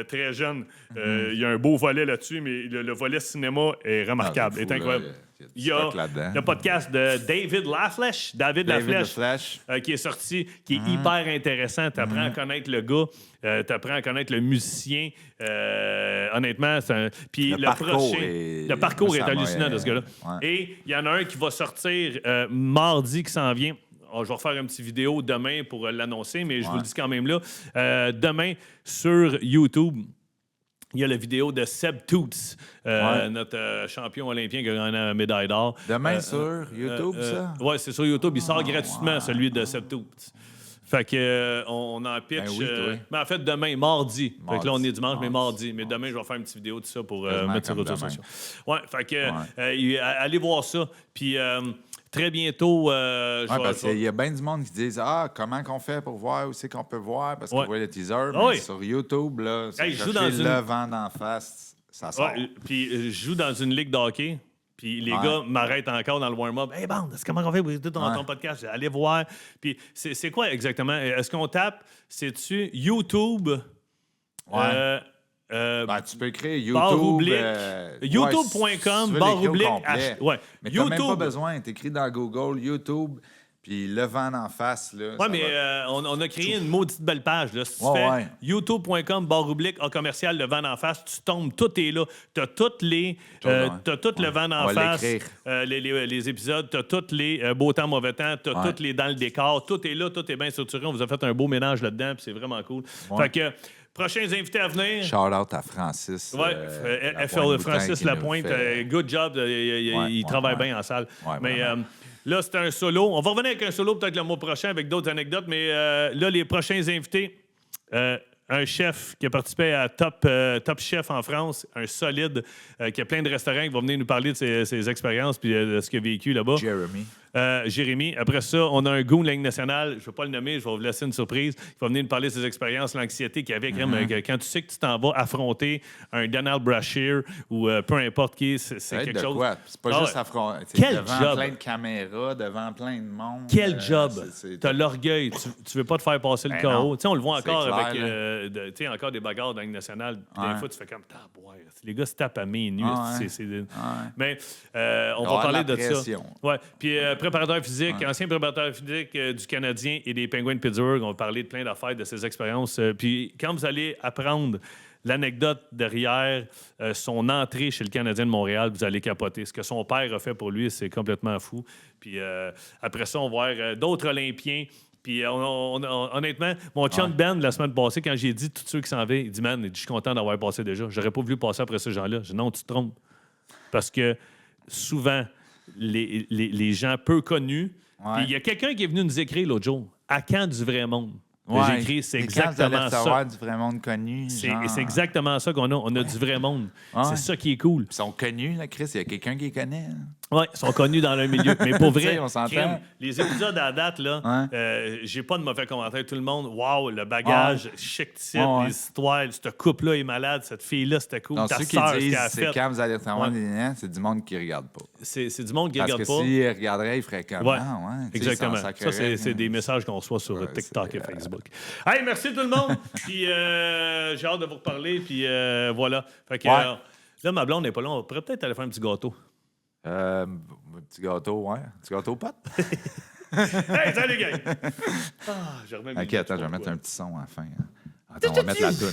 très jeune. Il y a un beau volet là-dessus, mais le volet cinéma est remarquable, est incroyable. Il y a le podcast de David Laflèche, qui est sorti, qui est hyper intéressant. Tu apprends à connaître le gars, tu apprends à connaître le musicien. Honnêtement, puis le parcours est hallucinant de ce gars-là. Ouais. Et il y en a un qui va sortir mardi qui s'en vient. Je vais refaire une petite vidéo demain pour l'annoncer, mais je vous le dis quand même là. Demain, sur YouTube, il y a la vidéo de Seb Toots, notre champion olympien qui a gagné la médaille d'or. Demain sur YouTube, ça? Oui, c'est sur YouTube. Il sort gratuitement, celui de Seb Toots. Fait que on en pitch. Mais en fait, demain, mardi. Fait que là, on est dimanche, mais mardi. Mais demain, je vais faire une petite vidéo de ça pour mettre sur les réseaux sociaux. Ouais, fait que allez voir ça. Puis très bientôt. Parce qu'il y a bien du monde qui disent comment qu'on fait pour voir où c'est qu'on peut voir parce qu'on voit le teaser. Mais sur YouTube, là, c'est le vent d'en face, ça sort. Puis je joue dans une ligue de hockey. Puis les gars m'arrêtent encore dans le warm-up. Hey, bande, comment on fait pour écouter ton podcast? Allez voir. Puis c'est quoi exactement? Est-ce qu'on tape? C'est-tu YouTube? Tu peux écrire YouTube. barre oblique, YouTube.com, barre oblique. Ouais. Mais t'as même pas besoin. T'écris dans Google, YouTube, puis Le Vent d'en face. Là, Ouais, mais on a créé une maudite belle page. Là. Si tu fais youtube.com, barre oblique, commercial, Le Vent d'en face, tu tombes, tout est là. T'as toutes les... t'as tout Le Vent d'en face, les épisodes, t'as toutes les beau temps, mauvais temps, t'as toutes les dans le décor. Tout est là, tout est bien structuré. On vous a fait un beau ménage là-dedans, puis c'est vraiment cool. Fait que... Prochains invités à venir. Shout-out à Francis. Francis Lapointe. Good job. Il travaille bien en salle. Mais là, c'était un solo. On va revenir avec un solo peut-être le mois prochain avec d'autres anecdotes. Mais là, les prochains invités, un chef qui a participé à Top Chef en France, un solide, qui a plein de restaurants, qui va venir nous parler de ses expériences puis de ce qu'il a vécu là-bas. Jérémy. Après ça, on a un goon de la Ligue nationale. Je ne vais pas le nommer, je vais vous laisser une surprise. Il va venir nous parler de ses expériences, l'anxiété qu'il y avait. Quand tu sais que tu t'en vas affronter un Donald Brashear ou peu importe qui, c'est quelque chose. C'est pas juste affronter. Quel devant job? Plein de caméras, devant plein de monde. Quel job? Tu as l'orgueil. Tu veux pas te faire passer le KO. On le voit encore avec encore des bagarres dans la Ligue nationale. Puis des fois, tu fais comme les gars se tapent à main nue. Mais on va parler de ça. Ouais. Puis préparateur physique, ancien préparateur physique du Canadien et des Penguins de Pittsburgh. On va parler de plein d'affaires, de ses expériences. Puis quand vous allez apprendre l'anecdote derrière son entrée chez le Canadien de Montréal, vous allez capoter. Ce que son père a fait pour lui, c'est complètement fou. Puis après ça, on va voir d'autres Olympiens. Puis honnêtement, mon chum Ben, la semaine passée, quand j'ai dit tous ceux qui s'en avaient, il dit « Man, je suis content d'avoir passé déjà. J'aurais pas voulu passer après ces gens-là. » Je dis « Non, tu te trompes. » Parce que souvent, les gens peu connus... Puis il y a quelqu'un qui est venu nous écrire l'autre jour. « À quand du vrai monde? » J'ai écrit, c'est exactement ça. Du vrai monde connu. C'est exactement ça qu'on a. On a du vrai monde. C'est ça qui est cool. Ils sont connus, là, Chris. Il y a quelqu'un qui les connaît. Oui, ils sont connus dans leur milieu. Mais pour vrai, on s'entend. Les épisodes à date, là, j'ai pas de mauvais commentaires. Tout le monde, wow, le bagage, chic type, les histoires, ce couple-là est malade, cette fille-là, c'était cool. Donc, ta ceux qui sœur, disent, ce qu'elle a c'est fait. quand vous allez savoir c'est du monde qui ne regarde pas. C'est du monde qui Parce regarde que pas. s'ils regarderaient, ils feraient comme exactement. Ça, c'est des messages qu'on reçoit sur TikTok et Facebook. Hey, merci tout le monde. Puis j'ai hâte de vous reparler. Puis voilà. Fait que là, ma blonde n'est pas là. On pourrait peut-être aller faire un petit gâteau. Petit gâteau, un petit gâteau pâte. Hey, salut, les gars! Je remets OK, attends, je vais mettre un petit son à la fin. Attends, on va mettre la toune.